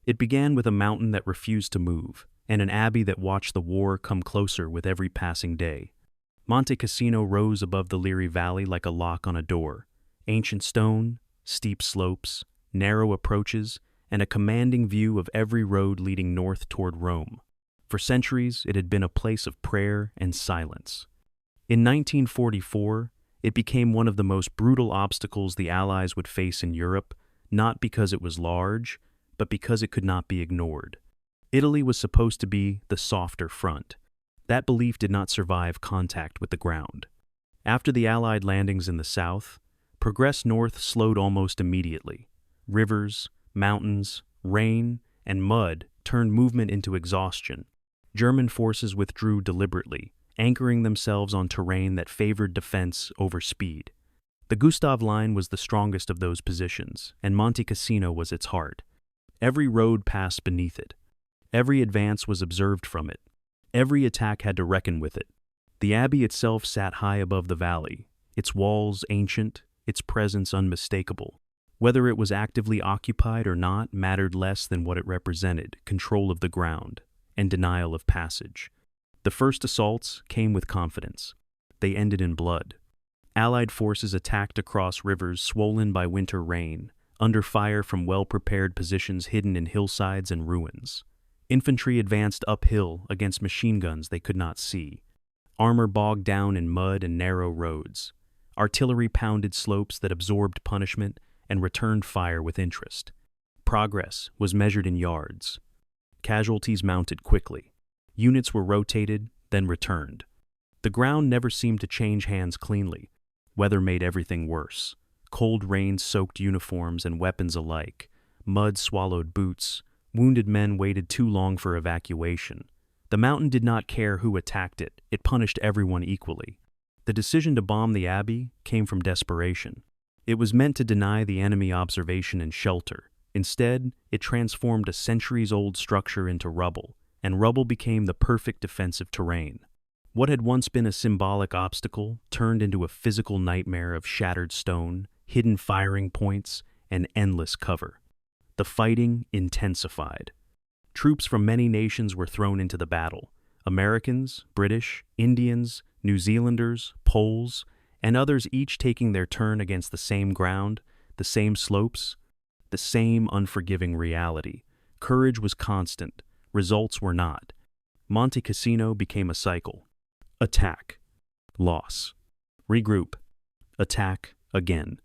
It began with a mountain that refused to move, and an abbey that watched the war come closer with every passing day. Monte Cassino rose above the Liri Valley like a lock on a door. Ancient stone, steep slopes, narrow approaches, and a commanding view of every road leading north toward Rome. For centuries, it had been a place of prayer and silence. In 1944, it became one of the most brutal obstacles the Allies would face in Europe, not because it was large, but because it could not be ignored. Italy was supposed to be the softer front. That belief did not survive contact with the ground. After the Allied landings in the south, progress north slowed almost immediately. Rivers, mountains, rain, and mud turned movement into exhaustion. German forces withdrew deliberately, anchoring themselves on terrain that favored defense over speed. The Gustav Line was the strongest of those positions, and Monte Cassino was its heart. Every road passed beneath it. Every advance was observed from it. Every attack had to reckon with it. The abbey itself sat high above the valley, its walls ancient, its presence unmistakable. Whether it was actively occupied or not mattered less than what it represented: control of the ground and denial of passage. The first assaults came with confidence. They ended in blood. Allied forces attacked across rivers swollen by winter rain, under fire from well-prepared positions hidden in hillsides and ruins. Infantry advanced uphill against machine guns they could not see. Armor bogged down in mud and narrow roads. Artillery pounded slopes that absorbed punishment and returned fire with interest. Progress was measured in yards. Casualties mounted quickly. Units were rotated, then returned. The ground never seemed to change hands cleanly. Weather made everything worse. Cold rain soaked uniforms and weapons alike. Mud swallowed boots. Wounded men waited too long for evacuation. The mountain did not care who attacked it. It punished everyone equally. The decision to bomb the abbey came from desperation. It was meant to deny the enemy observation and shelter. Instead, it transformed a centuries-old structure into rubble, and rubble became the perfect defensive terrain. What had once been a symbolic obstacle turned into a physical nightmare of shattered stone, hidden firing points, and endless cover. The fighting intensified. Troops from many nations were thrown into the battle. Americans, British, Indians, New Zealanders, Poles, and others, each taking their turn against the same ground, the same slopes, the same unforgiving reality. Courage was constant. Results were not. Monte Cassino became a cycle. Attack. Loss. Regroup. Attack again.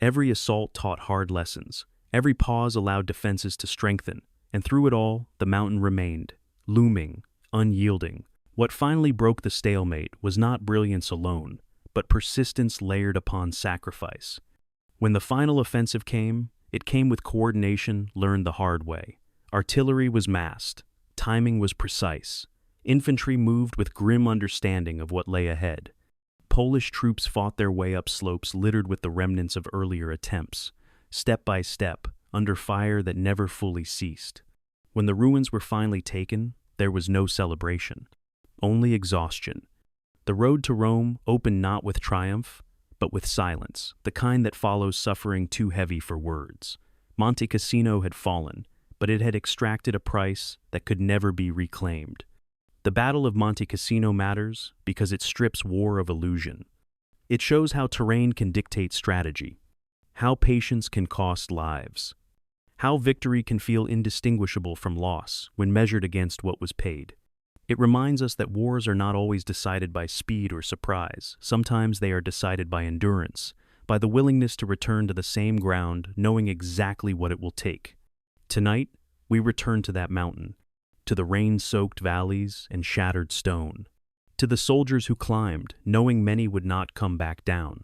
Every assault taught hard lessons. Every pause allowed defenses to strengthen, and through it all, the mountain remained, looming, unyielding. What finally broke the stalemate was not brilliance alone, but persistence layered upon sacrifice. When the final offensive came, it came with coordination learned the hard way. Artillery was massed, timing was precise. Infantry moved with grim understanding of what lay ahead. Polish troops fought their way up slopes littered with the remnants of earlier attempts, step by step, under fire that never fully ceased. When the ruins were finally taken, there was no celebration, only exhaustion. The road to Rome opened not with triumph, but with silence, the kind that follows suffering too heavy for words. Monte Cassino had fallen, but it had extracted a price that could never be reclaimed. The Battle of Monte Cassino matters because it strips war of illusion. It shows how terrain can dictate strategy, how patience can cost lives, how victory can feel indistinguishable from loss when measured against what was paid. It reminds us that wars are not always decided by speed or surprise. Sometimes they are decided by endurance, by the willingness to return to the same ground, knowing exactly what it will take. Tonight, we return to that mountain, to the rain-soaked valleys and shattered stone, to the soldiers who climbed, knowing many would not come back down,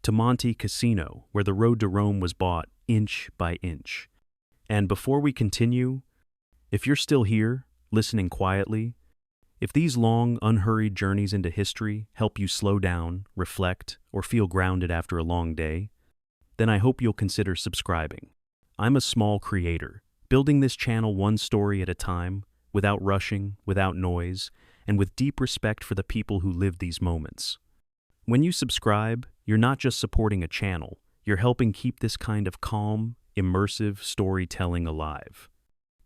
to Monte Cassino, where the road to Rome was bought inch by inch. And before we continue, if you're still here, listening quietly, if these long, unhurried journeys into history help you slow down, reflect, or feel grounded after a long day, then I hope you'll consider subscribing. I'm a small creator, building this channel one story at a time, without rushing, without noise, and with deep respect for the people who live these moments. When you subscribe, you're not just supporting a channel, you're helping keep this kind of calm, immersive storytelling alive.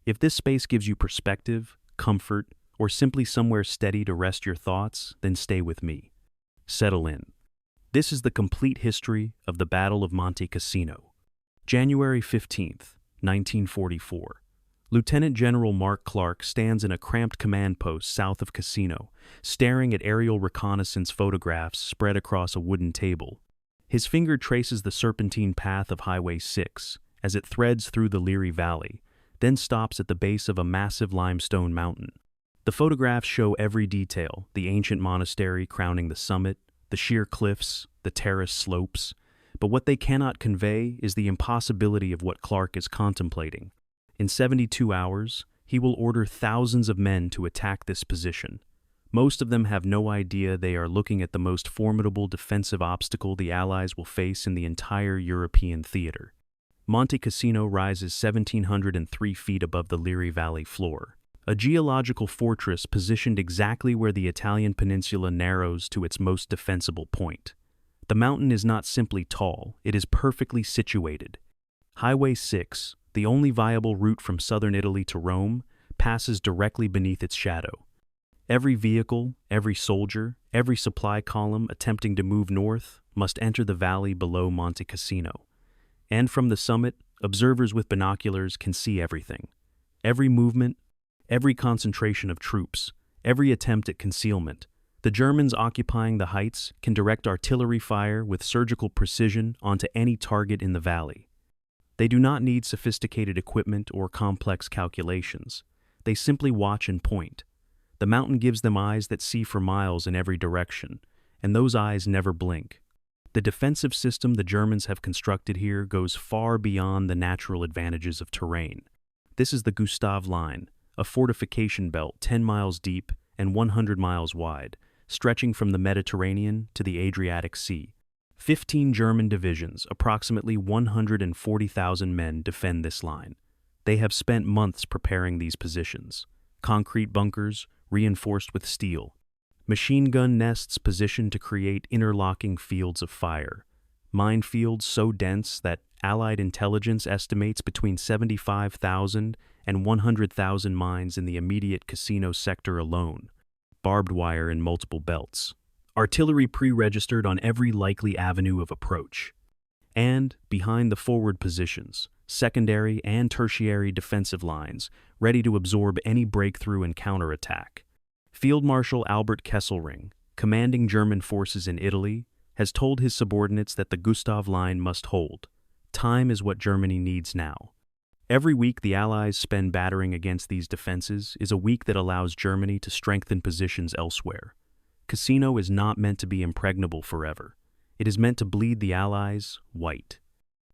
If this space gives you perspective, comfort, or simply somewhere steady to rest your thoughts, then stay with me. Settle in. This is the complete history of the Battle of Monte Cassino. January 15th, 1944. Lieutenant General Mark Clark stands in a cramped command post south of Cassino, staring at aerial reconnaissance photographs spread across a wooden table. His finger traces the serpentine path of Highway 6 as it threads through the Liri Valley, then stops at the base of a massive limestone mountain. The photographs show every detail: the ancient monastery crowning the summit, the sheer cliffs, the terrace slopes. But what they cannot convey is the impossibility of what Clark is contemplating. In 72 hours, he will order thousands of men to attack this position. Most of them have no idea they are looking at the most formidable defensive obstacle the Allies will face in the entire European theater. Monte Cassino rises 1,703 feet above the Liri Valley floor, a geological fortress positioned exactly where the Italian peninsula narrows to its most defensible point. The mountain is not simply tall, it is perfectly situated. Highway 6, the only viable route from southern Italy to Rome, passes directly beneath its shadow. Every vehicle, every soldier, every supply column attempting to move north must enter the valley below Monte Cassino. And from the summit, observers with binoculars can see everything. Every movement, every concentration of troops, every attempt at concealment. The Germans occupying the heights can direct artillery fire with surgical precision onto any target in the valley. They do not need sophisticated equipment or complex calculations. They simply watch and point. The mountain gives them eyes that see for miles in every direction, and those eyes never blink. The defensive system the Germans have constructed here goes far beyond the natural advantages of terrain. This is the Gustav Line, a fortification belt 10 miles deep and 100 miles wide, stretching from the Mediterranean to the Adriatic Sea. 15 German divisions, approximately 140,000 men, defend this line. They have spent months preparing these positions. Concrete bunkers, reinforced with steel. Machine gun nests positioned to create interlocking fields of fire. Minefields so dense that Allied intelligence estimates between 75,000 and 100,000 mines in the immediate Cassino sector alone. Barbed wire in multiple belts. Artillery pre-registered on every likely avenue of approach. And, behind the forward positions, secondary and tertiary defensive lines ready to absorb any breakthrough and counterattack. Field Marshal Albert Kesselring, commanding German forces in Italy, has told his subordinates that the Gustav Line must hold. Time is what Germany needs now. Every week the Allies spend battering against these defenses is a week that allows Germany to strengthen positions elsewhere. Cassino is not meant to be impregnable forever. It is meant to bleed the Allies white.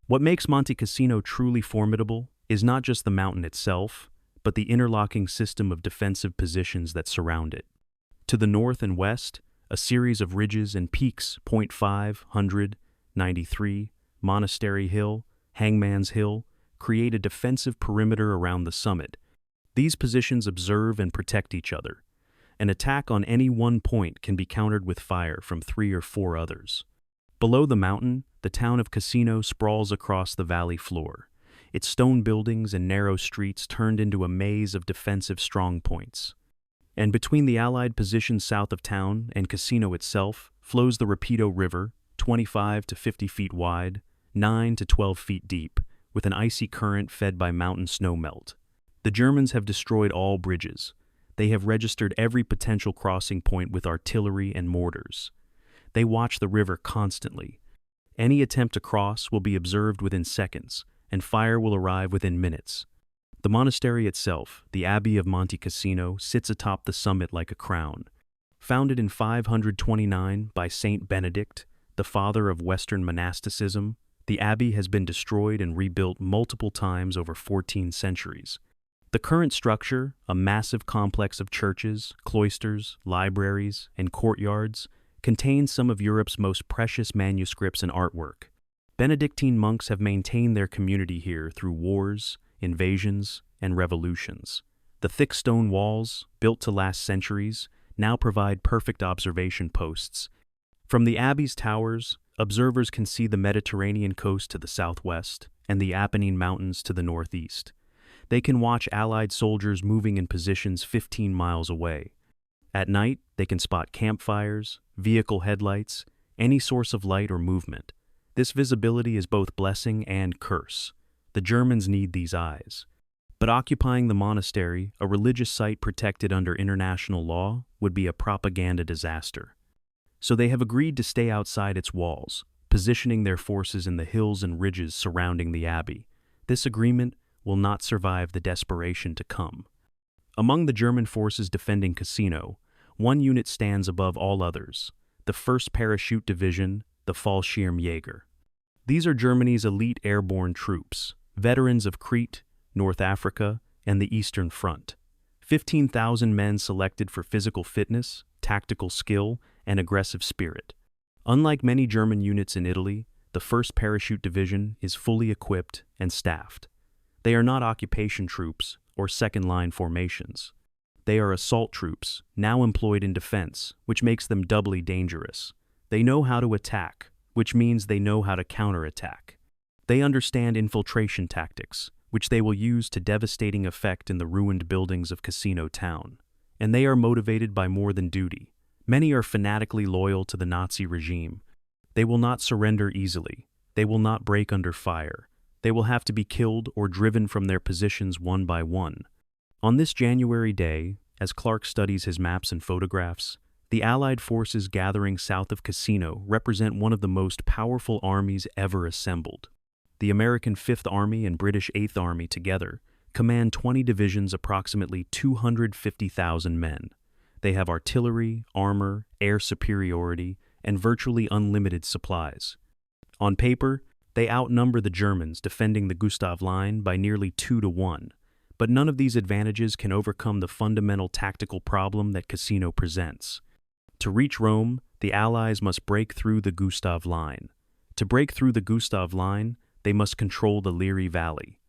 What makes Monte Cassino truly formidable is not just the mountain itself, but the interlocking system of defensive positions that surround it. To the north and west, a series of ridges and peaks, 0.5, 100, 93, Monastery Hill, Hangman's Hill, create a defensive perimeter around the summit. These positions observe and protect each other. An attack on any one point can be countered with fire from 3 or 4 others. Below the mountain, the town of Cassino sprawls across the valley floor, its stone buildings and narrow streets turned into a maze of defensive strongpoints. And between the Allied positions south of town and Cassino itself flows the Rapido River, 25 to 50 feet wide, 9 to 12 feet deep, with an icy current fed by mountain snowmelt. The Germans have destroyed all bridges. They have registered every potential crossing point with artillery and mortars. They watch the river constantly. Any attempt to cross will be observed within seconds, and fire will arrive within minutes. The monastery itself, the Abbey of Monte Cassino, sits atop the summit like a crown. Founded in 529 by Saint Benedict, the father of Western monasticism, the abbey has been destroyed and rebuilt multiple times over 14 centuries. The current structure, a massive complex of churches, cloisters, libraries, and courtyards, contains some of Europe's most precious manuscripts and artwork. Benedictine monks have maintained their community here through wars, invasions, and revolutions. The thick stone walls, built to last centuries, now provide perfect observation posts. From the abbey's towers, observers can see the Mediterranean coast to the southwest and the Apennine Mountains to the northeast. They can watch Allied soldiers moving in positions 15 miles away. At night, they can spot campfires, vehicle headlights, any source of light or movement. This visibility is both blessing and curse. The Germans need these eyes. But occupying the monastery, a religious site protected under international law, would be a propaganda disaster. So they have agreed to stay outside its walls, positioning their forces in the hills and ridges surrounding the abbey. This agreement will not survive the desperation to come. Among the German forces defending Cassino, one unit stands above all others, the 1st Parachute Division, the Fallschirmjäger. These are Germany's elite airborne troops, veterans of Crete, North Africa, and the Eastern Front. 15,000 men selected for physical fitness, tactical skill, and aggressive spirit. Unlike many German units in Italy, the 1st Parachute Division is fully equipped and staffed. They are not occupation troops or second-line formations. They are assault troops, now employed in defense, which makes them doubly dangerous. They know how to attack, which means they know how to counterattack. They understand infiltration tactics, which they will use to devastating effect in the ruined buildings of Cassino Town. And they are motivated by more than duty. Many are fanatically loyal to the Nazi regime. They will not surrender easily. They will not break under fire. They will have to be killed or driven from their positions one by one. On this January day, as Clark studies his maps and photographs, the Allied forces gathering south of Cassino represent one of the most powerful armies ever assembled. The American 5th Army and British 8th Army together command 20 divisions, approximately 250,000 men. They have artillery, armor, air superiority, and virtually unlimited supplies. On paper, they outnumber the Germans defending the Gustav Line by nearly 2-1, but none of these advantages can overcome the fundamental tactical problem that Cassino presents. To reach Rome, the Allies must break through the Gustav Line. To break through the Gustav Line, they must control the Liri Valley.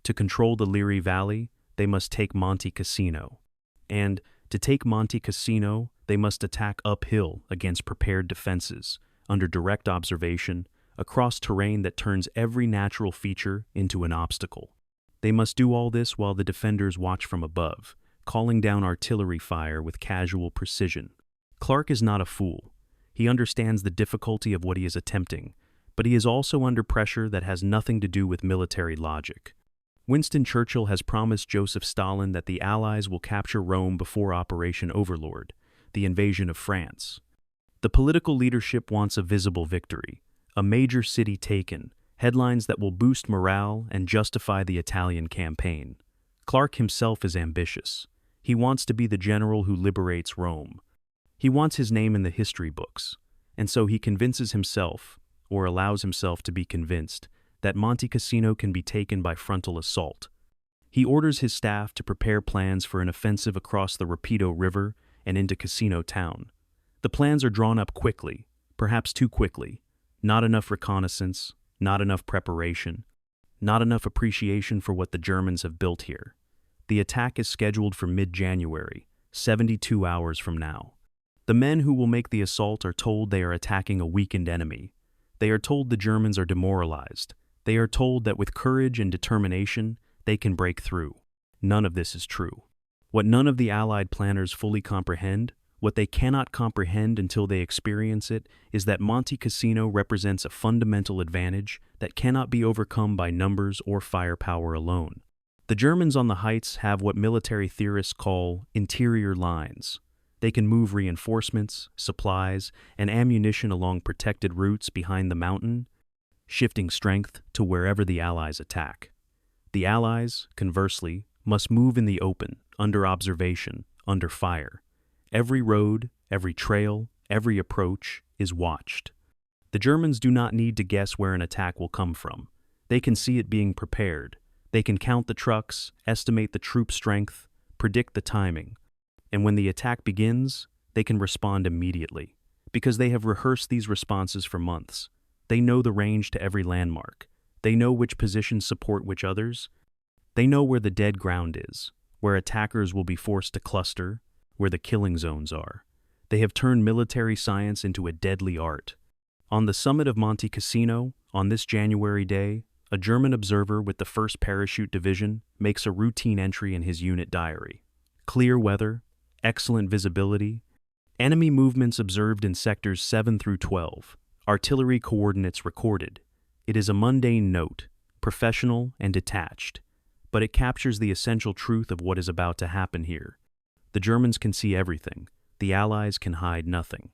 To control the Liri Valley, they must take Monte Cassino. And to take Monte Cassino, they must attack uphill against prepared defenses, under direct observation, across terrain that turns every natural feature into an obstacle. They must do all this while the defenders watch from above, calling down artillery fire with casual precision. Clark is not a fool. He understands the difficulty of what he is attempting, but he is also under pressure that has nothing to do with military logic. Winston Churchill has promised Joseph Stalin that the Allies will capture Rome before Operation Overlord, the invasion of France. The political leadership wants a visible victory, a major city taken, headlines that will boost morale and justify the Italian campaign. Clark himself is ambitious. He wants to be the general who liberates Rome. He wants his name in the history books, and so he convinces himself, or allows himself to be convinced, that Monte Cassino can be taken by frontal assault. He orders his staff to prepare plans for an offensive across the Rapido River and into Cassino Town. The plans are drawn up quickly, perhaps too quickly. Not enough reconnaissance, not enough preparation, not enough appreciation for what the Germans have built here. The attack is scheduled for mid-January, 72 hours from now. The men who will make the assault are told they are attacking a weakened enemy. They are told the Germans are demoralized. They are told that with courage and determination, they can break through. None of this is true. What none of the Allied planners fully comprehend, what they cannot comprehend until they experience it, is that Monte Cassino represents a fundamental advantage that cannot be overcome by numbers or firepower alone. The Germans on the heights have what military theorists call interior lines. They can move reinforcements, supplies, and ammunition along protected routes behind the mountain, shifting strength to wherever the Allies attack. The Allies, conversely, must move in the open, under observation, under fire. Every road, every trail, every approach is watched. The Germans do not need to guess where an attack will come from. They can see it being prepared. They can count the trucks, estimate the troop strength, predict the timing. And when the attack begins, they can respond immediately, because they have rehearsed these responses for months. They know the range to every landmark. They know which positions support which others. They know where the dead ground is, where attackers will be forced to cluster, where the killing zones are. They have turned military science into a deadly art. On the summit of Monte Cassino, on this January day, a German observer with the 1st Parachute Division makes a routine entry in his unit diary. Clear weather, excellent visibility, enemy movements observed in sectors 7 through 12, artillery coordinates recorded. It is a mundane note, professional and detached, but it captures the essential truth of what is about to happen here. The Germans can see everything, the Allies can hide nothing.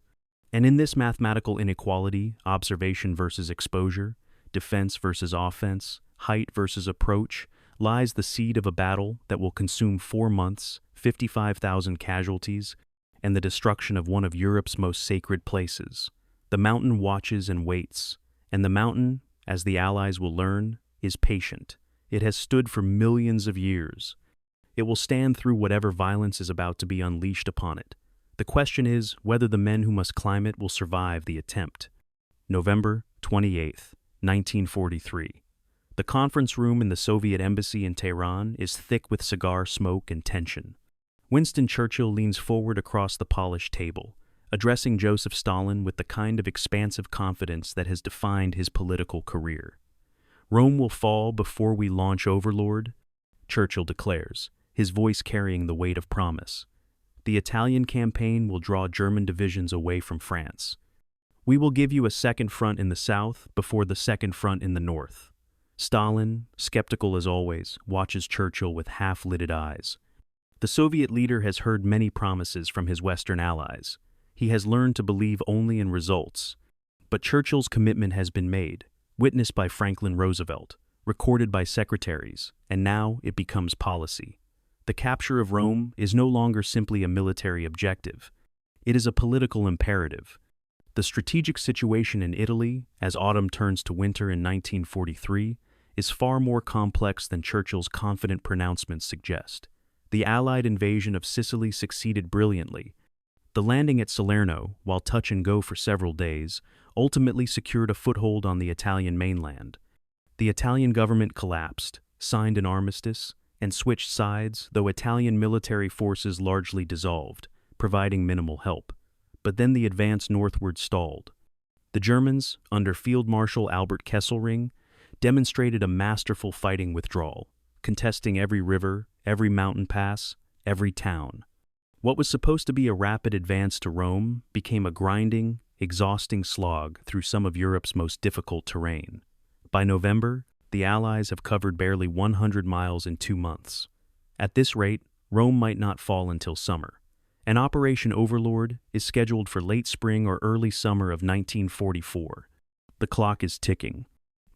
And in this mathematical inequality, observation versus exposure, defense versus offense, height versus approach, lies the seed of a battle that will consume 4 months, 55,000 casualties, and the destruction of one of Europe's most sacred places. The mountain watches and waits, and the mountain, as the Allies will learn, is patient. It has stood for millions of years. It will stand through whatever violence is about to be unleashed upon it. The question is whether the men who must climb it will survive the attempt. November 28, 1943. The conference room in the Soviet embassy in Tehran is thick with cigar smoke and tension. Winston Churchill leans forward across the polished table, addressing Joseph Stalin with the kind of expansive confidence that has defined his political career. "Rome will fall before we launch Overlord," Churchill declares, his voice carrying the weight of promise. "The Italian campaign will draw German divisions away from France. We will give you a second front in the south before the second front in the north." Stalin, skeptical as always, watches Churchill with half-lidded eyes. The Soviet leader has heard many promises from his Western allies. He has learned to believe only in results. But Churchill's commitment has been made, witnessed by Franklin Roosevelt, recorded by secretaries, and now it becomes policy. The capture of Rome is no longer simply a military objective. It is a political imperative. The strategic situation in Italy, as autumn turns to winter in 1943, is far more complex than Churchill's confident pronouncements suggest. The Allied invasion of Sicily succeeded brilliantly. The landing at Salerno, while touch and go for several days, ultimately secured a foothold on the Italian mainland. The Italian government collapsed, signed an armistice, and switched sides, though Italian military forces largely dissolved, providing minimal help. But then the advance northward stalled. The Germans, under Field Marshal Albert Kesselring, demonstrated a masterful fighting withdrawal, contesting every river, every mountain pass, every town. What was supposed to be a rapid advance to Rome became a grinding, exhausting slog through some of Europe's most difficult terrain. By November, the Allies have covered barely 100 miles in 2 months. At this rate, Rome might not fall until summer. And Operation Overlord is scheduled for late spring or early summer of 1944. The clock is ticking.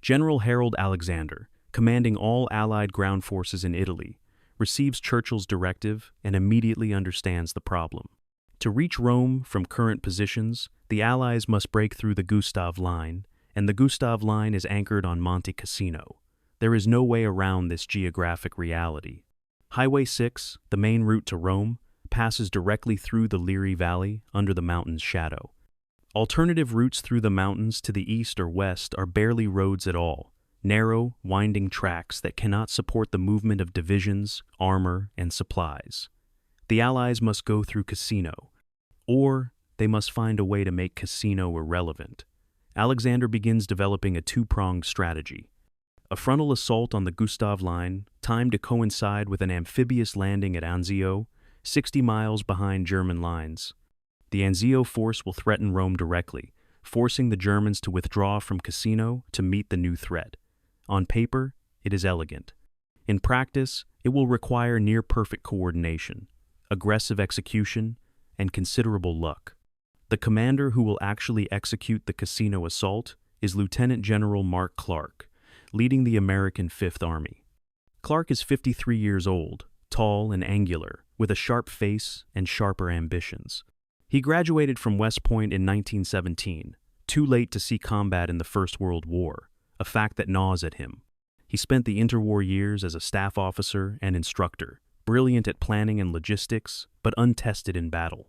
General Harold Alexander, commanding all Allied ground forces in Italy, receives Churchill's directive and immediately understands the problem. To reach Rome from current positions, the Allies must break through the Gustav Line, and the Gustav Line is anchored on Monte Cassino. There is no way around this geographic reality. Highway 6, the main route to Rome, passes directly through the Liri Valley under the mountain's shadow. Alternative routes through the mountains to the east or west are barely roads at all, narrow, winding tracks that cannot support the movement of divisions, armor, and supplies. The Allies must go through Cassino, or they must find a way to make Cassino irrelevant. Alexander begins developing a two-pronged strategy. A frontal assault on the Gustav Line, timed to coincide with an amphibious landing at Anzio, 60 miles behind German lines. The Anzio force will threaten Rome directly, forcing the Germans to withdraw from Cassino to meet the new threat. On paper, it is elegant. In practice, it will require near-perfect coordination, aggressive execution, and considerable luck. The commander who will actually execute the Cassino assault is Lieutenant General Mark Clark, leading the American Fifth Army. Clark is 53 years old, tall and angular, with a sharp face and sharper ambitions. He graduated from West Point in 1917, too late to see combat in the First World War, a fact that gnaws at him. He spent the interwar years as a staff officer and instructor, brilliant at planning and logistics, but untested in battle.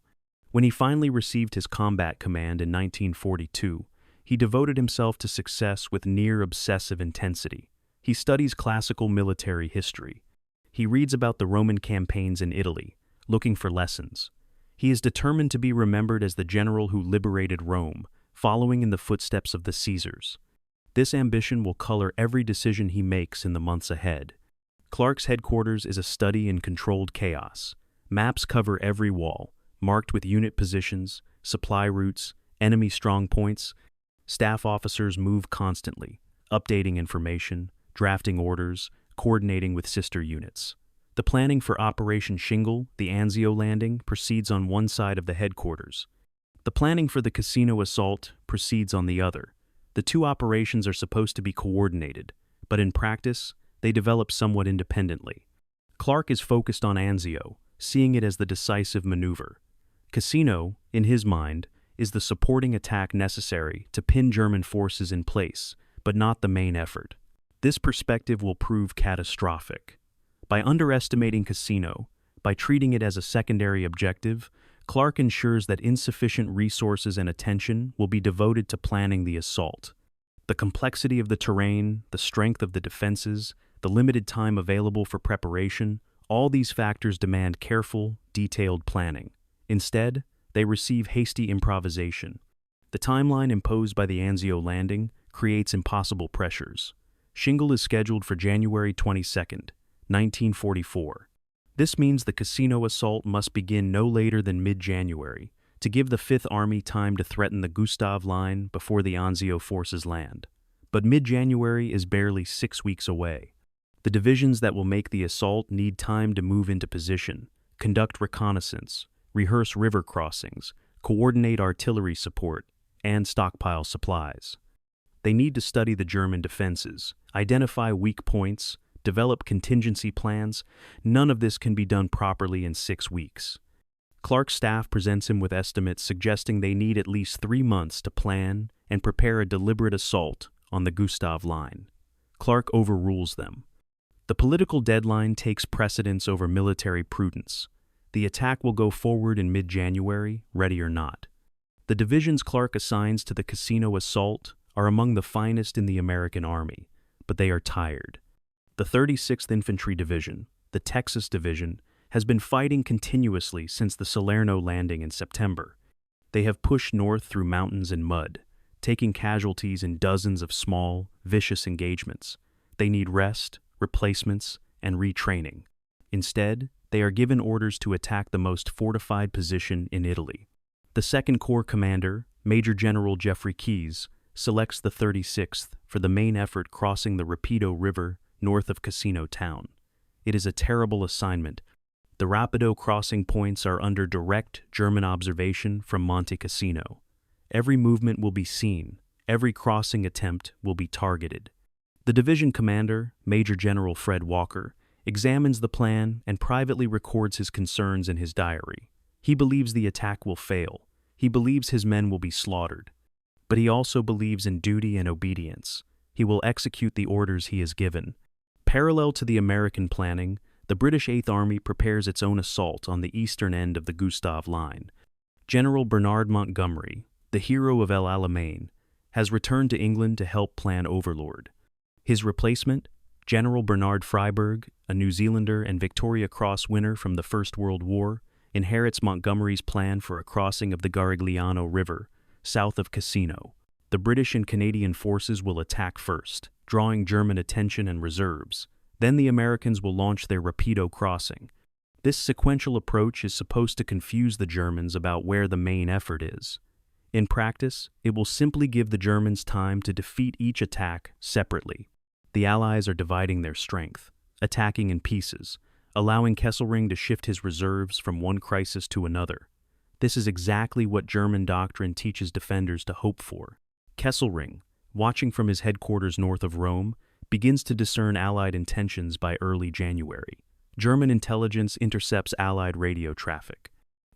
When he finally received his combat command in 1942, he devoted himself to success with near-obsessive intensity. He studies classical military history. He reads about the Roman campaigns in Italy, looking for lessons. He is determined to be remembered as the general who liberated Rome, following in the footsteps of the Caesars. This ambition will color every decision he makes in the months ahead. Clark's headquarters is a study in controlled chaos. Maps cover every wall, marked with unit positions, supply routes, enemy strong points. Staff officers move constantly, updating information, drafting orders, coordinating with sister units. The planning for Operation Shingle, the Anzio landing, proceeds on one side of the headquarters. The planning for the casino assault proceeds on the other. The two operations are supposed to be coordinated, but in practice, they develop somewhat independently. Clark is focused on Anzio, seeing it as the decisive maneuver. Cassino, in his mind, is the supporting attack necessary to pin German forces in place, but not the main effort. This perspective will prove catastrophic. By underestimating Cassino, by treating it as a secondary objective, Clark ensures that insufficient resources and attention will be devoted to planning the assault. The complexity of the terrain, the strength of the defenses, the limited time available for preparation, all these factors demand careful, detailed planning. Instead, they receive hasty improvisation. The timeline imposed by the Anzio landing creates impossible pressures. Shingle is scheduled for January 22nd, 1944. This means the casino assault must begin no later than mid-January to give the Fifth Army time to threaten the Gustav Line before the Anzio forces land. But mid-January is barely 6 weeks away. The divisions that will make the assault need time to move into position, conduct reconnaissance, rehearse river crossings, coordinate artillery support, and stockpile supplies. They need to study the German defenses, identify weak points, develop contingency plans. None of this can be done properly in 6 weeks. Clark's staff presents him with estimates suggesting they need at least 3 months to plan and prepare a deliberate assault on the Gustav Line. Clark overrules them. The political deadline takes precedence over military prudence. The attack will go forward in mid-January, ready or not. The divisions Clark assigns to the casino assault are among the finest in the American Army, but they are tired. The 36th Infantry Division, the Texas Division, has been fighting continuously since the Salerno landing in September. They have pushed north through mountains and mud, taking casualties in dozens of small, vicious engagements. They need rest, replacements, and retraining. Instead, they are given orders to attack the most fortified position in Italy. The 2nd Corps commander, Major General Jeffrey Keyes, selects the 36th for the main effort crossing the Rapido River north of Cassino town. It is a terrible assignment. The Rapido crossing points are under direct German observation from Monte Cassino. Every movement will be seen. Every crossing attempt will be targeted. The division commander, Major General Fred Walker, examines the plan and privately records his concerns in his diary. He believes the attack will fail. He believes his men will be slaughtered. But he also believes in duty and obedience. He will execute the orders he is given. Parallel to the American planning, the British Eighth Army prepares its own assault on the eastern end of the Gustav Line. General Bernard Montgomery, the hero of El Alamein, has returned to England to help plan Overlord. His replacement, General Bernard Freyberg, a New Zealander and Victoria Cross winner from the First World War, inherits Montgomery's plan for a crossing of the Garigliano River, south of Cassino. The British and Canadian forces will attack first, drawing German attention and reserves. Then the Americans will launch their Rapido crossing. This sequential approach is supposed to confuse the Germans about where the main effort is. In practice, it will simply give the Germans time to defeat each attack separately. The Allies are dividing their strength, attacking in pieces, allowing Kesselring to shift his reserves from one crisis to another. This is exactly what German doctrine teaches defenders to hope for. Kesselring, watching from his headquarters north of Rome, begins to discern Allied intentions by early January. German intelligence intercepts Allied radio traffic.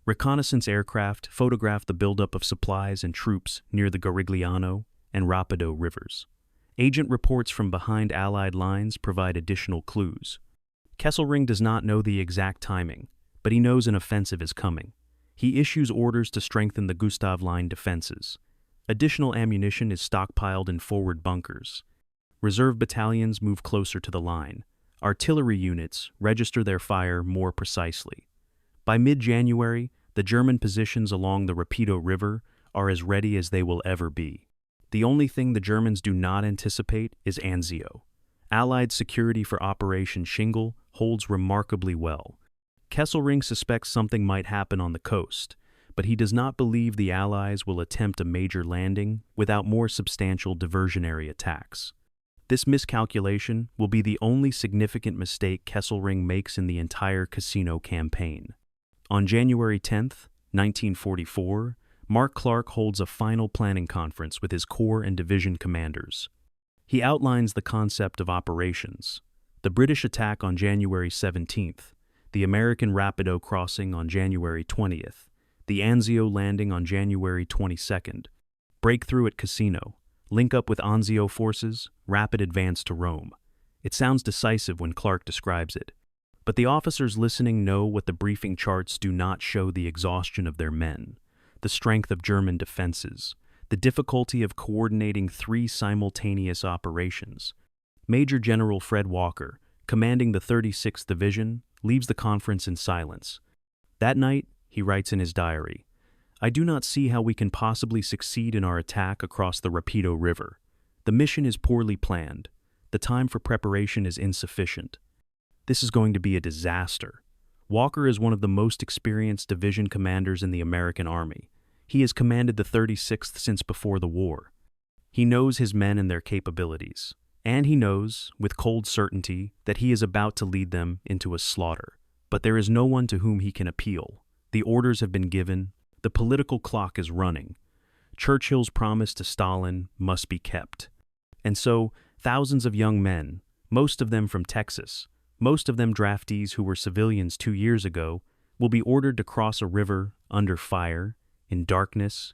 Reconnaissance aircraft photograph the buildup of supplies and troops near the Garigliano and Rapido rivers. Agent reports from behind Allied lines provide additional clues. Kesselring does not know the exact timing, but he knows an offensive is coming. He issues orders to strengthen the Gustav Line defenses. Additional ammunition is stockpiled in forward bunkers. Reserve battalions move closer to the line. Artillery units register their fire more precisely. By mid-January, the German positions along the Rapido River are as ready as they will ever be. The only thing the Germans do not anticipate is Anzio. Allied security for Operation Shingle holds remarkably well. Kesselring suspects something might happen on the coast, but he does not believe the Allies will attempt a major landing without more substantial diversionary attacks. This miscalculation will be the only significant mistake Kesselring makes in the entire Cassino campaign. On January 10, 1944, Mark Clark holds a final planning conference with his corps and division commanders. He outlines the concept of operations: the British attack on January 17th, the American Rapido crossing on January 20th, the Anzio landing on January 22nd, breakthrough at Cassino, link up with Anzio forces, rapid advance to Rome. It sounds decisive when Clark describes it, but the officers listening know what the briefing charts do not show: the exhaustion of their men, the strength of German defenses, the difficulty of coordinating 3 simultaneous operations. Major General Fred Walker, commanding the 36th Division, leaves the conference in silence. That night, he writes in his diary, "I do not see how we can possibly succeed in our attack across the Rapido River. The mission is poorly planned. The time for preparation is insufficient. This is going to be a disaster." Walker is one of the most experienced division commanders in the American Army. He has commanded the 36th since before the war. He knows his men and their capabilities, and he knows, with cold certainty, that he is about to lead them into a slaughter. But there is no one to whom he can appeal. The orders have been given. The political clock is running. Churchill's promise to Stalin must be kept. And so, thousands of young men, most of them from Texas, most of them draftees who were civilians 2 years ago, will be ordered to cross a river under fire, in darkness,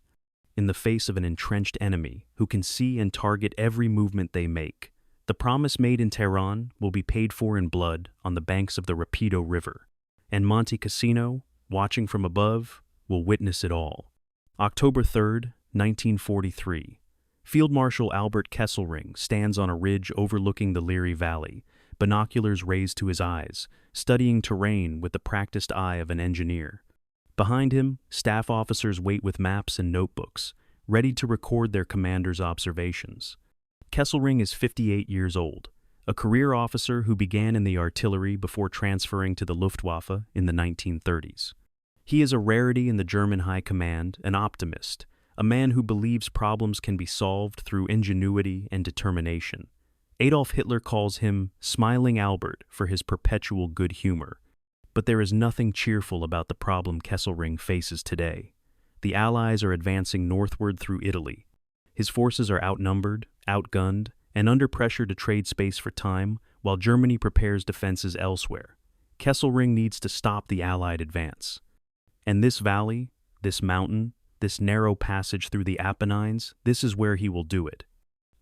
in the face of an entrenched enemy who can see and target every movement they make. The promise made in Tehran will be paid for in blood on the banks of the Rapido River, and Monte Cassino, watching from above, will witness it all. October 3, 1943. Field Marshal Albert Kesselring stands on a ridge overlooking the Liri Valley, binoculars raised to his eyes, studying terrain with the practiced eye of an engineer. Behind him, staff officers wait with maps and notebooks, ready to record their commander's observations. Kesselring is 58 years old, a career officer who began in the artillery before transferring to the Luftwaffe in the 1930s. He is a rarity in the German high command, an optimist, a man who believes problems can be solved through ingenuity and determination. Adolf Hitler calls him Smiling Albert for his perpetual good humor. But there is nothing cheerful about the problem Kesselring faces today. The Allies are advancing northward through Italy. His forces are outnumbered, outgunned, and under pressure to trade space for time, while Germany prepares defenses elsewhere. Kesselring needs to stop the Allied advance. And this valley, this mountain, this narrow passage through the Apennines, this is where he will do it.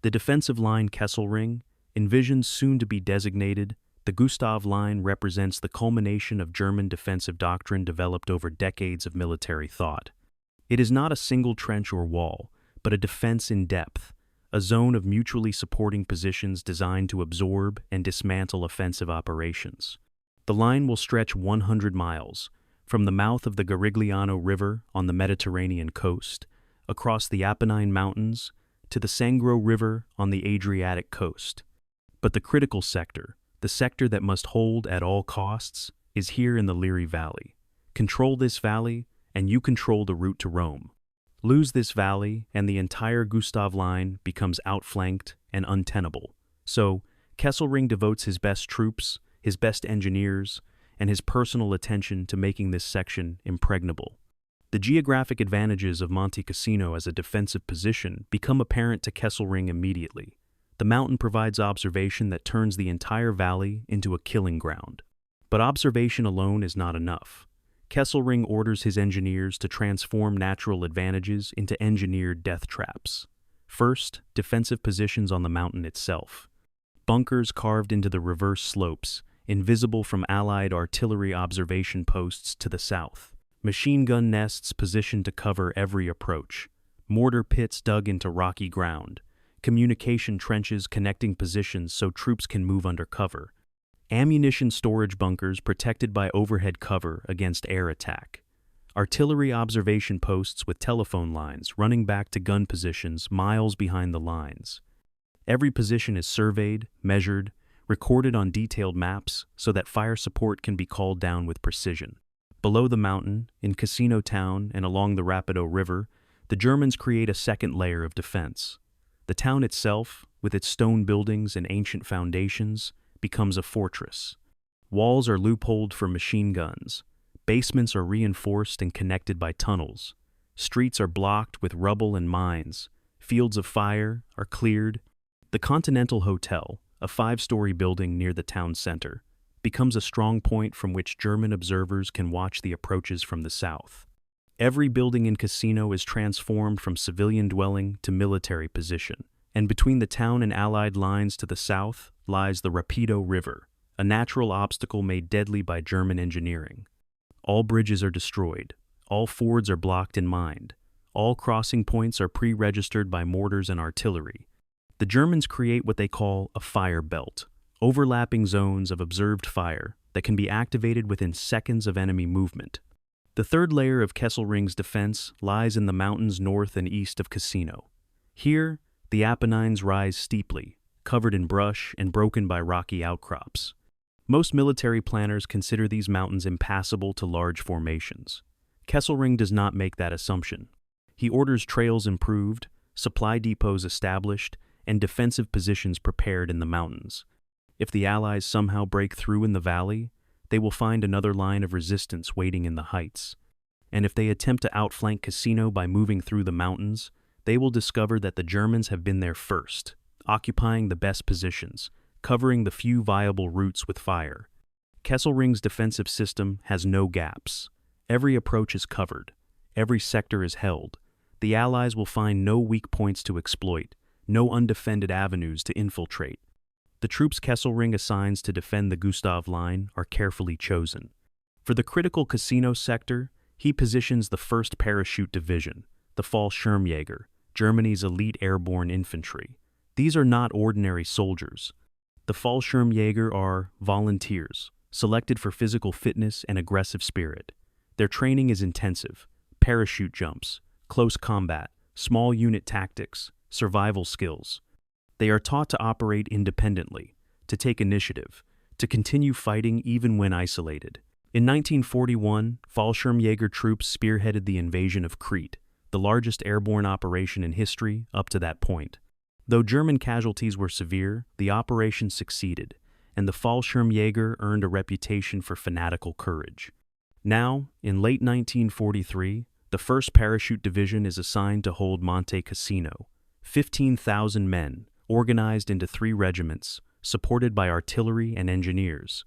The defensive line Kesselring, envisioned soon to be designated the Gustav Line, represents the culmination of German defensive doctrine developed over decades of military thought. It is not a single trench or wall, but a defense in depth, a zone of mutually supporting positions designed to absorb and dismantle offensive operations. The line will stretch 100 miles, from the mouth of the Garigliano River on the Mediterranean coast, across the Apennine Mountains, to the Sangro River on the Adriatic coast. But the critical sector, the sector that must hold at all costs, is here in the Liri Valley. Control this valley, and you control the route to Rome. Lose this valley, and the entire Gustav Line becomes outflanked and untenable. So, Kesselring devotes his best troops, his best engineers, and his personal attention to making this section impregnable. The geographic advantages of Monte Cassino as a defensive position become apparent to Kesselring immediately. The mountain provides observation that turns the entire valley into a killing ground. But observation alone is not enough. Kesselring orders his engineers to transform natural advantages into engineered death traps. First, defensive positions on the mountain itself. Bunkers carved into the reverse slopes, invisible from Allied artillery observation posts to the south. Machine gun nests positioned to cover every approach. Mortar pits dug into rocky ground. Communication trenches connecting positions so troops can move under cover. Ammunition storage bunkers protected by overhead cover against air attack. artillery observation posts with telephone lines running back to gun positions miles behind the lines. Every position is surveyed, measured, recorded on detailed maps so that fire support can be called down with precision. Below the mountain, in Cassino Town and along the Rapido River, the Germans create a second layer of defense. The town itself, with its stone buildings and ancient foundations, becomes a fortress. Walls are loopholed for machine guns. Basements are reinforced and connected by tunnels. Streets are blocked with rubble and mines. Fields of fire are cleared. The Continental Hotel, a 5-story building near the town center, becomes a strong point from which German observers can watch the approaches from the south. Every building in Cassino is transformed from civilian dwelling to military position, and between the town and Allied lines to the south lies the Rapido River, a natural obstacle made deadly by German engineering. All bridges are destroyed, all fords are blocked and mined, all crossing points are pre-registered by mortars and artillery. The Germans create what they call a fire belt, overlapping zones of observed fire that can be activated within seconds of enemy movement. The third layer of Kesselring's defense lies in the mountains north and east of Cassino. Here, the Apennines rise steeply, covered in brush and broken by rocky outcrops. Most military planners consider these mountains impassable to large formations. Kesselring does not make that assumption. He orders trails improved, supply depots established, and defensive positions prepared in the mountains. If the Allies somehow break through in the valley, they will find another line of resistance waiting in the heights. And if they attempt to outflank Cassino by moving through the mountains, they will discover that the Germans have been there first, occupying the best positions, covering the few viable routes with fire. Kesselring's defensive system has no gaps. Every approach is covered. Every sector is held. The Allies will find no weak points to exploit, no undefended avenues to infiltrate. The troops Kesselring assigns to defend the Gustav Line are carefully chosen. For the critical Cassino sector, he positions the 1st Parachute Division, the Fallschirmjäger, Germany's elite airborne infantry. These are not ordinary soldiers. The Fallschirmjäger are volunteers, selected for physical fitness and aggressive spirit. Their training is intensive: parachute jumps, close combat, small unit tactics, survival skills. They are taught to operate independently, to take initiative, to continue fighting even when isolated. In 1941, Fallschirmjäger troops spearheaded the invasion of Crete, the largest airborne operation in history up to that point. Though German casualties were severe, the operation succeeded, and the Fallschirmjäger earned a reputation for fanatical courage. Now, in late 1943, the 1st Parachute Division is assigned to hold Monte Cassino. 15,000 men, organized into 3 regiments, supported by artillery and engineers.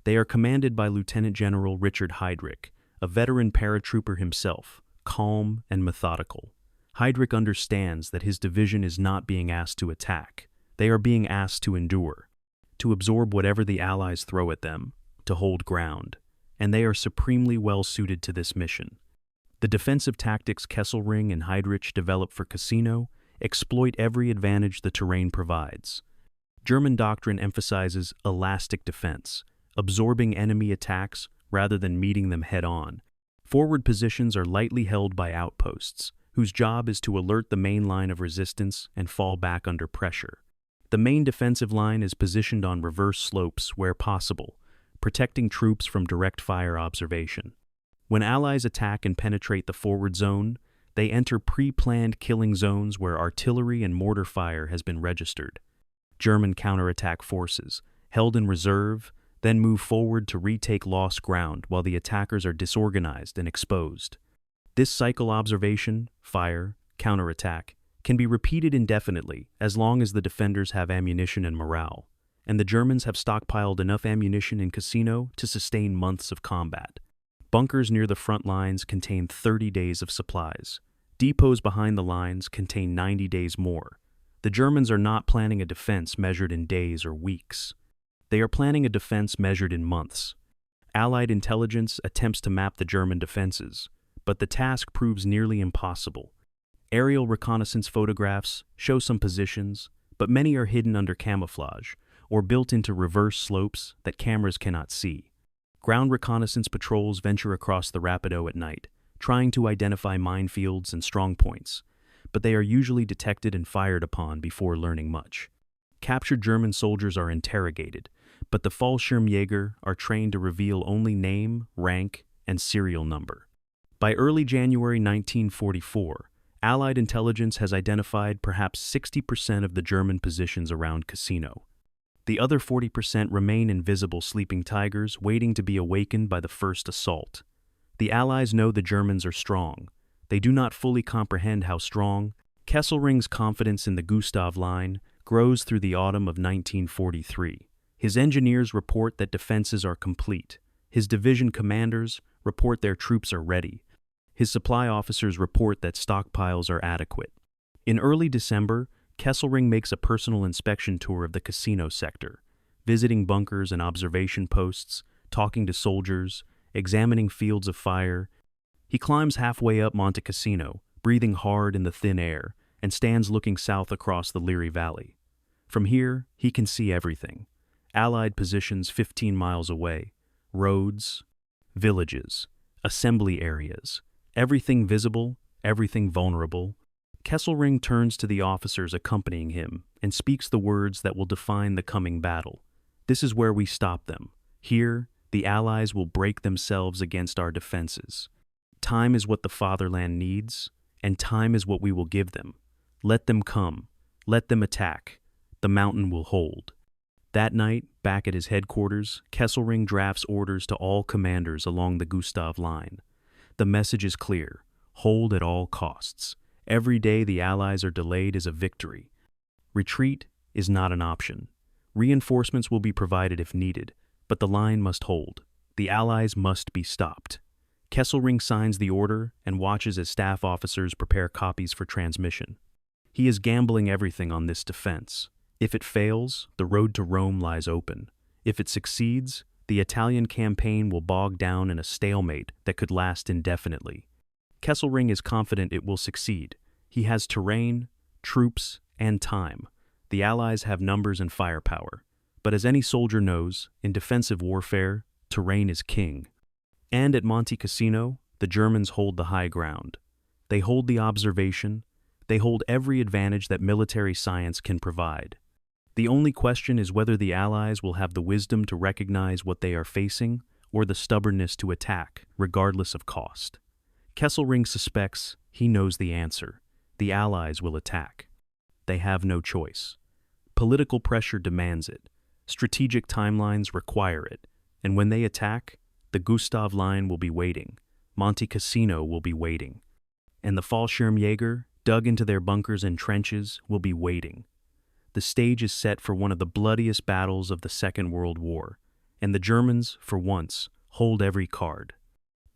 They are commanded by Lieutenant General Richard Heydrich, a veteran paratrooper himself, calm and methodical. Heydrich understands that his division is not being asked to attack. They are being asked to endure, to absorb whatever the Allies throw at them, to hold ground, and they are supremely well suited to this mission. The defensive tactics Kesselring and Heydrich develop for Cassino exploit every advantage the terrain provides. German doctrine emphasizes elastic defense, absorbing enemy attacks rather than meeting them head-on. Forward positions are lightly held by outposts, whose job is to alert the main line of resistance and fall back under pressure. The main defensive line is positioned on reverse slopes where possible, protecting troops from direct fire observation. When Allies attack and penetrate the forward zone, they enter pre-planned killing zones where artillery and mortar fire has been registered. German counterattack forces, held in reserve, then move forward to retake lost ground while the attackers are disorganized and exposed. This cycle observation, fire, counterattack, can be repeated indefinitely as long as the defenders have ammunition and morale, and the Germans have stockpiled enough ammunition in Cassino to sustain months of combat. Bunkers near the front lines contain 30 days of supplies. Depots behind the lines contain 90 days more. The Germans are not planning a defense measured in days or weeks. They are planning a defense measured in months. Allied intelligence attempts to map the German defenses, but the task proves nearly impossible. Aerial reconnaissance photographs show some positions, but many are hidden under camouflage or built into reverse slopes that cameras cannot see. Ground reconnaissance patrols venture across the Rapido at night, trying to identify minefields and strongpoints, but they are usually detected and fired upon before learning much. Captured German soldiers are interrogated, but the Fallschirmjäger are trained to reveal only name, rank, and serial number. By early January 1944, Allied intelligence has identified perhaps 60% of the German positions around Cassino. The other 40% remain invisible sleeping tigers waiting to be awakened by the first assault. The Allies know the Germans are strong. They do not fully comprehend how strong. Kesselring's confidence in the Gustav Line grows through the autumn of 1943. His engineers report that defenses are complete. His division commanders report their troops are ready. His supply officers report that stockpiles are adequate. In early December, Kesselring makes a personal inspection tour of the Cassino sector, visiting bunkers and observation posts, talking to soldiers, examining fields of fire. He climbs halfway up Monte Cassino, breathing hard in the thin air, and stands looking south across the Liri Valley. From here, he can see everything. Allied positions 15 miles away, roads, villages, assembly areas, everything visible, everything vulnerable. Kesselring turns to the officers accompanying him and speaks the words that will define the coming battle. This is where we stop them. Here, the Allies will break themselves against our defenses. Time is what the fatherland needs, and time is what we will give them. Let them come. Let them attack. The mountain will hold. That night, back at his headquarters, Kesselring drafts orders to all commanders along the Gustav Line. The message is clear: hold at all costs. Every day the Allies are delayed is a victory. Retreat is not an option. Reinforcements will be provided if needed, but the line must hold. The Allies must be stopped. Kesselring signs the order and watches as staff officers prepare copies for transmission. He is gambling everything on this defense. If it fails, the road to Rome lies open. If it succeeds, the Italian campaign will bog down in a stalemate that could last indefinitely. Kesselring is confident it will succeed. He has terrain, troops, and time. The Allies have numbers and firepower. But as any soldier knows, in defensive warfare, terrain is king. And at Monte Cassino, the Germans hold the high ground. They hold the observation. They hold every advantage that military science can provide. The only question is whether the Allies will have the wisdom to recognize what they are facing or the stubbornness to attack, regardless of cost. Kesselring suspects he knows the answer. The Allies will attack. They have no choice. Political pressure demands it. Strategic timelines require it. And when they attack, the Gustav Line will be waiting. Monte Cassino will be waiting. And the Fallschirmjäger, dug into their bunkers and trenches, will be waiting. The stage is set for one of the bloodiest battles of the Second World War, and the Germans, for once, hold every card.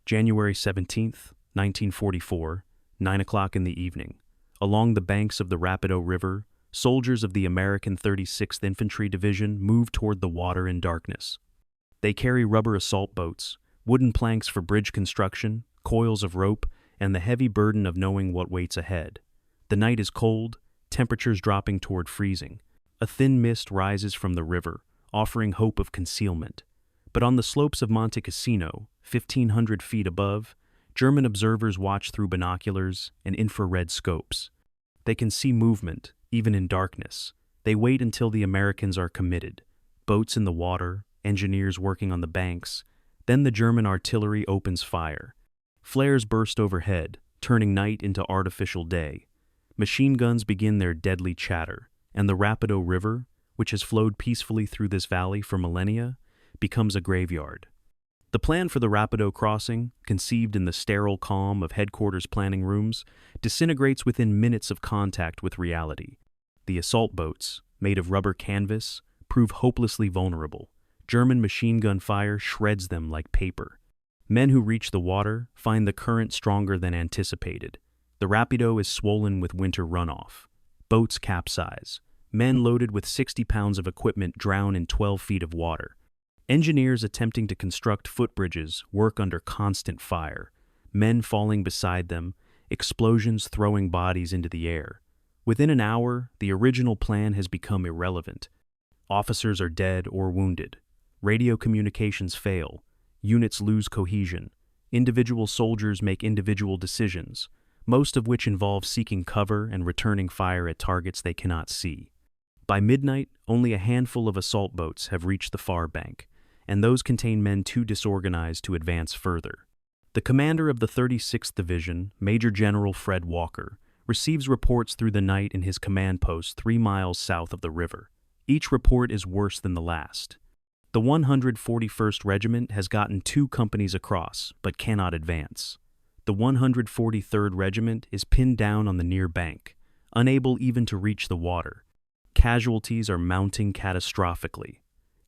January 17th, 1944, 9 o'clock in the evening. Along the banks of the Rapido River, soldiers of the American 36th Infantry Division move toward the water in darkness. They carry rubber assault boats, wooden planks for bridge construction, coils of rope, and the heavy burden of knowing what waits ahead. The night is cold, temperatures dropping toward freezing. A thin mist rises from the river, offering hope of concealment. But on the slopes of Monte Cassino, 1,500 feet above, German observers watch through binoculars and infrared scopes. They can see movement, even in darkness. They wait until the Americans are committed. Boats in the water, engineers working on the banks. Then the German artillery opens fire. Flares burst overhead, turning night into artificial day. Machine guns begin their deadly chatter, and the Rapido River, which has flowed peacefully through this valley for millennia, becomes a graveyard. The plan for the Rapido crossing, conceived in the sterile calm of headquarters planning rooms, disintegrates within minutes of contact with reality. The assault boats, made of rubber canvas, prove hopelessly vulnerable. German machine gun fire shreds them like paper. Men who reach the water find the current stronger than anticipated. The Rapido is swollen with winter runoff. Boats capsize. Men loaded with 60 pounds of equipment drown in 12 feet of water. Engineers attempting to construct footbridges work under constant fire. Men falling beside them, explosions throwing bodies into the air. Within an hour, the original plan has become irrelevant. Officers are dead or wounded. Radio communications fail. Units lose cohesion. individual soldiers make individual decisions, most of which involve seeking cover and returning fire at targets they cannot see. By midnight, only a handful of assault boats have reached the far bank, and those contain men too disorganized to advance further. The commander of the 36th Division, Major General Fred Walker, receives reports through the night in his command post 3 miles south of the river. Each report is worse than the last. The 141st Regiment has gotten 2 companies across, but cannot advance. The 143rd Regiment is pinned down on the near bank, unable even to reach the water. Casualties are mounting catastrophically.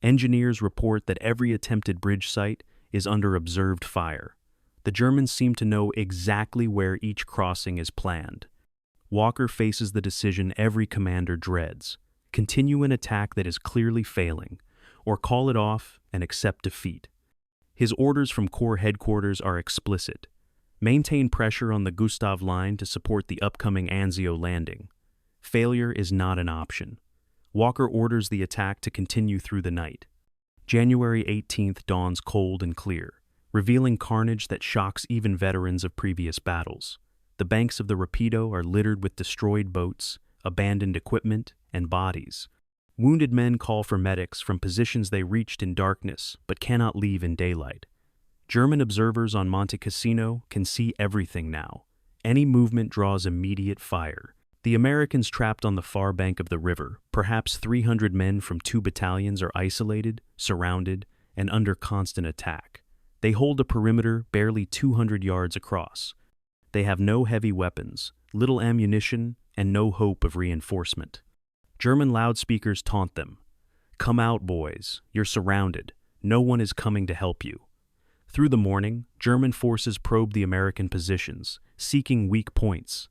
Engineers report that every attempted bridge site is under observed fire. The Germans seem to know exactly where each crossing is planned. Walker faces the decision every commander dreads: continue an attack that is clearly failing, or call it off and accept defeat. His orders from Corps headquarters are explicit: maintain pressure on the Gustav Line to support the upcoming Anzio landing. Failure is not an option. Walker orders the attack to continue through the night. January 18th dawns cold and clear, revealing carnage that shocks even veterans of previous battles. The banks of the Rapido are littered with destroyed boats, abandoned equipment, and bodies. Wounded men call for medics from positions they reached in darkness but cannot leave in daylight. German observers on Monte Cassino can see everything now. Any movement draws immediate fire. The Americans trapped on the far bank of the river, perhaps 300 men from 2 battalions, are isolated, surrounded, and under constant attack. They hold a perimeter barely 200 yards across. They have no heavy weapons, little ammunition, and no hope of reinforcement. German loudspeakers taunt them. "Come out, boys. You're surrounded. No one is coming to help you." Through the morning, German forces probe the American positions, seeking weak points.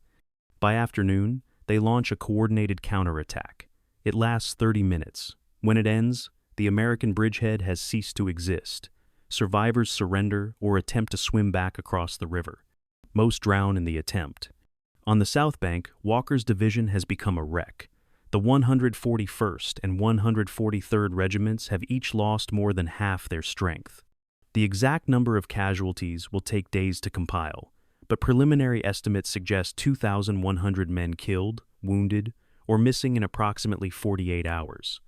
By afternoon, they launch a coordinated counterattack. It lasts 30 minutes. When it ends, the American bridgehead has ceased to exist. Survivors surrender or attempt to swim back across the river. Most drown in the attempt. On the south bank, Walker's division has become a wreck. The 141st and 143rd Regiments have each lost more than half their strength. The exact number of casualties will take days to compile, but preliminary estimates suggest 2,100 men killed, wounded, or missing in approximately 48 hours.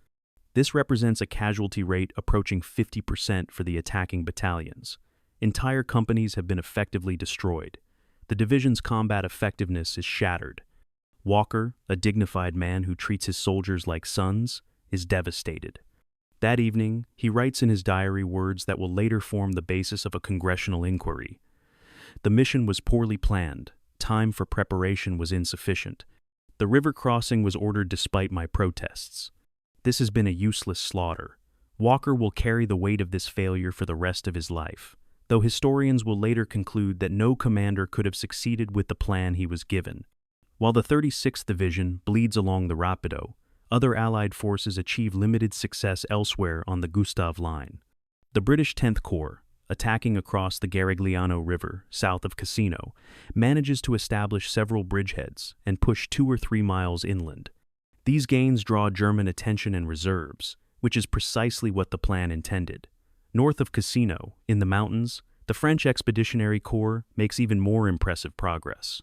This represents a casualty rate approaching 50% for the attacking battalions. Entire companies have been effectively destroyed. The division's combat effectiveness is shattered. Walker, a dignified man who treats his soldiers like sons, is devastated. That evening, he writes in his diary words that will later form the basis of a congressional inquiry. "The mission was poorly planned. Time for preparation was insufficient. The river crossing was ordered despite my protests. This has been a useless slaughter." Walker will carry the weight of this failure for the rest of his life, though historians will later conclude that no commander could have succeeded with the plan he was given. While the 36th Division bleeds along the Rapido, other Allied forces achieve limited success elsewhere on the Gustav Line. The British 10th Corps, attacking across the Garigliano River, south of Cassino, manages to establish several bridgeheads and push 2 or 3 miles inland. These gains draw German attention and reserves, which is precisely what the plan intended. North of Cassino, in the mountains, the French Expeditionary Corps makes even more impressive progress.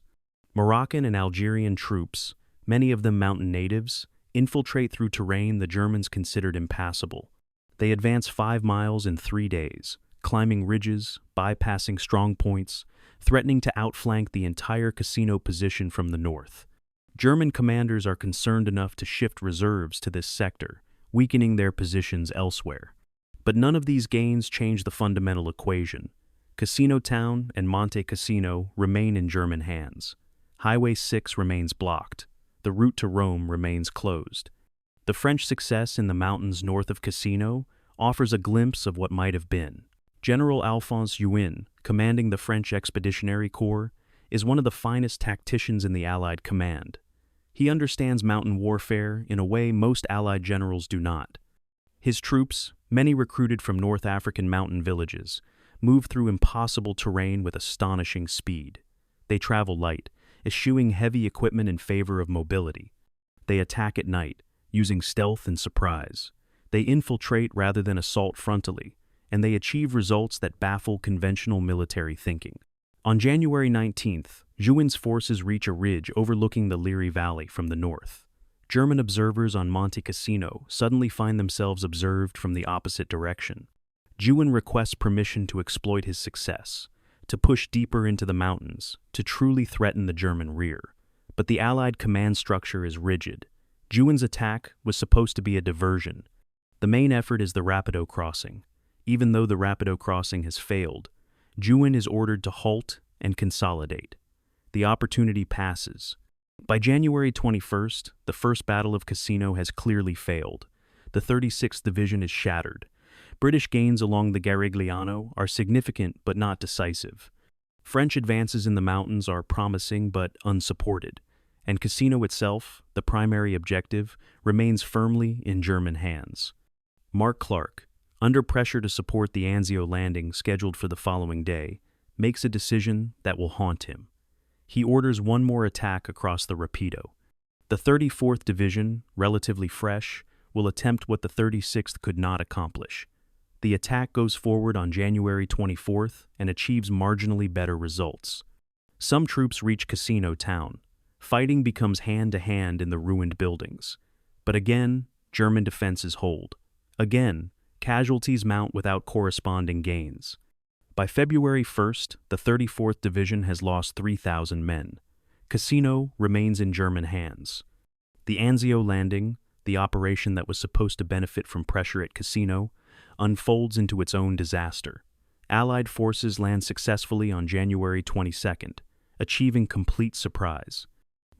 Moroccan and Algerian troops, many of them mountain natives, infiltrate through terrain the Germans considered impassable. They advance 5 miles in 3 days, climbing ridges, bypassing strong points, threatening to outflank the entire Cassino position from the north. German commanders are concerned enough to shift reserves to this sector, weakening their positions elsewhere. But none of these gains change the fundamental equation. Cassino Town and Monte Cassino remain in German hands. Highway 6 remains blocked. The route to Rome remains closed. The French success in the mountains north of Cassino offers a glimpse of what might have been. General Alphonse Juin, commanding the French Expeditionary Corps, is one of the finest tacticians in the Allied command. He understands mountain warfare in a way most Allied generals do not. His troops, many recruited from North African mountain villages, move through impossible terrain with astonishing speed. They travel light, eschewing heavy equipment in favor of mobility. They attack at night, using stealth and surprise. They infiltrate rather than assault frontally, and they achieve results that baffle conventional military thinking. On January 19th, Juin's forces reach a ridge overlooking the Liri Valley from the north. German observers on Monte Cassino suddenly find themselves observed from the opposite direction. Juin requests permission to exploit his success, to push deeper into the mountains, to truly threaten the German rear. But the Allied command structure is rigid. Juin's attack was supposed to be a diversion. The main effort is the Rapido crossing. Even though the Rapido crossing has failed, Juin is ordered to halt and consolidate. The opportunity passes. By January 21st, the First Battle of Cassino has clearly failed. The 36th Division is shattered. British gains along the Garigliano are significant but not decisive. French advances in the mountains are promising but unsupported, and Cassino itself, the primary objective, remains firmly in German hands. Mark Clark, under pressure to support the Anzio landing scheduled for the following day, makes a decision that will haunt him. He orders one more attack across the Rapido. The 34th Division, relatively fresh, will attempt what the 36th could not accomplish. The attack goes forward on January 24th and achieves marginally better results. Some troops reach Cassino town. Fighting becomes hand-to-hand in the ruined buildings. But again, German defenses hold. Again, casualties mount without corresponding gains. By February 1st, the 34th Division has lost 3,000 men. Cassino remains in German hands. The Anzio landing, the operation that was supposed to benefit from pressure at Cassino, unfolds into its own disaster. Allied forces land successfully on January 22nd, achieving complete surprise.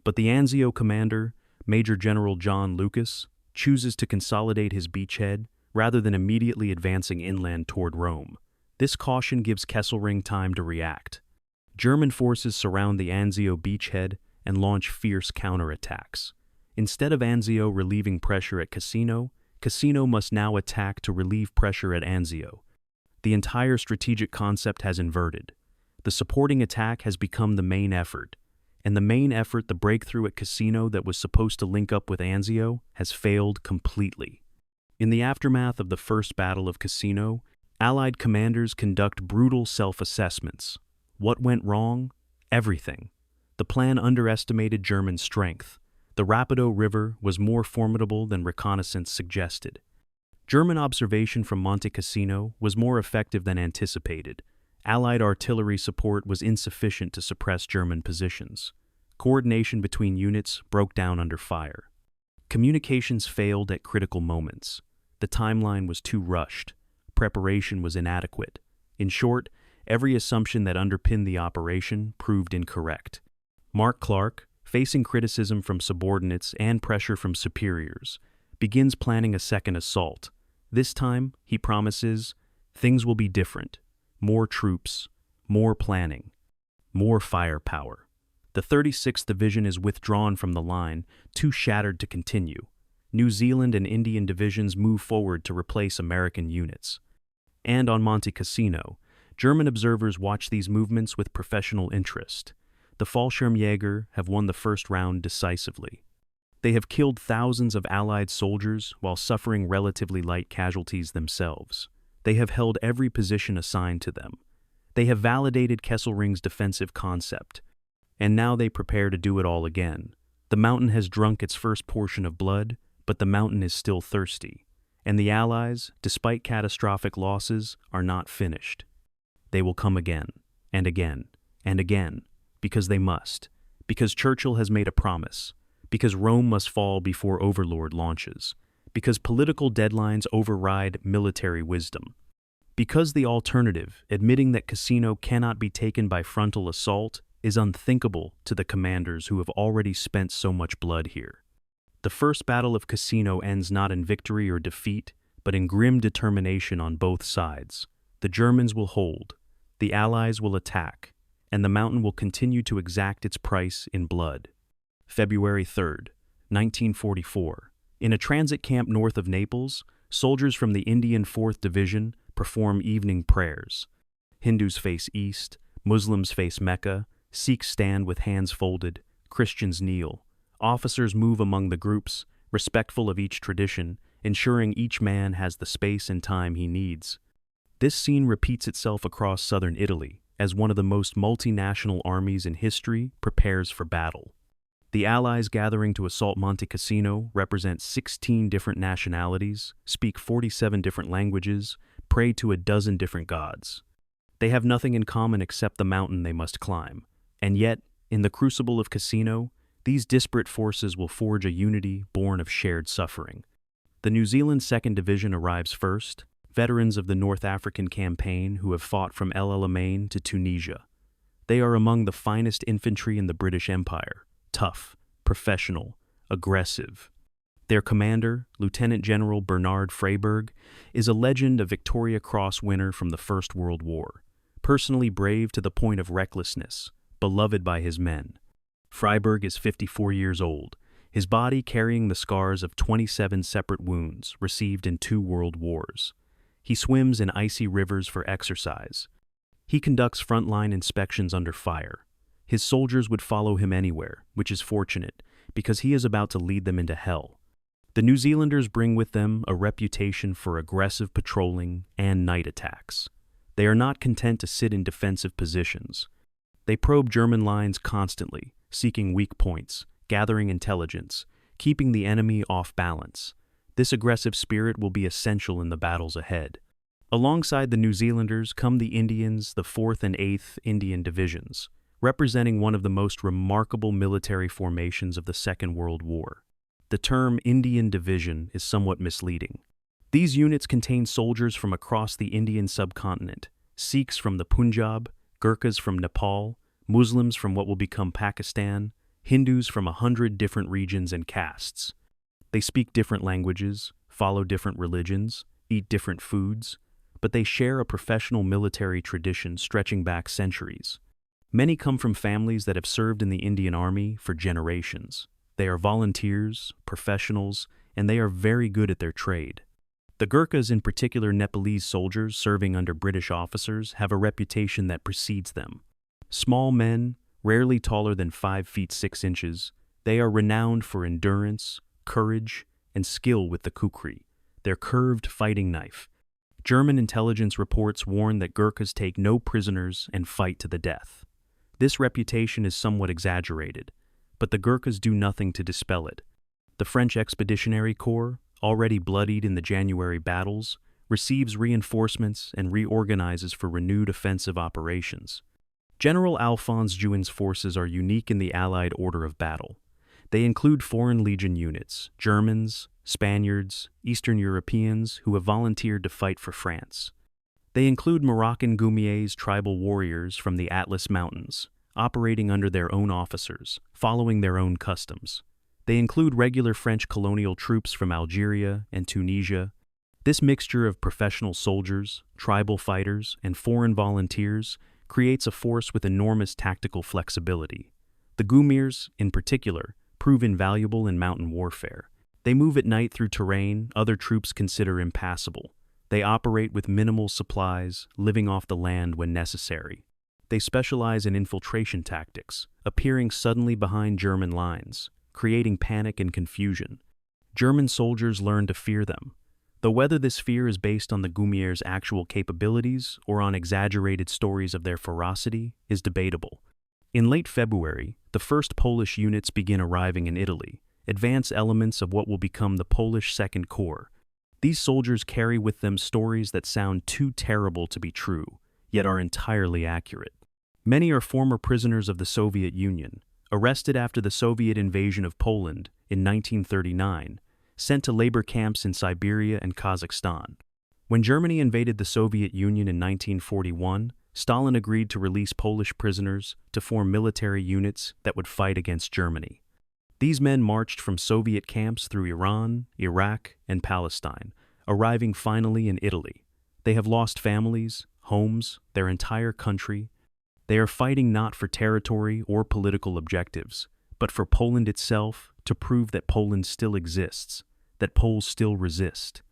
But the Anzio commander, Major General John Lucas, chooses to consolidate his beachhead rather than immediately advancing inland toward Rome. This caution gives Kesselring time to react. German forces surround the Anzio beachhead and launch fierce counterattacks. Instead of Anzio relieving pressure at Cassino, Cassino must now attack to relieve pressure at Anzio. The entire strategic concept has inverted. The supporting attack has become the main effort, and the main effort, the breakthrough at Cassino that was supposed to link up with Anzio, has failed completely. In the aftermath of the First Battle of Cassino, Allied commanders conduct brutal self-assessments. What went wrong? Everything. The plan underestimated German strength. The Rapido River was more formidable than reconnaissance suggested. German observation from Monte Cassino was more effective than anticipated. Allied artillery support was insufficient to suppress German positions. Coordination between units broke down under fire. Communications failed at critical moments. The timeline was too rushed. Preparation was inadequate. In short, every assumption that underpinned the operation proved incorrect. Mark Clark, facing criticism from subordinates and pressure from superiors, begins planning a second assault. This time, he promises, things will be different. More troops, more planning, more firepower. The 36th Division is withdrawn from the line, too shattered to continue. New Zealand and Indian divisions move forward to replace American units. And on Monte Cassino, German observers watch these movements with professional interest. The Fallschirmjäger have won the first round decisively. They have killed thousands of Allied soldiers while suffering relatively light casualties themselves. They have held every position assigned to them. They have validated Kesselring's defensive concept. And now they prepare to do it all again. The mountain has drunk its first portion of blood, but the mountain is still thirsty. And the Allies, despite catastrophic losses, are not finished. They will come again, and again, and again, because they must, because Churchill has made a promise, because Rome must fall before Overlord launches, because political deadlines override military wisdom, because the alternative, admitting that Cassino cannot be taken by frontal assault, is unthinkable to the commanders who have already spent so much blood here. The First Battle of Cassino ends not in victory or defeat, but in grim determination on both sides. The Germans will hold, the Allies will attack, and the mountain will continue to exact its price in blood. February 3rd, 1944. In a transit camp north of Naples, soldiers from the Indian 4th Division perform evening prayers. Hindus face east, Muslims face Mecca, Sikhs stand with hands folded, Christians kneel. Officers move among the groups, respectful of each tradition, ensuring each man has the space and time he needs. This scene repeats itself across southern Italy as one of the most multinational armies in history prepares for battle. The Allies gathering to assault Monte Cassino represent 16 different nationalities, speak 47 different languages, pray to a dozen different gods. They have nothing in common except the mountain they must climb, and yet, in the crucible of Cassino, these disparate forces will forge a unity born of shared suffering. The New Zealand 2nd Division arrives first, veterans of the North African campaign who have fought from El Alamein to Tunisia. They are among the finest infantry in the British Empire, tough, professional, aggressive. Their commander, Lieutenant General Bernard Freyberg, is a legend, a Victoria Cross winner from the First World War, personally brave to the point of recklessness, beloved by his men. Freyberg is 54 years old, his body carrying the scars of 27 separate wounds received in 2 world wars. He swims in icy rivers for exercise. He conducts frontline inspections under fire. His soldiers would follow him anywhere, which is fortunate, because he is about to lead them into hell. The New Zealanders bring with them a reputation for aggressive patrolling and night attacks. They are not content to sit in defensive positions. They probe German lines constantly, seeking weak points, gathering intelligence, keeping the enemy off balance. This aggressive spirit will be essential in the battles ahead. Alongside the New Zealanders come the Indians, the 4th and 8th Indian Divisions, representing one of the most remarkable military formations of the Second World War. The term Indian Division is somewhat misleading. These units contain soldiers from across the Indian subcontinent, Sikhs from the Punjab, Gurkhas from Nepal, Muslims from what will become Pakistan, Hindus from 100 different regions and castes. They speak different languages, follow different religions, eat different foods, but they share a professional military tradition stretching back centuries. Many come from families that have served in the Indian Army for generations. They are volunteers, professionals, and they are very good at their trade. The Gurkhas, in particular Nepalese soldiers serving under British officers, have a reputation that precedes them. Small men, rarely taller than 5 feet 6 inches, they are renowned for endurance, courage, and skill with the kukri, their curved fighting knife. German intelligence reports warn that Gurkhas take no prisoners and fight to the death. This reputation is somewhat exaggerated, but the Gurkhas do nothing to dispel it. The French Expeditionary Corps, already bloodied in the January battles, receives reinforcements and reorganizes for renewed offensive operations. General Alphonse Juin's forces are unique in the Allied order of battle. They include Foreign Legion units, Germans, Spaniards, Eastern Europeans who have volunteered to fight for France. They include Moroccan Goumiers tribal warriors from the Atlas Mountains, operating under their own officers, following their own customs. They include regular French colonial troops from Algeria and Tunisia. This mixture of professional soldiers, tribal fighters, and foreign volunteers creates a force with enormous tactical flexibility. The Goumiers, in particular, prove invaluable in mountain warfare. They move at night through terrain other troops consider impassable. They operate with minimal supplies, living off the land when necessary. They specialize in infiltration tactics, appearing suddenly behind German lines, creating panic and confusion. German soldiers learn to fear them, though whether this fear is based on the Goumiers' actual capabilities or on exaggerated stories of their ferocity is debatable. In late February, the first Polish units begin arriving in Italy, advance elements of what will become the Polish Second Corps. These soldiers carry with them stories that sound too terrible to be true, yet are entirely accurate. Many are former prisoners of the Soviet Union, arrested after the Soviet invasion of Poland in 1939, sent to labor camps in Siberia and Kazakhstan. When Germany invaded the Soviet Union in 1941, Stalin agreed to release Polish prisoners to form military units that would fight against Germany. These men marched from Soviet camps through Iran, Iraq, and Palestine, arriving finally in Italy. They have lost families, homes, their entire country. They are fighting not for territory or political objectives, but for Poland itself, to prove that Poland still exists, that Poles still resist.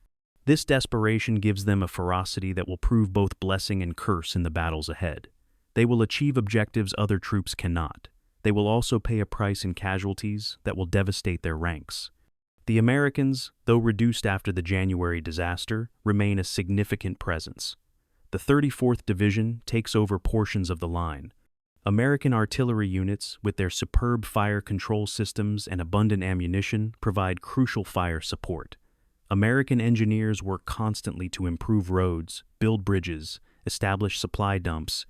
This desperation gives them a ferocity that will prove both blessing and curse in the battles ahead. They will achieve objectives other troops cannot. They will also pay a price in casualties that will devastate their ranks. The Americans, though reduced after the January disaster, remain a significant presence. The 34th Division takes over portions of the line. American artillery units, with their superb fire control systems and abundant ammunition, provide crucial fire support. American engineers work constantly to improve roads, build bridges, establish supply dumps,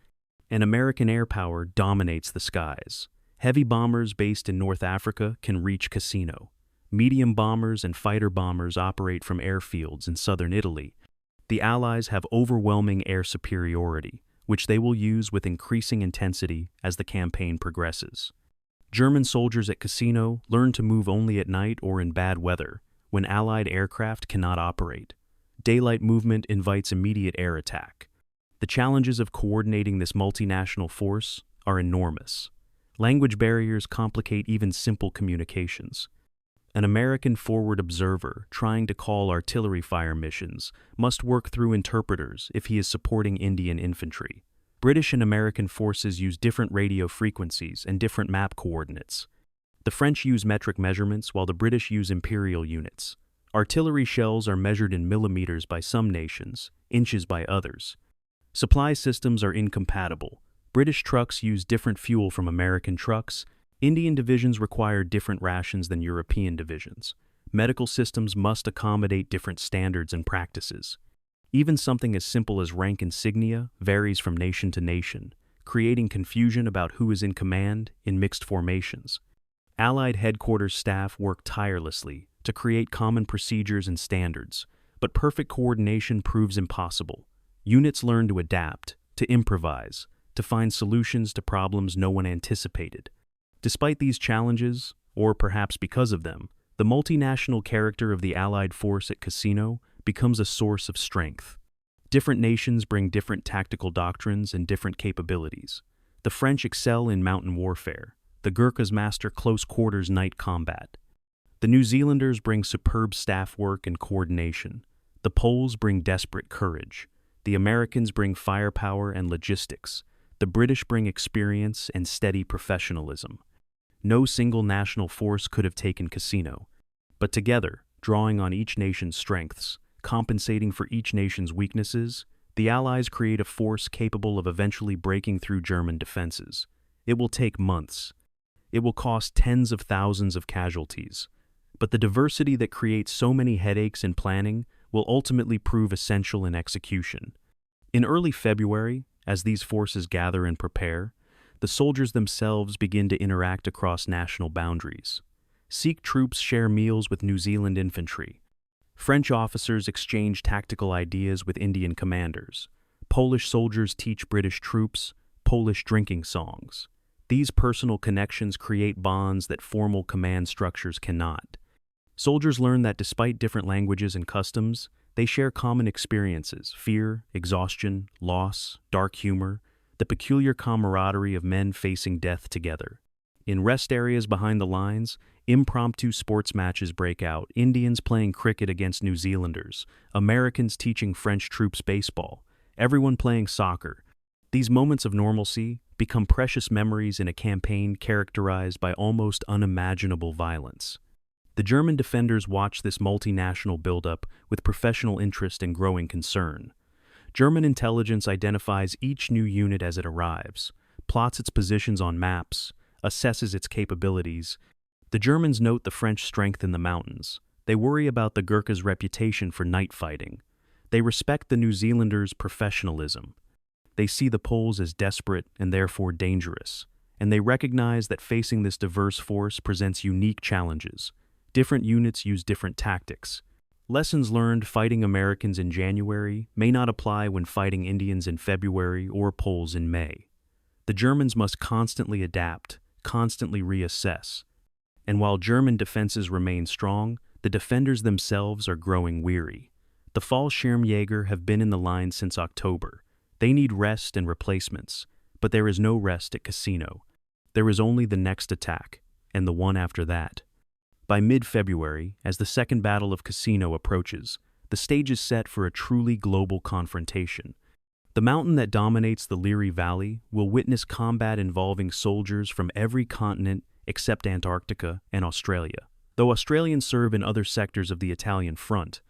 and American air power dominates the skies. Heavy bombers based in North Africa can reach Cassino. Medium bombers and fighter bombers operate from airfields in southern Italy. The Allies have overwhelming air superiority, which they will use with increasing intensity as the campaign progresses. German soldiers at Cassino learn to move only at night or in bad weather, when Allied aircraft cannot operate. Daylight movement invites immediate air attack. The challenges of coordinating this multinational force are enormous. Language barriers complicate even simple communications. An American forward observer trying to call artillery fire missions must work through interpreters if he is supporting Indian infantry. British and American forces use different radio frequencies and different map coordinates. The French use metric measurements while the British use imperial units. Artillery shells are measured in millimeters by some nations, inches by others. Supply systems are incompatible. British trucks use different fuel from American trucks. Indian divisions require different rations than European divisions. Medical systems must accommodate different standards and practices. Even something as simple as rank insignia varies from nation to nation, creating confusion about who is in command in mixed formations. Allied headquarters staff work tirelessly to create common procedures and standards, but perfect coordination proves impossible. Units learn to adapt, to improvise, to find solutions to problems no one anticipated. Despite these challenges, or perhaps because of them, the multinational character of the Allied force at Cassino becomes a source of strength. Different nations bring different tactical doctrines and different capabilities. The French excel in mountain warfare. The Gurkhas master close-quarters night combat. The New Zealanders bring superb staff work and coordination. The Poles bring desperate courage. The Americans bring firepower and logistics. The British bring experience and steady professionalism. No single national force could have taken Cassino, but together, drawing on each nation's strengths, compensating for each nation's weaknesses, the Allies create a force capable of eventually breaking through German defenses. It will take months. It will cost tens of thousands of casualties. But the diversity that creates so many headaches in planning will ultimately prove essential in execution. In early February, as these forces gather and prepare, the soldiers themselves begin to interact across national boundaries. Sikh troops share meals with New Zealand infantry. French officers exchange tactical ideas with Indian commanders. Polish soldiers teach British troops Polish drinking songs. These personal connections create bonds that formal command structures cannot. Soldiers learn that despite different languages and customs, they share common experiences: fear, exhaustion, loss, dark humor, the peculiar camaraderie of men facing death together. In rest areas behind the lines, impromptu sports matches break out, Indians playing cricket against New Zealanders, Americans teaching French troops baseball, everyone playing soccer. These moments of normalcy become precious memories in a campaign characterized by almost unimaginable violence. The German defenders watch this multinational buildup with professional interest and growing concern. German intelligence identifies each new unit as it arrives, plots its positions on maps, assesses its capabilities. The Germans note the French strength in the mountains. They worry about the Gurkhas' reputation for night fighting. They respect the New Zealanders' professionalism. They see the Poles as desperate and therefore dangerous, and they recognize that facing this diverse force presents unique challenges. Different units use different tactics. Lessons learned fighting Americans in January may not apply when fighting Indians in February or Poles in May. The Germans must constantly adapt, constantly reassess. And while German defenses remain strong, the defenders themselves are growing weary. The Fallschirmjäger have been in the line since October. They need rest and replacements, but there is no rest at Cassino. There is only the next attack, and the one after that. By mid-February, as the Second Battle of Cassino approaches, the stage is set for a truly global confrontation. The mountain that dominates the Liri Valley will witness combat involving soldiers from every continent except Antarctica and Australia. Though Australians serve in other sectors of the Italian front,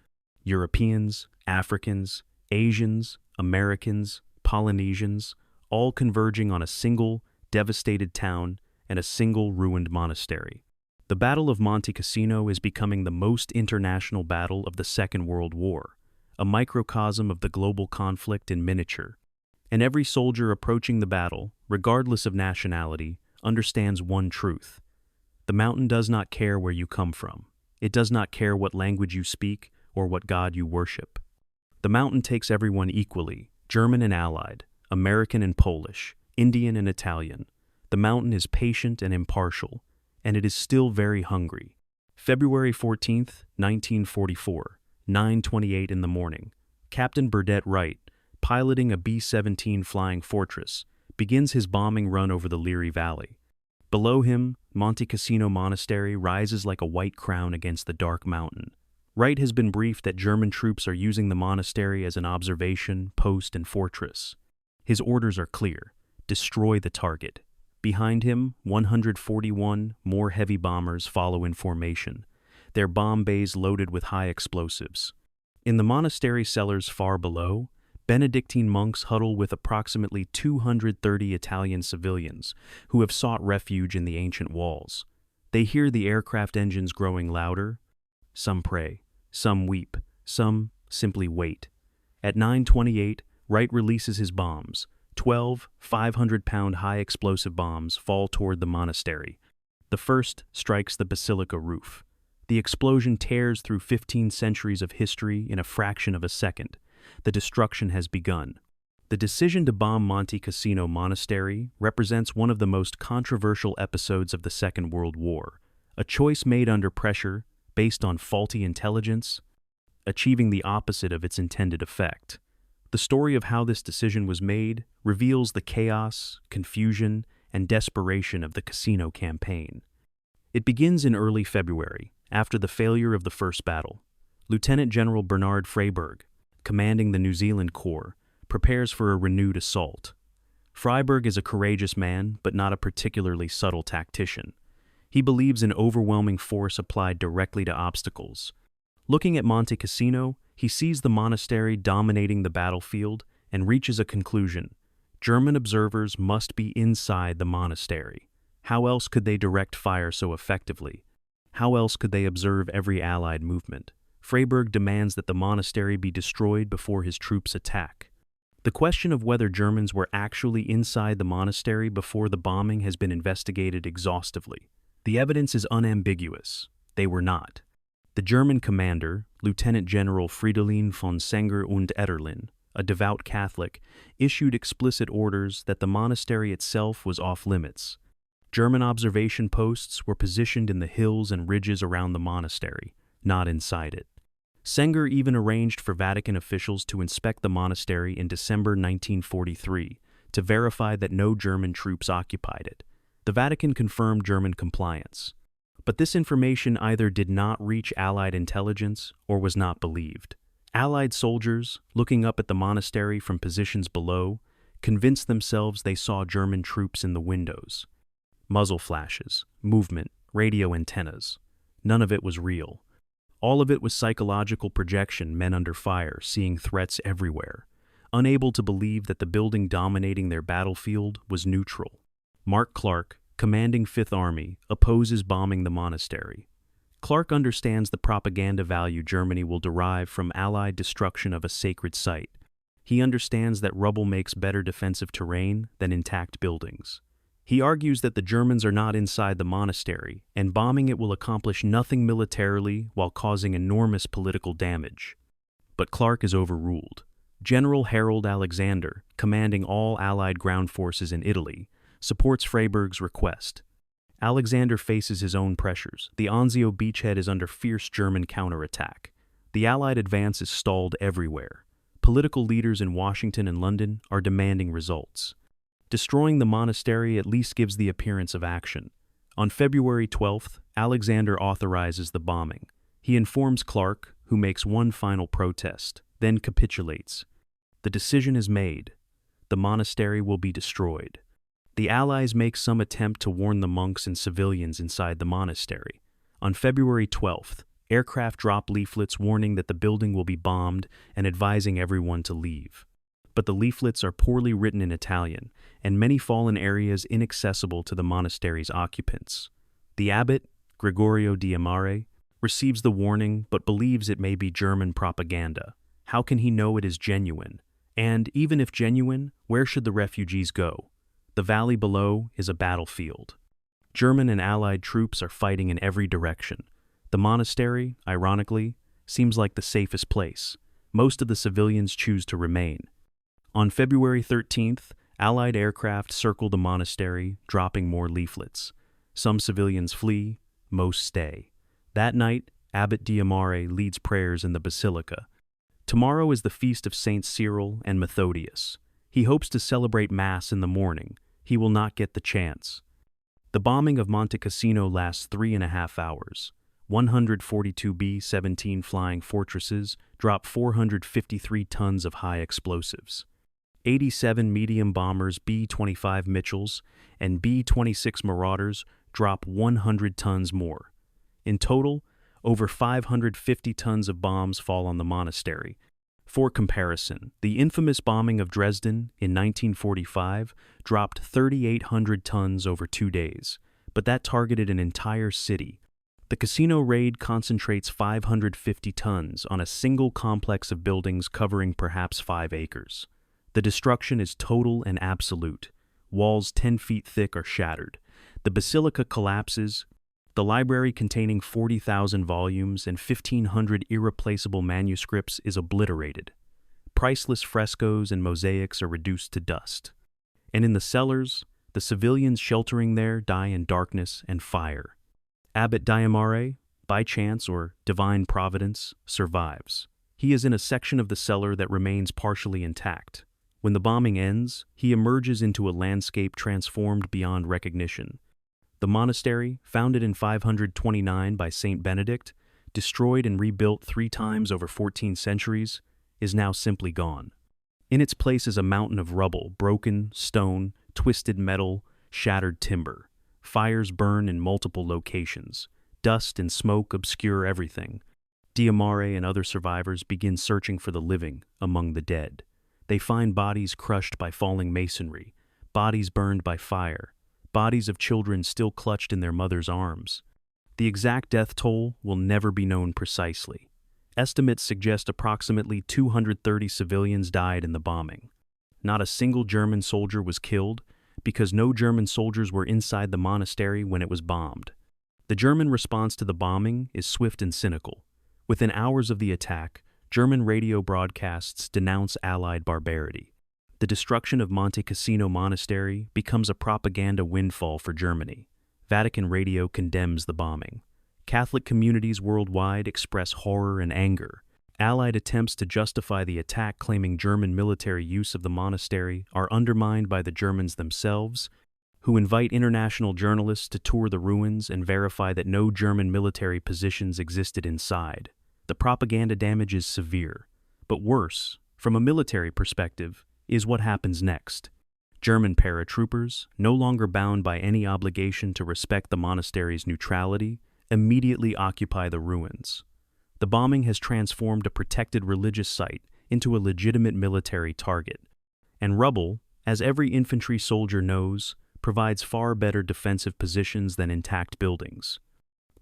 Europeans, Africans, Asians, Americans, Polynesians, all converging on a single, devastated town and a single ruined monastery. The Battle of Monte Cassino is becoming the most international battle of the Second World War, a microcosm of the global conflict in miniature. And every soldier approaching the battle, regardless of nationality, understands one truth. The mountain does not care where you come from. It does not care what language you speak or what God you worship. The mountain takes everyone equally, German and Allied, American and Polish, Indian and Italian. The mountain is patient and impartial, and it is still very hungry. February 14th, 1944, 9:28 in the morning. Captain Burdett Wright, piloting a B-17 Flying Fortress, begins his bombing run over the Liri Valley. Below him, Monte Cassino Monastery rises like a white crown against the dark mountain. Wright has been briefed that German troops are using the monastery as an observation, post, and fortress. His orders are clear: destroy the target. Behind him, 141 more heavy bombers follow in formation, their bomb bays loaded with high explosives. In the monastery cellars far below, Benedictine monks huddle with approximately 230 Italian civilians who have sought refuge in the ancient walls. They hear the aircraft engines growing louder. Some pray, some weep, some simply wait. At 9:28, Wright releases his bombs. 12 500-pound high-explosive bombs fall toward the monastery. The first strikes the basilica roof. The explosion tears through 15 centuries of history in a fraction of a second. The destruction has begun. The decision to bomb Monte Cassino Monastery represents one of the most controversial episodes of the Second World War, a choice made under pressure, based on faulty intelligence, achieving the opposite of its intended effect. The story of how this decision was made reveals the chaos, confusion, and desperation of the Cassino campaign. It begins in early February, after the failure of the first battle. Lieutenant General Bernard Freyberg, commanding the New Zealand Corps, prepares for a renewed assault. Freyberg is a courageous man, but not a particularly subtle tactician. He believes in overwhelming force applied directly to obstacles. Looking at Monte Cassino, he sees the monastery dominating the battlefield and reaches a conclusion: German observers must be inside the monastery. How else could they direct fire so effectively? How else could they observe every Allied movement? Freyberg demands that the monastery be destroyed before his troops attack. The question of whether Germans were actually inside the monastery before the bombing has been investigated exhaustively. The evidence is unambiguous. They were not. The German commander, Lieutenant General Fridolin von Senger und Etterlin, a devout Catholic, issued explicit orders that the monastery itself was off-limits. German observation posts were positioned in the hills and ridges around the monastery, not inside it. Senger even arranged for Vatican officials to inspect the monastery in December 1943 to verify that no German troops occupied it. The Vatican confirmed German compliance. But this information either did not reach Allied intelligence or was not believed. Allied soldiers, looking up at the monastery from positions below, convinced themselves they saw German troops in the windows. Muzzle flashes, movement, radio antennas. None of it was real. All of it was psychological projection, men under fire, seeing threats everywhere, unable to believe that the building dominating their battlefield was neutral. Mark Clark, commanding 5th Army, opposes bombing the monastery. Clark understands the propaganda value Germany will derive from Allied destruction of a sacred site. He understands that rubble makes better defensive terrain than intact buildings. He argues that the Germans are not inside the monastery, and bombing it will accomplish nothing militarily while causing enormous political damage. But Clark is overruled. General Harold Alexander, commanding all Allied ground forces in Italy, supports Freyberg's request. Alexander faces his own pressures. The Anzio beachhead is under fierce German counterattack. The Allied advance is stalled everywhere. Political leaders in Washington and London are demanding results. Destroying the monastery at least gives the appearance of action. On February 12th, Alexander authorizes the bombing. He informs Clark, who makes one final protest, then capitulates. The decision is made. The monastery will be destroyed. The Allies make some attempt to warn the monks and civilians inside the monastery. On February 12th, aircraft drop leaflets warning that the building will be bombed and advising everyone to leave. but the leaflets are poorly written in Italian, and many fall in areas inaccessible to the monastery's occupants. The abbot, Gregorio di Amare, receives the warning but believes it may be German propaganda. How can he know it is genuine? And even if genuine, where should the refugees go? The valley below is a battlefield. German and Allied troops are fighting in every direction. The monastery, ironically, seems like the safest place. Most of the civilians choose to remain. On February 13th, Allied aircraft circle the monastery, dropping more leaflets. Some civilians flee, most stay. That night, Abbot di Amare leads prayers in the basilica. Tomorrow is the feast of Saints Cyril and Methodius. He hopes to celebrate Mass in the morning. He will not get the chance. The bombing of Monte Cassino lasts 3.5 hours. 142 B-17 flying fortresses drop 453 tons of high explosives. 87 medium bombers B-25 Mitchells and B-26 Marauders drop 100 tons more. In total, over 550 tons of bombs fall on the monastery. For comparison, the infamous bombing of Dresden in 1945 dropped 3,800 tons over 2 days, but that targeted an entire city. The casino raid concentrates 550 tons on a single complex of buildings covering perhaps 5 acres. The destruction is total and absolute. Walls 10 feet thick are shattered. The basilica collapses. The library containing 40,000 volumes and 1,500 irreplaceable manuscripts is obliterated. Priceless frescoes and mosaics are reduced to dust. And in the cellars, the civilians sheltering there die in darkness and fire. Abbot di Amare, by chance or divine providence, survives. He is in a section of the cellar that remains partially intact. When the bombing ends, he emerges into a landscape transformed beyond recognition. The monastery, founded in 529 by Saint Benedict, destroyed and rebuilt 3 times over 14 centuries, is now simply gone. In its place is a mountain of rubble, broken stone, twisted metal, shattered timber. Fires burn in multiple locations. Dust and smoke obscure everything. Di Amare and other survivors begin searching for the living among the dead. They find bodies crushed by falling masonry, bodies burned by fire, bodies of children still clutched in their mother's arms. The exact death toll will never be known precisely. Estimates suggest approximately 230 civilians died in the bombing. Not a single German soldier was killed, because no German soldiers were inside the monastery when it was bombed. The German response to the bombing is swift and cynical. Within hours of the attack, German radio broadcasts denounce Allied barbarity. The destruction of Monte Cassino Monastery becomes a propaganda windfall for Germany. Vatican radio condemns the bombing. Catholic communities worldwide express horror and anger. Allied attempts to justify the attack claiming German military use of the monastery are undermined by the Germans themselves, who invite international journalists to tour the ruins and verify that no German military positions existed inside. The propaganda damage is severe, but worse, from a military perspective, is what happens next. German paratroopers, no longer bound by any obligation to respect the monastery's neutrality, immediately occupy the ruins. The bombing has transformed a protected religious site into a legitimate military target. And rubble, as every infantry soldier knows, provides far better defensive positions than intact buildings.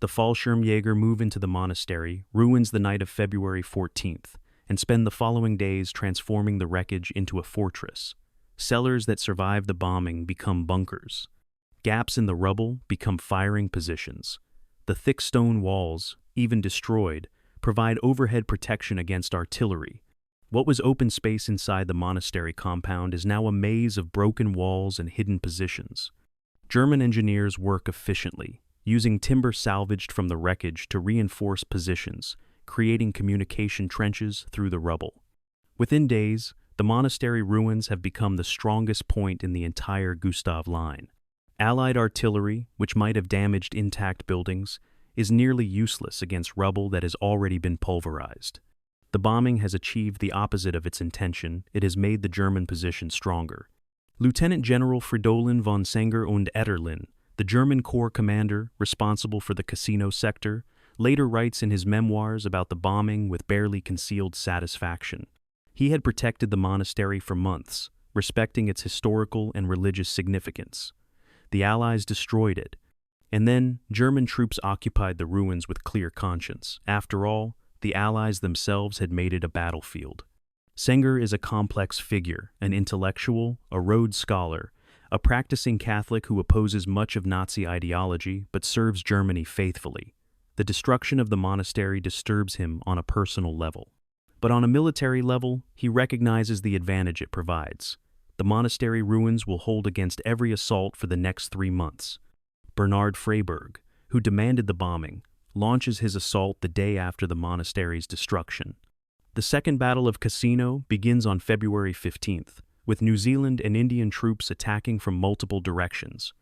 The Fallschirmjäger move into the monastery, ruins the night of February 14th, and spend the following days transforming the wreckage into a fortress. Cellars that survive the bombing become bunkers. Gaps in the rubble become firing positions. The thick stone walls, even destroyed, provide overhead protection against artillery. What was open space inside the monastery compound is now a maze of broken walls and hidden positions. German engineers work efficiently, using timber salvaged from the wreckage to reinforce positions, creating communication trenches through the rubble. Within days, the monastery ruins have become the strongest point in the entire Gustav Line. Allied artillery, which might have damaged intact buildings, is nearly useless against rubble that has already been pulverized. The bombing has achieved the opposite of its intention. It has made the German position stronger. Lieutenant General Fridolin von Senger und Etterlin, the German corps commander responsible for the casino sector, later writes in his memoirs about the bombing with barely concealed satisfaction. He had protected the monastery for months, respecting its historical and religious significance. The Allies destroyed it, and then German troops occupied the ruins with clear conscience. After all, the Allies themselves had made it a battlefield. Senger is a complex figure, an intellectual, a Rhodes Scholar, a practicing Catholic who opposes much of Nazi ideology but serves Germany faithfully. The destruction of the monastery disturbs him on a personal level. But on a military level, he recognizes the advantage it provides. The monastery ruins will hold against every assault for the next 3 months. Bernard Freyberg, who demanded the bombing, launches his assault the day after the monastery's destruction. The Second Battle of Cassino begins on February 15th, with New Zealand and Indian troops attacking from multiple directions.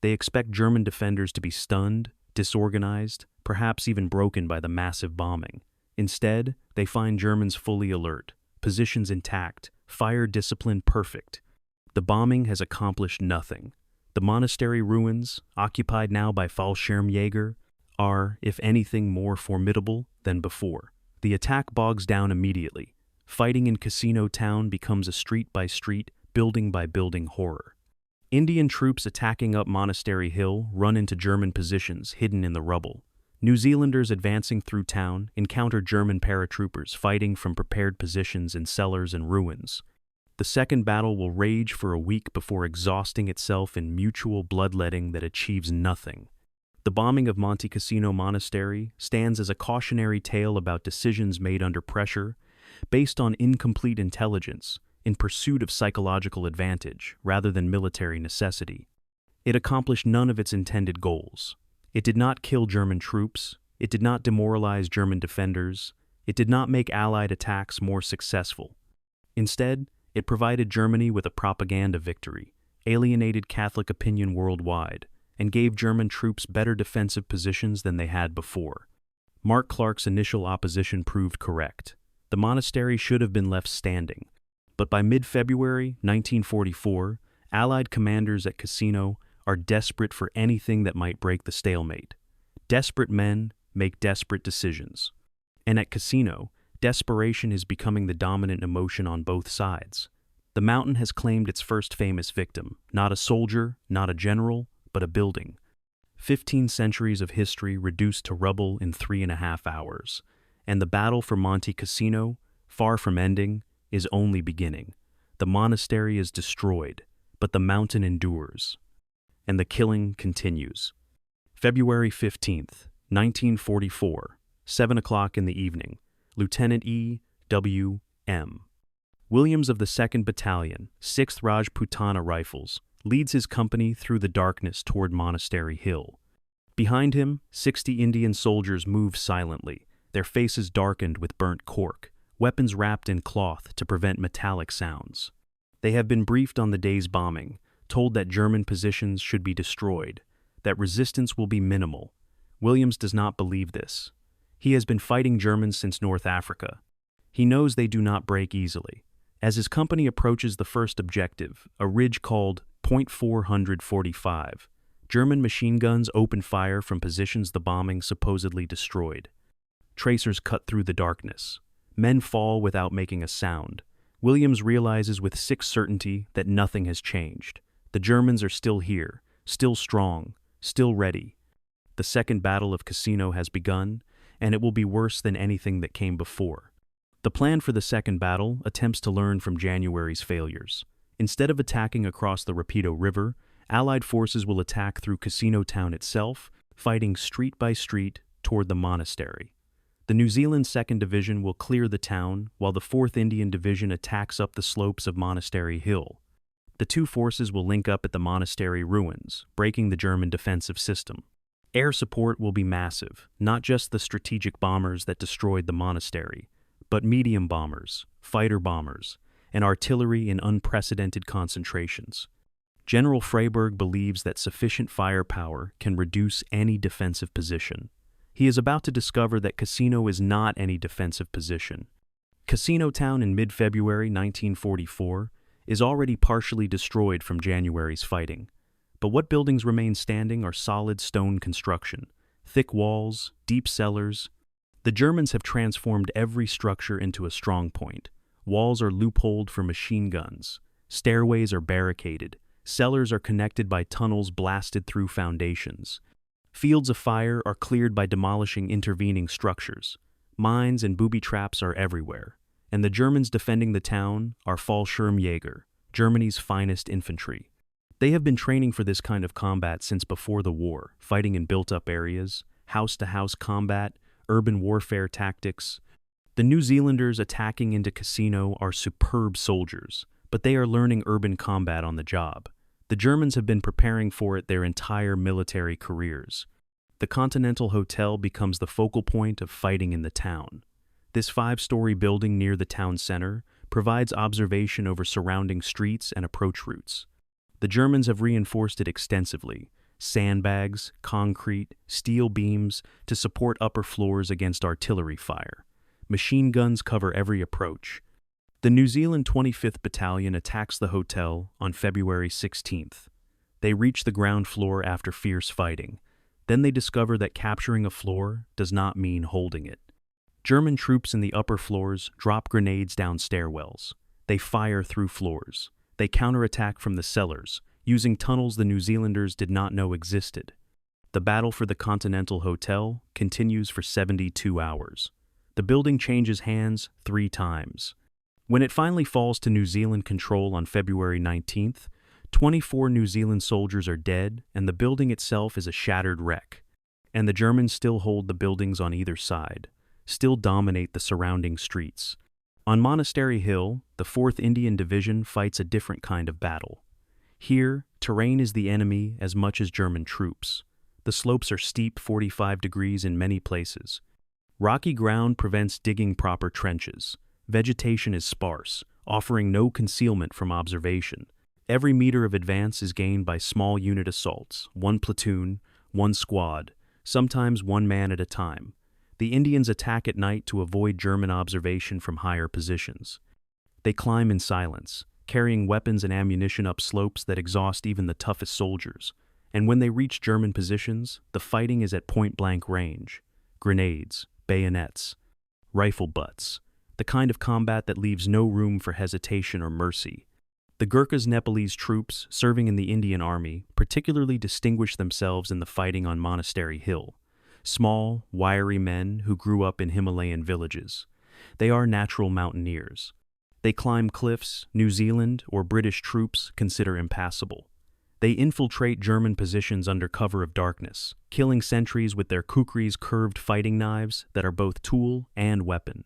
They expect German defenders to be stunned, disorganized, perhaps even broken by the massive bombing. Instead, they find Germans fully alert, positions intact, fire discipline perfect. The bombing has accomplished nothing. The monastery ruins, occupied now by Fallschirmjäger, are, if anything, more formidable than before. The attack bogs down immediately. Fighting in Cassino Town becomes a street-by-street, building-by-building horror. Indian troops attacking up Monastery Hill run into German positions hidden in the rubble. New Zealanders advancing through town encounter German paratroopers fighting from prepared positions in cellars and ruins. The second battle will rage for a week before exhausting itself in mutual bloodletting that achieves nothing. The bombing of Monte Cassino Monastery stands as a cautionary tale about decisions made under pressure, based on incomplete intelligence, in pursuit of psychological advantage rather than military necessity. It accomplished none of its intended goals. It did not kill German troops, it did not demoralize German defenders, it did not make Allied attacks more successful. Instead, it provided Germany with a propaganda victory, alienated Catholic opinion worldwide, and gave German troops better defensive positions than they had before. Mark Clark's initial opposition proved correct. The monastery should have been left standing. But by mid-February 1944, Allied commanders at Cassino are desperate for anything that might break the stalemate. Desperate men make desperate decisions. And at Cassino, desperation is becoming the dominant emotion on both sides. The mountain has claimed its first famous victim, not a soldier, not a general, but a building. 15 centuries of history reduced to rubble in 3.5 hours. And the battle for Monte Cassino, far from ending, is only beginning. The monastery is destroyed, but the mountain endures. And the killing continues. February 15th, 1944, 7 o'clock in the evening, Lieutenant E. W. M. Williams of the 2nd Battalion, 6th Rajputana Rifles, leads his company through the darkness toward Monastery Hill. Behind him, 60 Indian soldiers move silently, their faces darkened with burnt cork, weapons wrapped in cloth to prevent metallic sounds. They have been briefed on the day's bombing, told that German positions should be destroyed, that resistance will be minimal. Williams does not believe this. He has been fighting Germans since North Africa. He knows they do not break easily. As his company approaches the first objective, a ridge called Point 445, German machine guns open fire from positions the bombing supposedly destroyed. Tracers cut through the darkness. Men fall without making a sound. Williams realizes with sick certainty that nothing has changed. The Germans are still here, still strong, still ready. The Second Battle of Cassino has begun, and it will be worse than anything that came before. The plan for the second battle attempts to learn from January's failures. Instead of attacking across the Rapido River, Allied forces will attack through Cassino Town itself, fighting street by street toward the monastery. The New Zealand 2nd Division will clear the town, while the 4th Indian Division attacks up the slopes of Monastery Hill. The two forces will link up at the monastery ruins, breaking the German defensive system. Air support will be massive, not just the strategic bombers that destroyed the monastery, but medium bombers, fighter bombers, and artillery in unprecedented concentrations. General Freyberg believes that sufficient firepower can reduce any defensive position. He is about to discover that Cassino is not any defensive position. Cassino Town in mid-February 1944 is already partially destroyed from January's fighting. But what buildings remain standing are solid stone construction, thick walls, deep cellars. The Germans have transformed every structure into a strong point. Walls are loopholed for machine guns. Stairways are barricaded. Cellars are connected by tunnels blasted through foundations. Fields of fire are cleared by demolishing intervening structures. Mines and booby traps are everywhere. And the Germans defending the town are Fallschirmjäger, Germany's finest infantry. They have been training for this kind of combat since before the war, fighting in built-up areas, house-to-house combat, urban warfare tactics. The New Zealanders attacking into Cassino are superb soldiers, but they are learning urban combat on the job. The Germans have been preparing for it their entire military careers. The Continental Hotel becomes the focal point of fighting in the town. This 5-story building near the town center provides observation over surrounding streets and approach routes. The Germans have reinforced it extensively: sandbags, concrete, steel beams to support upper floors against artillery fire. Machine guns cover every approach. The New Zealand 25th Battalion attacks the hotel on February 16th. They reach the ground floor after fierce fighting. Then they discover that capturing a floor does not mean holding it. German troops in the upper floors drop grenades down stairwells. They fire through floors. They counterattack from the cellars, using tunnels the New Zealanders did not know existed. The battle for the Continental Hotel continues for 72 hours. The building changes hands 3 times. When it finally falls to New Zealand control on February 19th, 24 New Zealand soldiers are dead and the building itself is a shattered wreck. And the Germans still hold the buildings on either side, still dominate the surrounding streets. On Monastery Hill, the 4th Indian Division fights a different kind of battle. Here, terrain is the enemy as much as German troops. The slopes are steep 45 degrees in many places. Rocky ground prevents digging proper trenches. Vegetation is sparse, offering no concealment from observation. Every meter of advance is gained by small unit assaults, 1 platoon, 1 squad, sometimes 1 man at a time. The Indians attack at night to avoid German observation from higher positions. They climb in silence, carrying weapons and ammunition up slopes that exhaust even the toughest soldiers. And when they reach German positions, the fighting is at point-blank range. Grenades, bayonets, rifle butts, the kind of combat that leaves no room for hesitation or mercy. The Gurkhas Nepalese troops serving in the Indian Army particularly distinguish themselves in the fighting on Monastery Hill. Small, wiry men who grew up in Himalayan villages. They are natural mountaineers. They climb cliffs New Zealand or British troops consider impassable. They infiltrate German positions under cover of darkness, killing sentries with their kukris curved fighting knives that are both tool and weapon.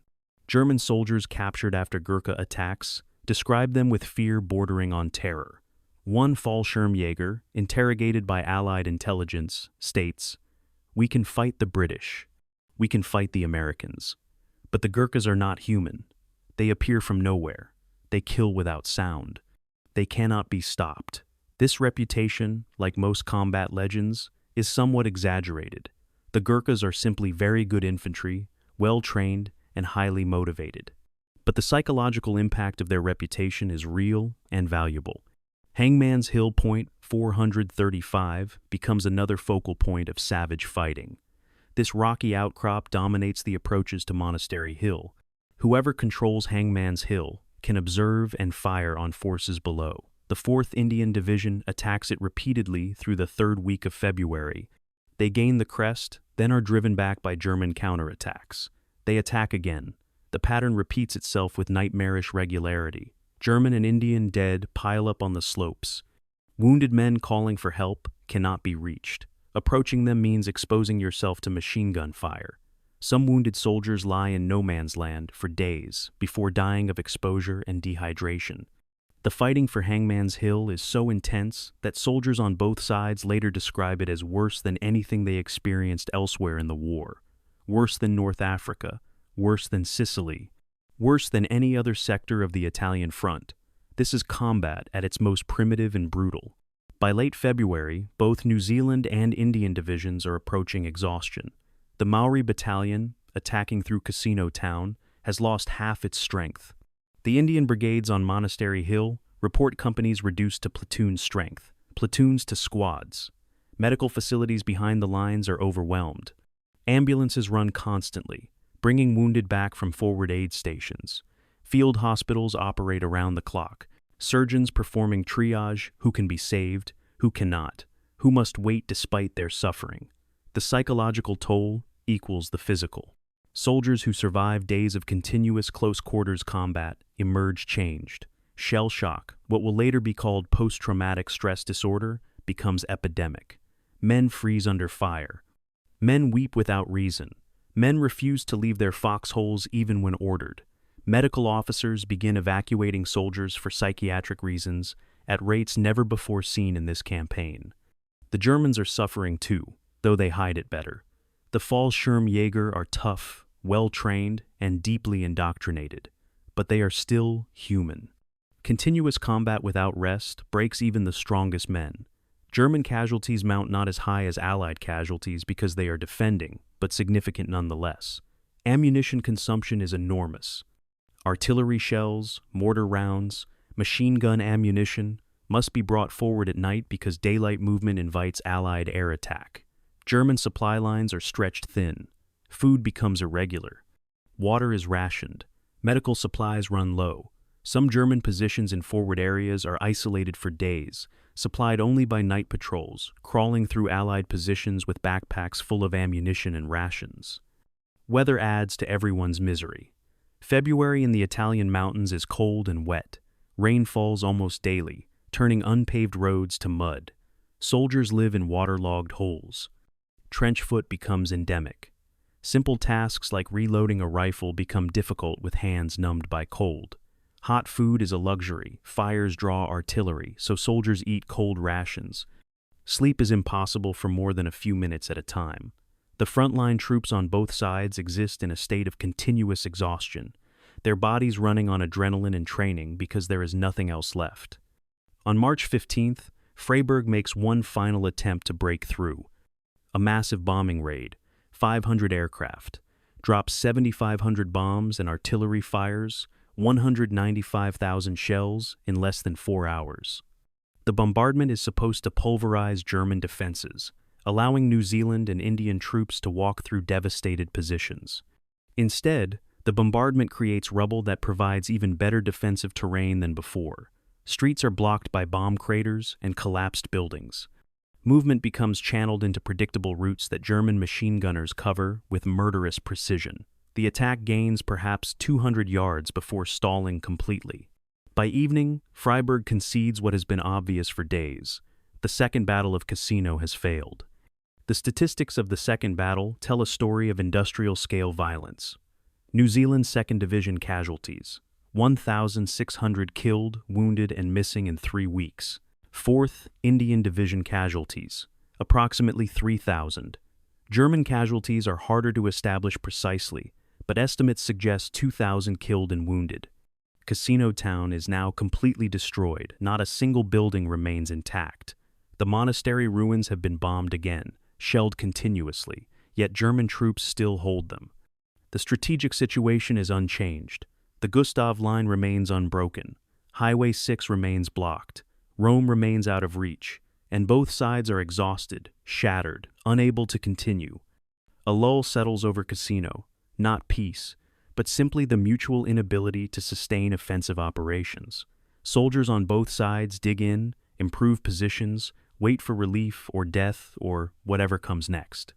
German soldiers captured after Gurkha attacks describe them with fear bordering on terror. One Fallschirmjäger, interrogated by Allied intelligence, states, "We can fight the British. We can fight the Americans. But the Gurkhas are not human. They appear from nowhere. They kill without sound. They cannot be stopped." This reputation, like most combat legends, is somewhat exaggerated. The Gurkhas are simply very good infantry, well-trained, and highly motivated. But the psychological impact of their reputation is real and valuable. Hangman's Hill Point 435 becomes another focal point of savage fighting. This rocky outcrop dominates the approaches to Monastery Hill. Whoever controls Hangman's Hill can observe and fire on forces below. The 4th Indian Division attacks it repeatedly through the 3rd week of February. They gain the crest, then are driven back by German counterattacks. They attack again. The pattern repeats itself with nightmarish regularity. German and Indian dead pile up on the slopes. Wounded men calling for help cannot be reached. Approaching them means exposing yourself to machine gun fire. Some wounded soldiers lie in no man's land for days before dying of exposure and dehydration. The fighting for Hangman's Hill is so intense that soldiers on both sides later describe it as worse than anything they experienced elsewhere in the war. Worse than North Africa, worse than Sicily, worse than any other sector of the Italian front. This is combat at its most primitive and brutal. By late February, both New Zealand and Indian divisions are approaching exhaustion. The Maori Battalion, attacking through Cassino Town, has lost half its strength. The Indian brigades on Monastery Hill report companies reduced to platoon strength, platoons to squads. Medical facilities behind the lines are overwhelmed. Ambulances run constantly, bringing wounded back from forward aid stations. Field hospitals operate around the clock. Surgeons performing triage, who can be saved, who cannot, who must wait despite their suffering. The psychological toll equals the physical. Soldiers who survive days of continuous close-quarters combat emerge changed. Shell shock, what will later be called post-traumatic stress disorder, becomes epidemic. Men freeze under fire. Men weep without reason. Men refuse to leave their foxholes even when ordered. Medical officers begin evacuating soldiers for psychiatric reasons at rates never before seen in this campaign. The Germans are suffering too, though they hide it better. The Fallschirmjäger are tough, well-trained, and deeply indoctrinated, but they are still human. Continuous combat without rest breaks even the strongest men. German casualties mount not as high as Allied casualties because they are defending, but significant nonetheless. Ammunition consumption is enormous. Artillery shells, mortar rounds, machine gun ammunition must be brought forward at night because daylight movement invites Allied air attack. German supply lines are stretched thin. Food becomes irregular. Water is rationed. Medical supplies run low. Some German positions in forward areas are isolated for days, supplied only by night patrols, crawling through Allied positions with backpacks full of ammunition and rations. Weather adds to everyone's misery. February in the Italian mountains is cold and wet. Rain falls almost daily, turning unpaved roads to mud. Soldiers live in waterlogged holes. Trench foot becomes endemic. Simple tasks like reloading a rifle become difficult with hands numbed by cold. Hot food is a luxury. Fires draw artillery, so soldiers eat cold rations. Sleep is impossible for more than a few minutes at a time. The frontline troops on both sides exist in a state of continuous exhaustion, their bodies running on adrenaline and training because there is nothing else left. On March 15th, Freiburg makes one final attempt to break through. A massive bombing raid, 500 aircraft, drops 7,500 bombs and artillery fires, 195,000 shells in less than 4 hours. The bombardment is supposed to pulverize German defenses, allowing New Zealand and Indian troops to walk through devastated positions. Instead, the bombardment creates rubble that provides even better defensive terrain than before. Streets are blocked by bomb craters and collapsed buildings. Movement becomes channeled into predictable routes that German machine gunners cover with murderous precision. The attack gains perhaps 200 yards before stalling completely. By evening, Freiburg concedes what has been obvious for days. The Second Battle of Cassino has failed. The statistics of the Second Battle tell a story of industrial-scale violence. New Zealand's 2nd Division casualties, 1,600 killed, wounded, and missing in 3 weeks. 4th Indian Division casualties, approximately 3,000. German casualties are harder to establish precisely, but estimates suggest 2,000 killed and wounded. Cassino Town is now completely destroyed. Not a single building remains intact. The monastery ruins have been bombed again, shelled continuously, yet German troops still hold them. The strategic situation is unchanged. The Gustav Line remains unbroken. Highway 6 remains blocked. Rome remains out of reach, and both sides are exhausted, shattered, unable to continue. A lull settles over Cassino, not peace, but simply the mutual inability to sustain offensive operations. Soldiers on both sides dig in, improve positions, wait for relief or death or whatever comes next.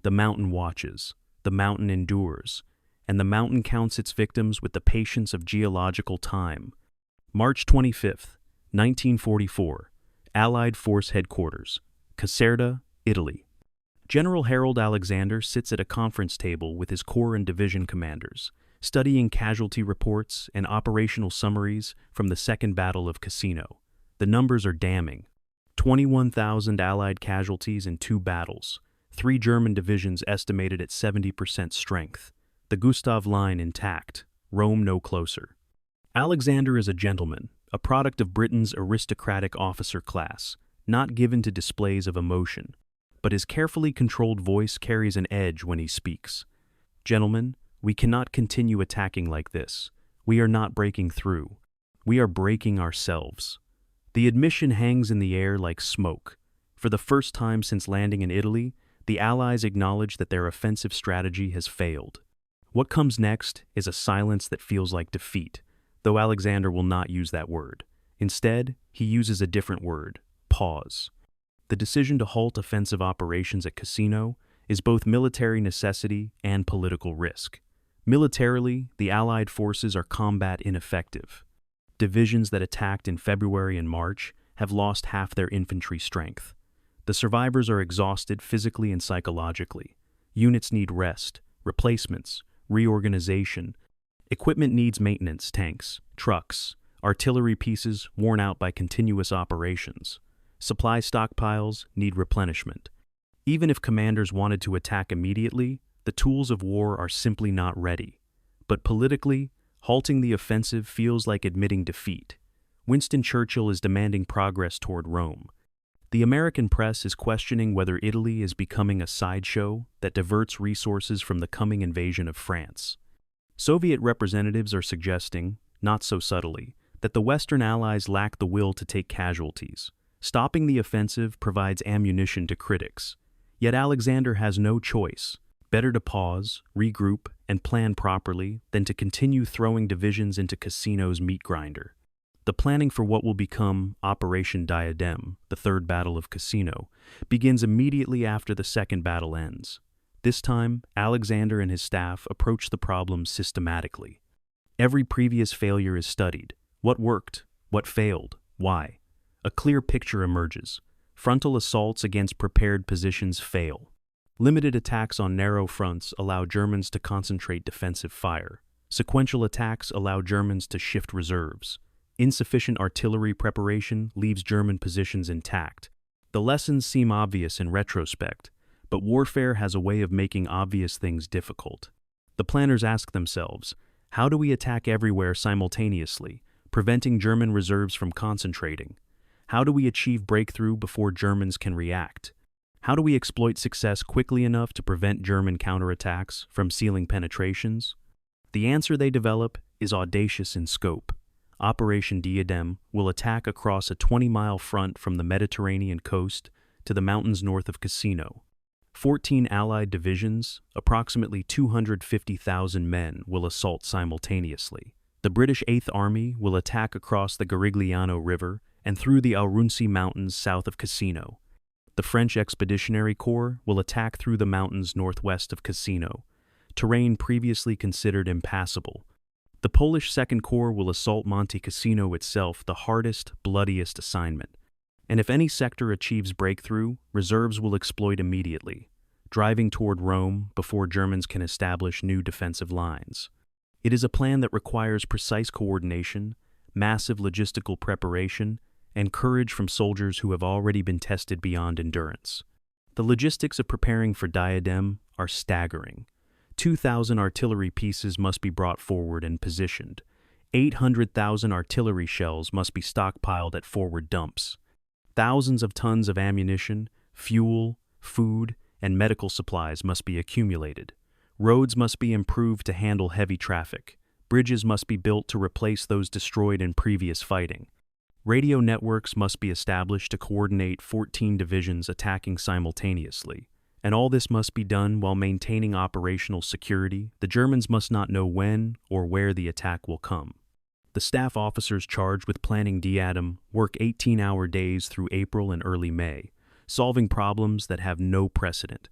The mountain watches, the mountain endures, and the mountain counts its victims with the patience of geological time. March 25th, 1944, Allied Force Headquarters, Caserta, Italy. General Harold Alexander sits at a conference table with his corps and division commanders, studying casualty reports and operational summaries from the Second Battle of Cassino. The numbers are damning. 21,000 Allied casualties in 2 battles, 3 German divisions estimated at 70% strength. The Gustav Line intact, Rome no closer. Alexander is a gentleman, a product of Britain's aristocratic officer class, not given to displays of emotion, but his carefully controlled voice carries an edge when he speaks. Gentlemen, we cannot continue attacking like this. We are not breaking through. We are breaking ourselves. The admission hangs in the air like smoke. For the first time since landing in Italy, the Allies acknowledge that their offensive strategy has failed. What comes next is a silence that feels like defeat, though Alexander will not use that word. Instead, he uses a different word: pause. The decision to halt offensive operations at Cassino is both military necessity and political risk. Militarily, the Allied forces are combat ineffective. Divisions that attacked in February and March have lost half their infantry strength. The survivors are exhausted physically and psychologically. Units need rest, replacements, reorganization. Equipment needs maintenance: tanks, trucks, artillery pieces worn out by continuous operations. Supply stockpiles need replenishment. Even if commanders wanted to attack immediately, the tools of war are simply not ready. But politically, halting the offensive feels like admitting defeat. Winston Churchill is demanding progress toward Rome. The American press is questioning whether Italy is becoming a sideshow that diverts resources from the coming invasion of France. Soviet representatives are suggesting, not so subtly, that the Western Allies lack the will to take casualties. Stopping the offensive provides ammunition to critics. Yet Alexander has no choice. Better to pause, regroup, and plan properly than to continue throwing divisions into Cassino's meat grinder. The planning for what will become Operation Diadem, the third Battle of Cassino, begins immediately after the second battle ends. This time, Alexander and his staff approach the problem systematically. Every previous failure is studied. What worked? What failed? Why? A clear picture emerges. Frontal assaults against prepared positions fail. Limited attacks on narrow fronts allow Germans to concentrate defensive fire. Sequential attacks allow Germans to shift reserves. Insufficient artillery preparation leaves German positions intact. The lessons seem obvious in retrospect, but warfare has a way of making obvious things difficult. The planners ask themselves, how do we attack everywhere simultaneously, preventing German reserves from concentrating? How do we achieve breakthrough before Germans can react? How do we exploit success quickly enough to prevent German counterattacks from sealing penetrations? The answer they develop is audacious in scope. Operation Diadem will attack across a 20-mile front from the Mediterranean coast to the mountains north of Cassino. 14 Allied divisions, approximately 250,000 men, will assault simultaneously. The British 8th Army will attack across the Garigliano River and through the Aurunci Mountains south of Cassino. The French Expeditionary Corps will attack through the mountains northwest of Cassino, terrain previously considered impassable. The Polish Second Corps will assault Monte Cassino itself, the hardest, bloodiest assignment. And if any sector achieves breakthrough, reserves will exploit immediately, driving toward Rome before Germans can establish new defensive lines. It is a plan that requires precise coordination, massive logistical preparation, and courage from soldiers who have already been tested beyond endurance. The logistics of preparing for Diadem are staggering. 2,000 artillery pieces must be brought forward and positioned. 800,000 artillery shells must be stockpiled at forward dumps. Thousands of tons of ammunition, fuel, food, and medical supplies must be accumulated. Roads must be improved to handle heavy traffic. Bridges must be built to replace those destroyed in previous fighting. Radio networks must be established to coordinate 14 divisions attacking simultaneously. And all this must be done while maintaining operational security. The Germans must not know when or where the attack will come. The staff officers charged with planning Diadem work 18-hour days through April and early May, solving problems that have no precedent.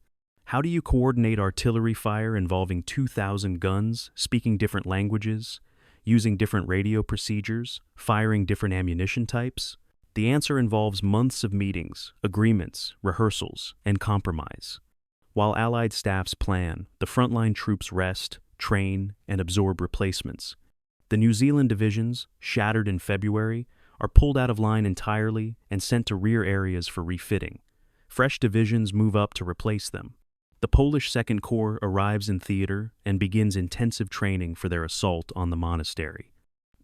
How do you coordinate artillery fire involving 2,000 guns, speaking different languages, using different radio procedures, firing different ammunition types? The answer involves months of meetings, agreements, rehearsals, and compromise. While Allied staffs plan, the frontline troops rest, train, and absorb replacements. The New Zealand divisions, shattered in February, are pulled out of line entirely and sent to rear areas for refitting. Fresh divisions move up to replace them. The Polish Second Corps arrives in theater and begins intensive training for their assault on the Monastery.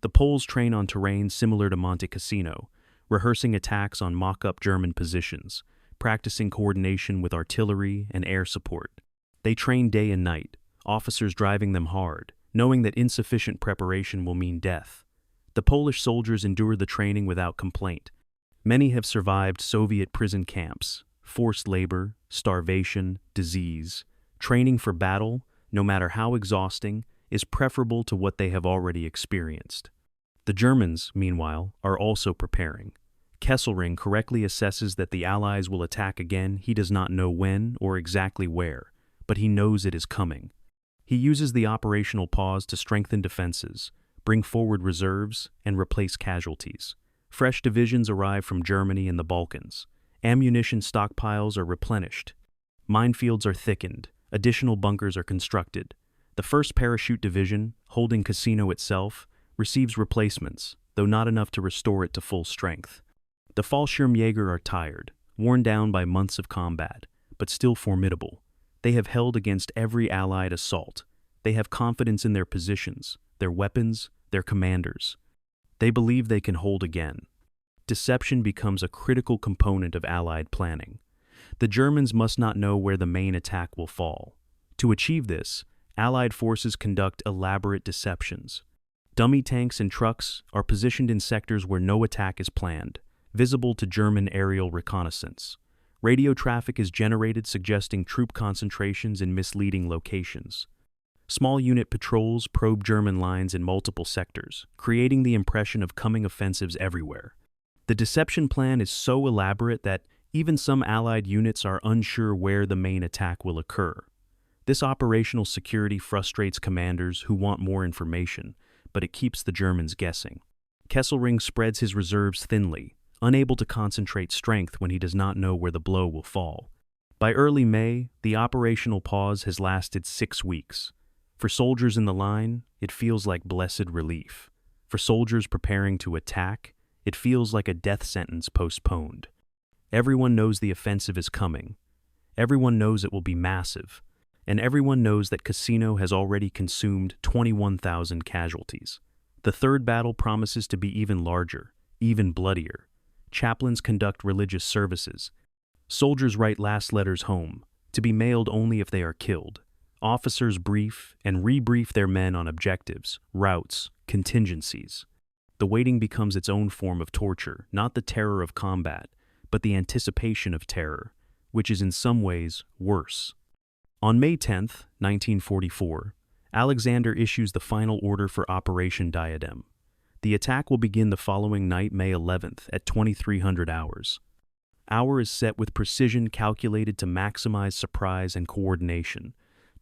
The Poles train on terrain similar to Monte Cassino, rehearsing attacks on mock-up German positions, practicing coordination with artillery and air support. They train day and night, officers driving them hard, knowing that insufficient preparation will mean death. The Polish soldiers endure the training without complaint. Many have survived Soviet prison camps, forced labor, starvation, disease. Training for battle no matter how exhausting, is preferable to what they have already experienced. The Germans, meanwhile, are also preparing. Kesselring correctly assesses that the Allies will attack again. He does not know when or exactly where, but he knows it is coming. He uses the operational pause to strengthen defenses, bring forward reserves, and replace casualties. Fresh divisions arrive from Germany and the Balkans. Ammunition stockpiles are replenished. Minefields are thickened. Additional bunkers are constructed. The 1st Parachute Division, holding Cassino itself, receives replacements, though not enough to restore it to full strength. The Fallschirmjäger are tired, worn down by months of combat, but still formidable. They have held against every Allied assault. They have confidence in their positions, their weapons, their commanders. They believe they can hold again. Deception becomes a critical component of Allied planning. The Germans must not know where the main attack will fall. To achieve this, Allied forces conduct elaborate deceptions. Dummy tanks and trucks are positioned in sectors where no attack is planned, visible to German aerial reconnaissance. Radio traffic is generated suggesting troop concentrations in misleading locations. Small unit patrols probe German lines in multiple sectors, creating the impression of coming offensives everywhere. The deception plan is so elaborate that even some Allied units are unsure where the main attack will occur. This operational security frustrates commanders who want more information, but it keeps the Germans guessing. Kesselring spreads his reserves thinly, unable to concentrate strength when he does not know where the blow will fall. By early May, the operational pause has lasted 6 weeks. For soldiers in the line, it feels like blessed relief. For soldiers preparing to attack, it feels like a death sentence postponed. Everyone knows the offensive is coming. Everyone knows it will be massive. And everyone knows that Cassino has already consumed 21,000 casualties. The 3rd battle promises to be even larger, even bloodier. Chaplains conduct religious services. Soldiers write last letters home, to be mailed only if they are killed. Officers brief and rebrief their men on objectives, routes, contingencies. The waiting becomes its own form of torture, not the terror of combat, but the anticipation of terror, which is in some ways worse. On May 10, 1944, Alexander issues the final order for Operation Diadem. The attack will begin the following night, May 11th, at 2300 hours. Hour is set with precision calculated to maximize surprise and coordination.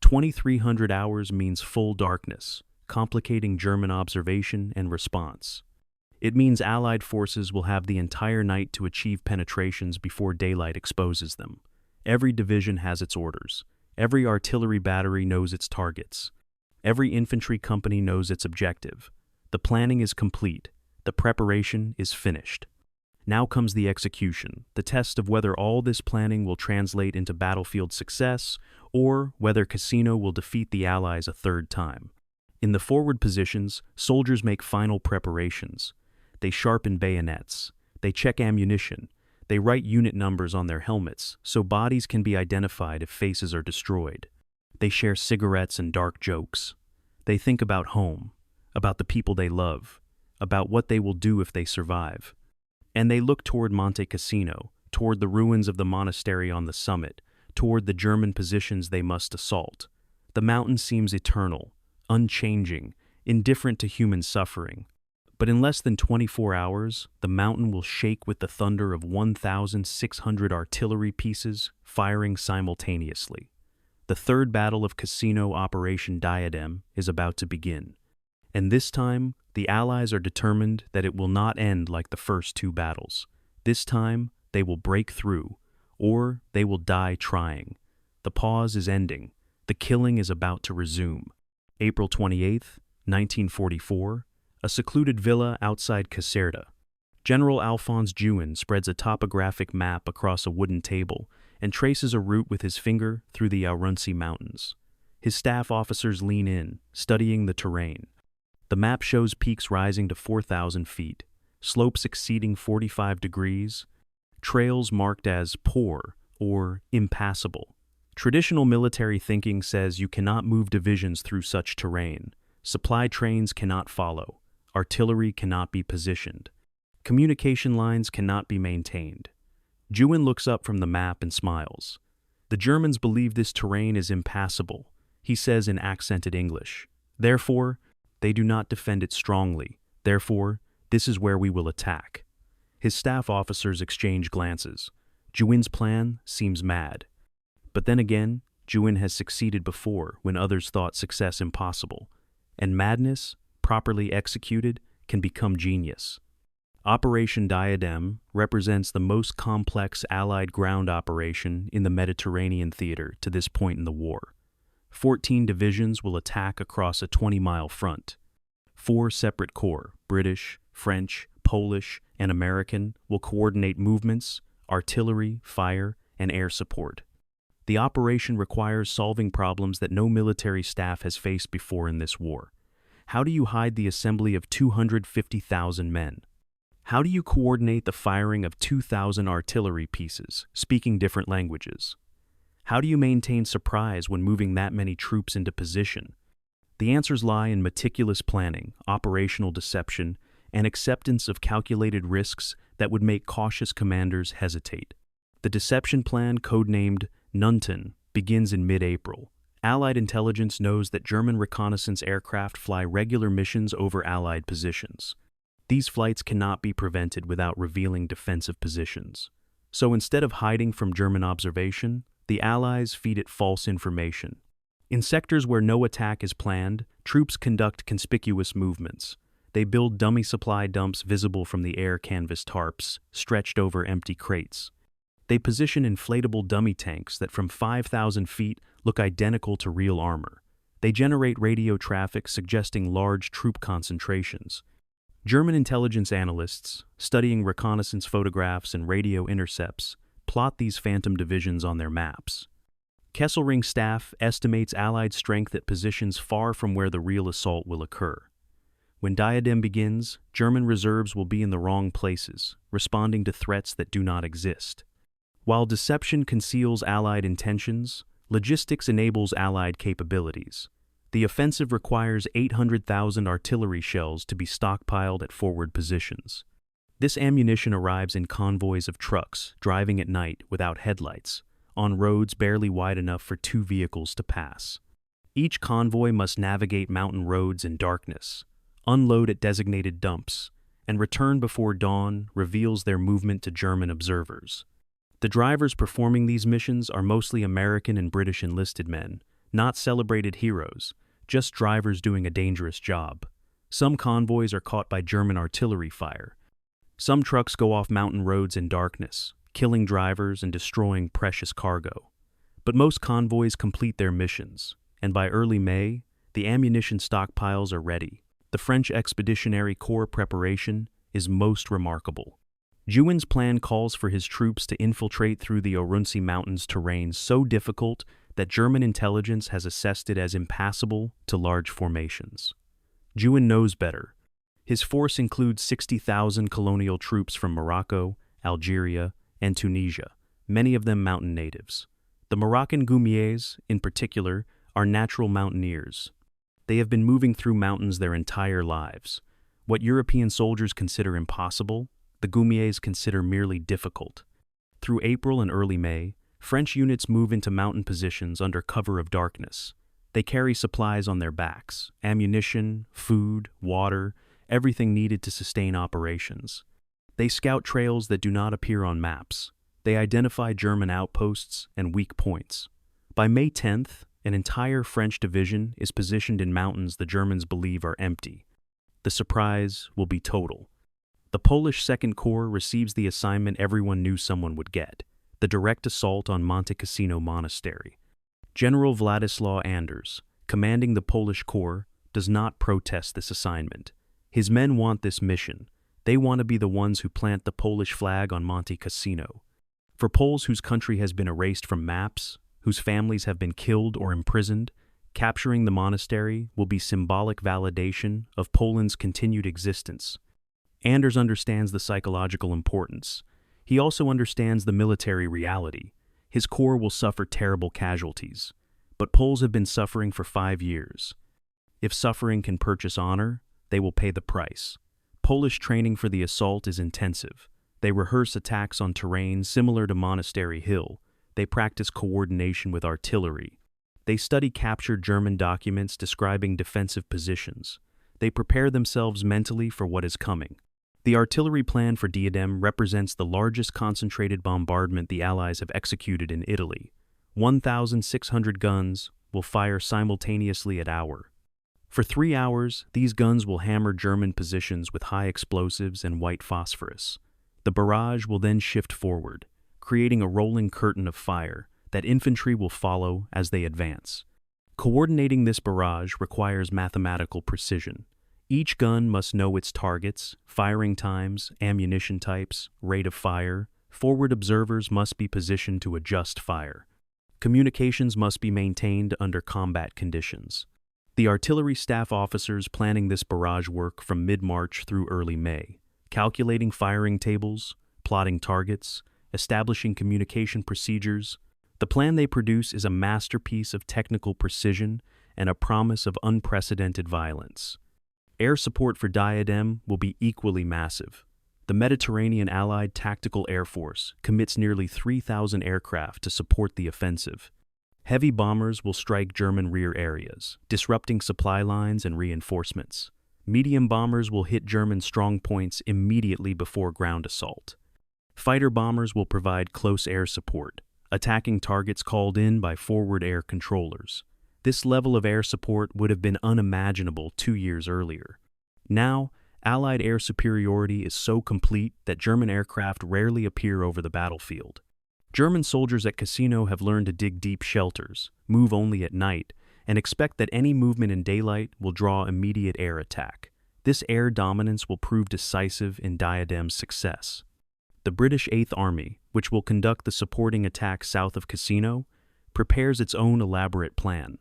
2300 hours means full darkness, complicating German observation and response. It means Allied forces will have the entire night to achieve penetrations before daylight exposes them. Every division has its orders. Every artillery battery knows its targets. Every infantry company knows its objective. The planning is complete. The preparation is finished. Now comes the execution, the test of whether all this planning will translate into battlefield success or whether Cassino will defeat the Allies a 3rd time. In the forward positions, soldiers make final preparations. They sharpen bayonets. They check ammunition. They write unit numbers on their helmets so bodies can be identified if faces are destroyed. They share cigarettes and dark jokes. They think about home, about the people they love, about what they will do if they survive. And they look toward Monte Cassino, toward the ruins of the monastery on the summit, toward the German positions they must assault. The mountain seems eternal, unchanging, indifferent to human suffering. But in less than 24 hours, the mountain will shake with the thunder of 1,600 artillery pieces firing simultaneously. The 3rd battle of Cassino, Operation Diadem, is about to begin. And this time, the Allies are determined that it will not end like the first 2 battles. This time, they will break through, or they will die trying. The pause is ending. The killing is about to resume. April 28, 1944, a secluded villa outside Caserta. General Alphonse Juin spreads a topographic map across a wooden table and traces a route with his finger through the Aurunci Mountains. His staff officers lean in, studying the terrain. The map shows peaks rising to 4,000 feet, slopes exceeding 45 degrees, trails marked as poor or impassable. Traditional military thinking says you cannot move divisions through such terrain. Supply trains cannot follow. Artillery cannot be positioned. Communication lines cannot be maintained. Juin looks up from the map and smiles. The Germans believe this terrain is impassable. he says in accented English. Therefore, they do not defend it strongly. Therefore, this is where we will attack. His staff officers exchange glances. Juin's plan seems mad. But then again, Juin has succeeded before when others thought success impossible. And madness, properly executed, can become genius. Operation Diadem represents the most complex Allied ground operation in the Mediterranean theater to this point in the war. 14 divisions will attack across a 20-mile front. 4 separate corps, British, French, Polish, and American, will coordinate movements, artillery, fire, and air support. The operation requires solving problems that no military staff has faced before in this war. How do you hide the assembly of 250,000 men? How do you coordinate the firing of 2,000 artillery pieces, speaking different languages? How do you maintain surprise when moving that many troops into position? The answers lie in meticulous planning, operational deception, and acceptance of calculated risks that would make cautious commanders hesitate. The deception plan, codenamed Nunton, begins in mid-April. Allied intelligence knows that German reconnaissance aircraft fly regular missions over Allied positions. These flights cannot be prevented without revealing defensive positions. So instead of hiding from German observation, the Allies feed it false information. In sectors where no attack is planned, troops conduct conspicuous movements. They build dummy supply dumps visible from the air canvas tarps, stretched over empty crates. They position inflatable dummy tanks that from 5,000 feet look identical to real armor. They generate radio traffic suggesting large troop concentrations. German intelligence analysts, studying reconnaissance photographs and radio intercepts, plot these phantom divisions on their maps. Kesselring staff estimates Allied strength at positions far from where the real assault will occur. When Diadem begins, German reserves will be in the wrong places, responding to threats that do not exist. While deception conceals Allied intentions, logistics enables Allied capabilities. The offensive requires 800,000 artillery shells to be stockpiled at forward positions. This ammunition arrives in convoys of trucks, driving at night without headlights, on roads barely wide enough for 2 vehicles to pass. Each convoy must navigate mountain roads in darkness, unload at designated dumps, and return before dawn reveals their movement to German observers. The drivers performing these missions are mostly American and British enlisted men, not celebrated heroes, just drivers doing a dangerous job. Some convoys are caught by German artillery fire. Some trucks go off mountain roads in darkness, killing drivers and destroying precious cargo. But most convoys complete their missions, and by early May, the ammunition stockpiles are ready. The French Expeditionary Corps preparation is most remarkable. Juin's plan calls for his troops to infiltrate through the Orunsi Mountains terrain so difficult that German intelligence has assessed it as impassable to large formations. Juin knows better. His force includes 60,000 colonial troops from Morocco, Algeria, and Tunisia, many of them mountain natives. The Moroccan Goumiers, in particular, are natural mountaineers. They have been moving through mountains their entire lives. What European soldiers consider impossible, the Goumiers consider merely difficult. Through April and early May, French units move into mountain positions under cover of darkness. They carry supplies on their backs, ammunition, food, water, everything needed to sustain operations. They scout trails that do not appear on maps. They identify German outposts and weak points. By May 10th, an entire French division is positioned in mountains the Germans believe are empty. The surprise will be total. The Polish Second Corps receives the assignment everyone knew someone would get: the direct assault on Monte Cassino Monastery. General Władysław Anders, commanding the Polish Corps, does not protest this assignment. His men want this mission. They want to be the ones who plant the Polish flag on Monte Cassino. For Poles whose country has been erased from maps, whose families have been killed or imprisoned, capturing the monastery will be symbolic validation of Poland's continued existence. Anders understands the psychological importance. He also understands the military reality. His corps will suffer terrible casualties. But Poles have been suffering for 5 years. If suffering can purchase honor, they will pay the price. Polish training for the assault is intensive. They rehearse attacks on terrain similar to Monastery Hill. They practice coordination with artillery. They study captured German documents describing defensive positions. They prepare themselves mentally for what is coming. The artillery plan for Diadem represents the largest concentrated bombardment the Allies have executed in Italy. 1,600 guns will fire simultaneously at hour. For 3 hours, these guns will hammer German positions with high explosives and white phosphorus. The barrage will then shift forward, creating a rolling curtain of fire that infantry will follow as they advance. Coordinating this barrage requires mathematical precision. Each gun must know its targets, firing times, ammunition types, rate of fire. Forward observers must be positioned to adjust fire. Communications must be maintained under combat conditions. The artillery staff officers planning this barrage work from mid-March through early May, calculating firing tables, plotting targets, establishing communication procedures. The plan they produce is a masterpiece of technical precision and a promise of unprecedented violence. Air support for Diadem will be equally massive. The Mediterranean Allied Tactical Air Force commits nearly 3,000 aircraft to support the offensive. Heavy bombers will strike German rear areas, disrupting supply lines and reinforcements. Medium bombers will hit German strong points immediately before ground assault. Fighter bombers will provide close air support, attacking targets called in by forward air controllers. This level of air support would have been unimaginable 2 years earlier. Now, Allied air superiority is so complete that German aircraft rarely appear over the battlefield. German soldiers at Cassino have learned to dig deep shelters, move only at night, and expect that any movement in daylight will draw immediate air attack. This air dominance will prove decisive in Diadem's success. The British 8th Army, which will conduct the supporting attack south of Cassino, prepares its own elaborate plan.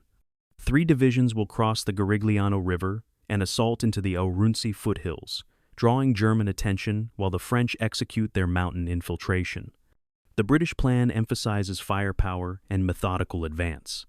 3 divisions will cross the Garigliano River and assault into the Aurunci foothills, drawing German attention while the French execute their mountain infiltration. The British plan emphasizes firepower and methodical advance.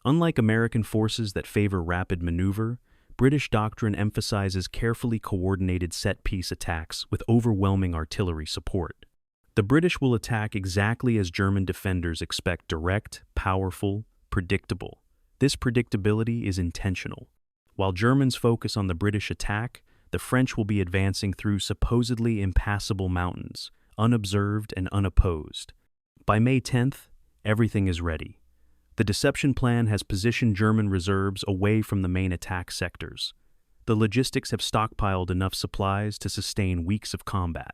Unlike American forces that favor rapid maneuver, British doctrine emphasizes carefully coordinated set-piece attacks with overwhelming artillery support. The British will attack exactly as German defenders expect: direct, powerful, predictable. This predictability is intentional. While Germans focus on the British attack, the French will be advancing through supposedly impassable mountains, unobserved and unopposed. By May 10th, everything is ready. The deception plan has positioned German reserves away from the main attack sectors. The logistics have stockpiled enough supplies to sustain weeks of combat.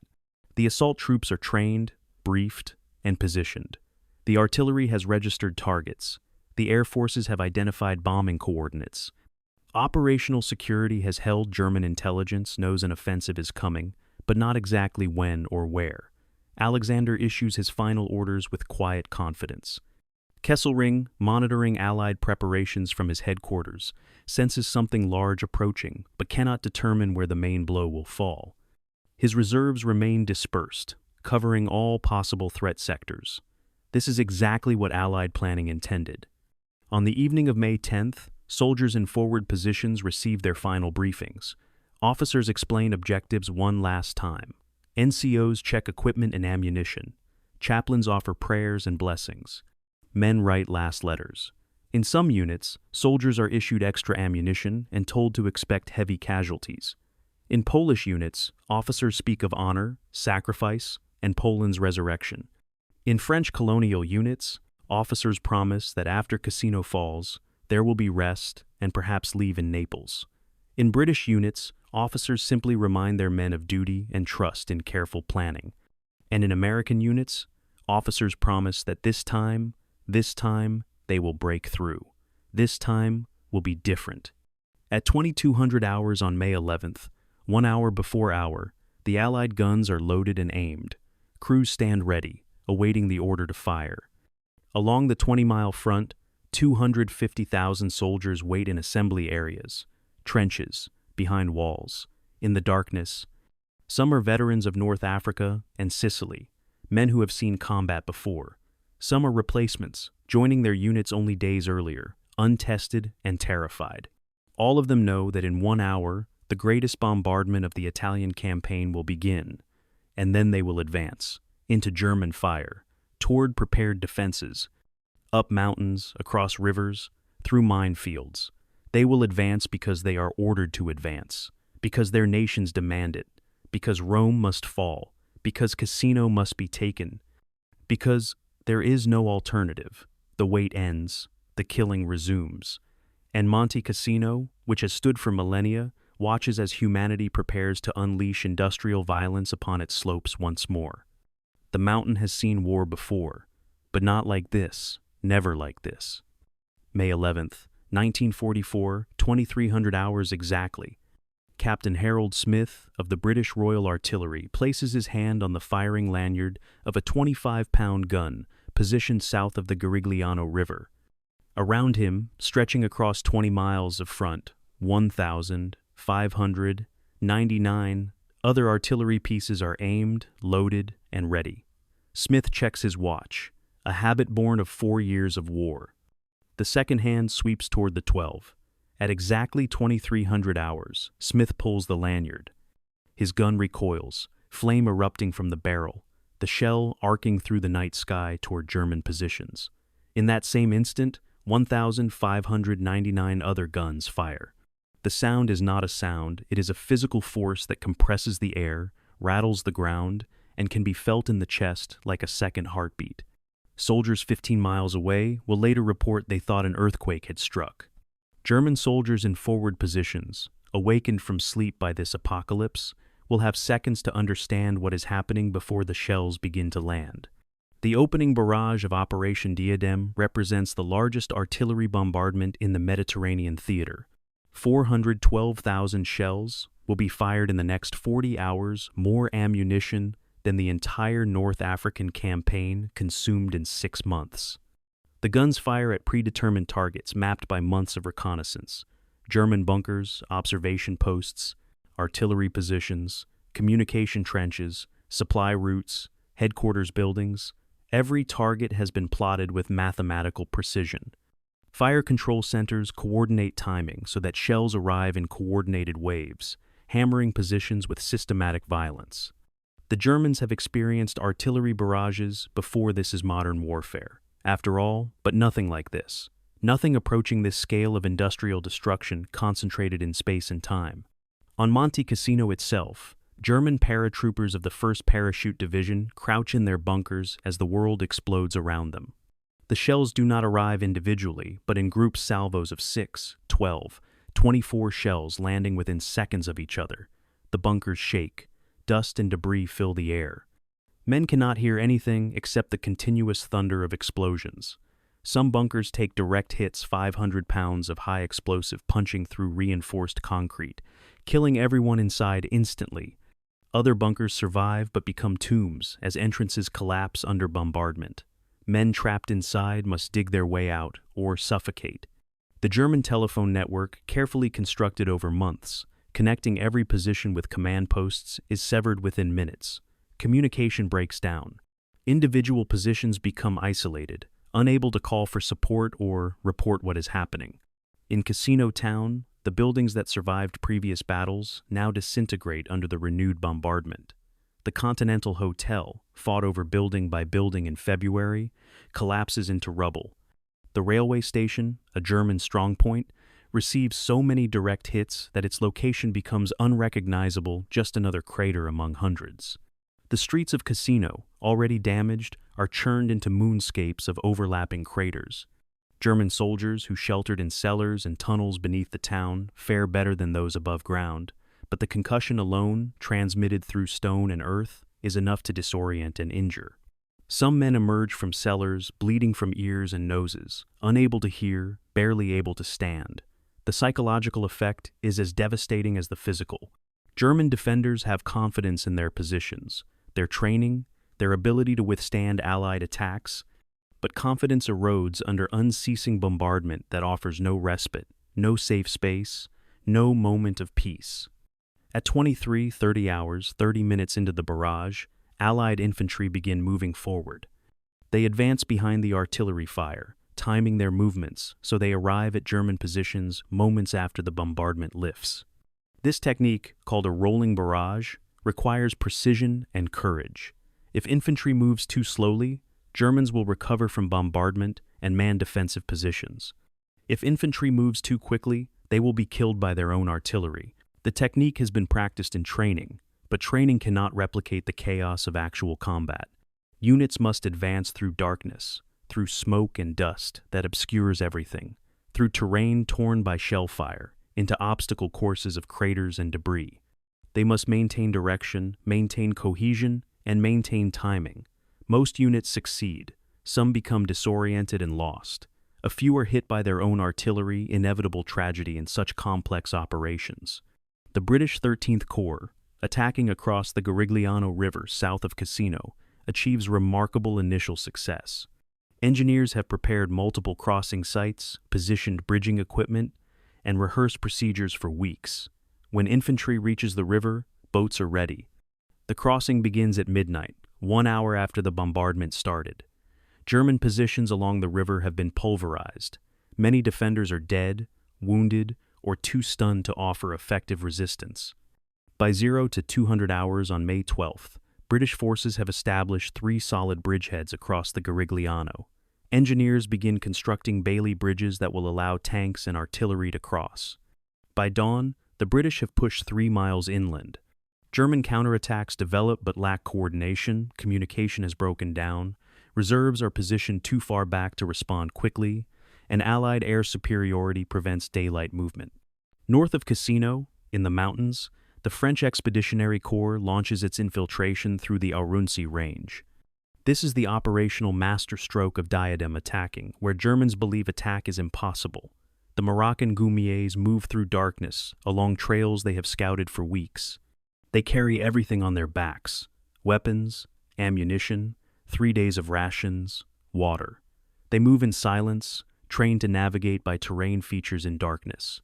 The assault troops are trained, briefed, and positioned. The artillery has registered targets. The air forces have identified bombing coordinates. Operational security has held German intelligence knows an offensive is coming, but not exactly when or where. Alexander issues his final orders with quiet confidence. Kesselring, monitoring Allied preparations from his headquarters, senses something large approaching, but cannot determine where the main blow will fall. His reserves remain dispersed, covering all possible threat sectors. This is exactly what Allied planning intended. On the evening of May 10th, soldiers in forward positions receive their final briefings. Officers explain objectives one last time. NCOs check equipment and ammunition. Chaplains offer prayers and blessings. Men write last letters. In some units, soldiers are issued extra ammunition and told to expect heavy casualties. In Polish units, officers speak of honor, sacrifice, and Poland's resurrection. In French colonial units, officers promise that after Cassino falls, there will be rest and perhaps leave in Naples. In British units, officers simply remind their men of duty and trust in careful planning. And in American units, officers promise that this time, they will break through. This time will be different. At 2200 hours on May 11th, 1 hour before hour, the Allied guns are loaded and aimed. Crews stand ready, awaiting the order to fire. Along the 20-mile front, 250,000 soldiers wait in assembly areas, trenches, behind walls, in the darkness. Some are veterans of North Africa and Sicily, men who have seen combat before. Some are replacements, joining their units only days earlier, untested and terrified. All of them know that in 1 hour, the greatest bombardment of the Italian campaign will begin, and then they will advance, into German fire, toward prepared defenses. Up mountains, across rivers, through minefields. They will advance because they are ordered to advance, because their nations demand it, because Rome must fall, because Cassino must be taken, because there is no alternative. The wait ends, the killing resumes. And Monte Cassino, which has stood for millennia, watches as humanity prepares to unleash industrial violence upon its slopes once more. The mountain has seen war before, but not like this, never like this. May 11th, 1944, 2300 hours exactly. Captain Harold Smith of the British Royal Artillery places his hand on the firing lanyard of a 25-pound gun positioned south of the Garigliano River. Around him, stretching across 20 miles of front, 1,599 other artillery pieces are aimed, loaded, and ready. Smith checks his watch, a habit born of 4 years of war. The second hand sweeps toward the 12. At exactly 2300 hours, Smith pulls the lanyard. His gun recoils, flame erupting from the barrel, the shell arcing through the night sky toward German positions. In that same instant, 1,599 other guns fire. The sound is not a sound, it is a physical force that compresses the air, rattles the ground, and can be felt in the chest like a second heartbeat. Soldiers 15 miles away will later report they thought an earthquake had struck. German soldiers in forward positions, awakened from sleep by this apocalypse, will have seconds to understand what is happening before the shells begin to land. The opening barrage of Operation Diadem represents the largest artillery bombardment in the Mediterranean theater. 412,000 shells will be fired in the next 40 hours, more ammunition than the entire North African campaign consumed in 6 months. The guns fire at predetermined targets mapped by months of reconnaissance: German bunkers, observation posts, artillery positions, communication trenches, supply routes, headquarters buildings. Every target has been plotted with mathematical precision. Fire control centers coordinate timing so that shells arrive in coordinated waves, hammering positions with systematic violence. The Germans have experienced artillery barrages before this is modern warfare. After all, but nothing like this. Nothing approaching this scale of industrial destruction concentrated in space and time. On Monte Cassino itself, German paratroopers of the 1st Parachute Division crouch in their bunkers as the world explodes around them. The shells do not arrive individually, but in group salvos of 6, 12, 24 shells landing within seconds of each other. The bunkers shake. Dust and debris fill the air. Men cannot hear anything except the continuous thunder of explosions. Some bunkers take direct hits, 500 pounds of high explosive punching through reinforced concrete, killing everyone inside instantly. Other bunkers survive but become tombs as entrances collapse under bombardment. Men trapped inside must dig their way out or suffocate. The German telephone network, carefully constructed over months, connecting every position with command posts, is severed within minutes. Communication breaks down. Individual positions become isolated, unable to call for support or report what is happening. In Cassino Town, the buildings that survived previous battles now disintegrate under the renewed bombardment. The Continental Hotel, fought over building by building in February, collapses into rubble. The railway station, a German strongpoint, receives so many direct hits that its location becomes unrecognizable, just another crater among hundreds. The streets of Cassino, already damaged, are churned into moonscapes of overlapping craters. German soldiers who sheltered in cellars and tunnels beneath the town fare better than those above ground, but the concussion alone, transmitted through stone and earth, is enough to disorient and injure. Some men emerge from cellars, bleeding from ears and noses, unable to hear, barely able to stand. The psychological effect is as devastating as the physical. German defenders have confidence in their positions, their training, their ability to withstand Allied attacks, but confidence erodes under unceasing bombardment that offers no respite, no safe space, no moment of peace. At 23:30 hours, 30 minutes into the barrage, Allied infantry begin moving forward. They advance behind the artillery fire, timing their movements so they arrive at German positions moments after the bombardment lifts. This technique, called a rolling barrage, requires precision and courage. If infantry moves too slowly, Germans will recover from bombardment and man defensive positions. If infantry moves too quickly, they will be killed by their own artillery. The technique has been practiced in training, but training cannot replicate the chaos of actual combat. Units must advance through darkness, through smoke and dust that obscures everything, through terrain torn by shell fire, into obstacle courses of craters and debris. They must maintain direction, maintain cohesion, and maintain timing. Most units succeed. Some become disoriented and lost. A few are hit by their own artillery, inevitable tragedy in such complex operations. The British 13th Corps, attacking across the Garigliano River south of Cassino, achieves remarkable initial success. Engineers have prepared multiple crossing sites, positioned bridging equipment, and rehearsed procedures for weeks. When infantry reaches the river, boats are ready. The crossing begins at midnight, 1 hour after the bombardment started. German positions along the river have been pulverized. Many defenders are dead, wounded, or too stunned to offer effective resistance. By 0 to 200 hours on May 12th, British forces have established 3 solid bridgeheads across the Garigliano. Engineers begin constructing Bailey bridges that will allow tanks and artillery to cross. By dawn, the British have pushed 3 miles inland. German counterattacks develop but lack coordination, communication has broken down, reserves are positioned too far back to respond quickly, and Allied air superiority prevents daylight movement. North of Cassino, in the mountains, the French Expeditionary Corps launches its infiltration through the Aurunci Range. This is the operational masterstroke of diadem attacking, where Germans believe attack is impossible. The Moroccan Goumiers move through darkness, along trails they have scouted for weeks. They carry everything on their backs: weapons, ammunition, 3 days of rations, water. They move in silence, trained to navigate by terrain features in darkness.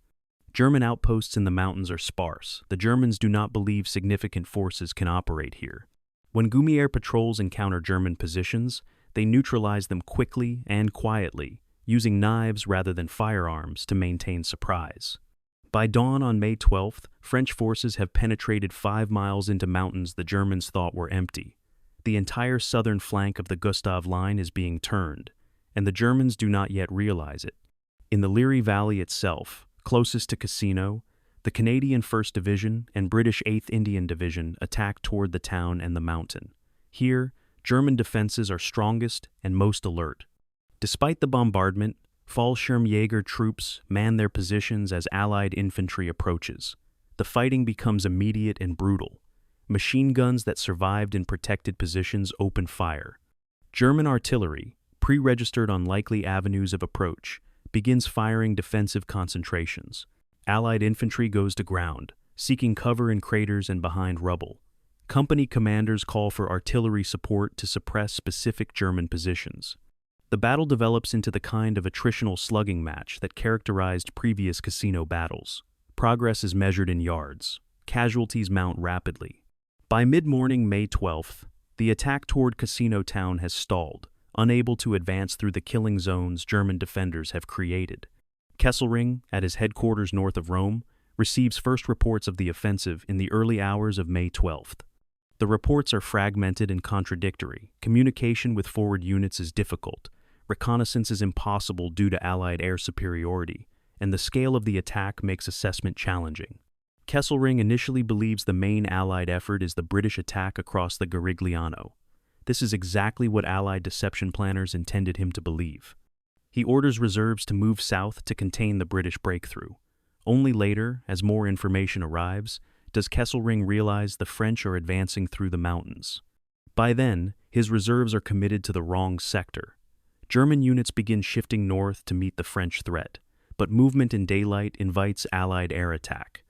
German outposts in the mountains are sparse. The Germans do not believe significant forces can operate here. When Goumier patrols encounter German positions, they neutralize them quickly and quietly, using knives rather than firearms to maintain surprise. By dawn on May 12th, French forces have penetrated 5 miles into mountains the Germans thought were empty. The entire southern flank of the Gustav Line is being turned, and the Germans do not yet realize it. In the Liri Valley itself, closest to Cassino, the Canadian 1st Division and British 8th Indian Division attack toward the town and the mountain. Here, German defenses are strongest and most alert. Despite the bombardment, Fallschirmjäger troops man their positions as Allied infantry approaches. The fighting becomes immediate and brutal. Machine guns that survived in protected positions open fire. German artillery, pre-registered on likely avenues of approach, begins firing defensive concentrations. Allied infantry goes to ground, seeking cover in craters and behind rubble. Company commanders call for artillery support to suppress specific German positions. The battle develops into the kind of attritional slugging match that characterized previous Cassino battles. Progress is measured in yards. Casualties mount rapidly. By mid-morning May 12th, the attack toward Cassino town has stalled, unable to advance through the killing zones German defenders have created. Kesselring, at his headquarters north of Rome, receives first reports of the offensive in the early hours of May 12th. The reports are fragmented and contradictory. Communication with forward units is difficult. Reconnaissance is impossible due to Allied air superiority, and the scale of the attack makes assessment challenging. Kesselring initially believes the main Allied effort is the British attack across the Garigliano. This is exactly what Allied deception planners intended him to believe. He orders reserves to move south to contain the British breakthrough. Only later, as more information arrives, does Kesselring realize the French are advancing through the mountains. By then, his reserves are committed to the wrong sector. German units begin shifting north to meet the French threat, but movement in daylight invites Allied air attack.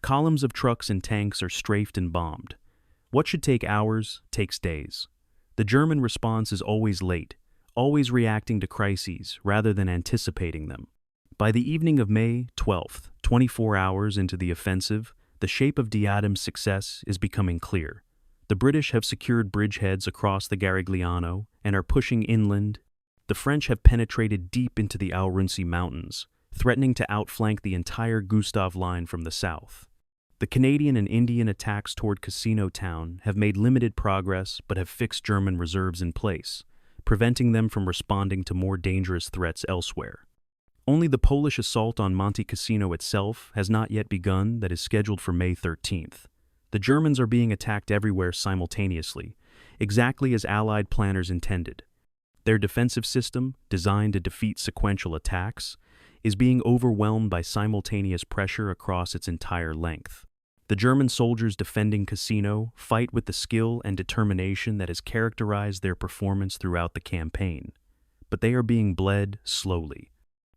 Columns of trucks and tanks are strafed and bombed. What should take hours takes days. The German response is always late, always reacting to crises rather than anticipating them. By the evening of May 12th, 24 hours into the offensive, the shape of Diadem's success is becoming clear. The British have secured bridgeheads across the Garigliano and are pushing inland. The French have penetrated deep into the Aurunci Mountains, threatening to outflank the entire Gustav Line from the south. The Canadian and Indian attacks toward Cassino town have made limited progress but have fixed German reserves in place. preventing them from responding to more dangerous threats elsewhere. Only the Polish assault on Monte Cassino itself has not yet begun, that is scheduled for May 13th. The Germans are being attacked everywhere simultaneously, exactly as Allied planners intended. Their defensive system, designed to defeat sequential attacks, is being overwhelmed by simultaneous pressure across its entire length. The German soldiers defending Cassino fight with the skill and determination that has characterized their performance throughout the campaign, but they are being bled slowly.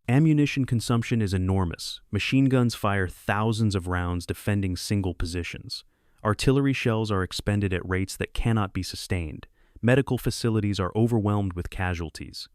Ammunition consumption is enormous. Machine guns fire thousands of rounds defending single positions. Artillery shells are expended at rates that cannot be sustained. Medical facilities are overwhelmed with casualties.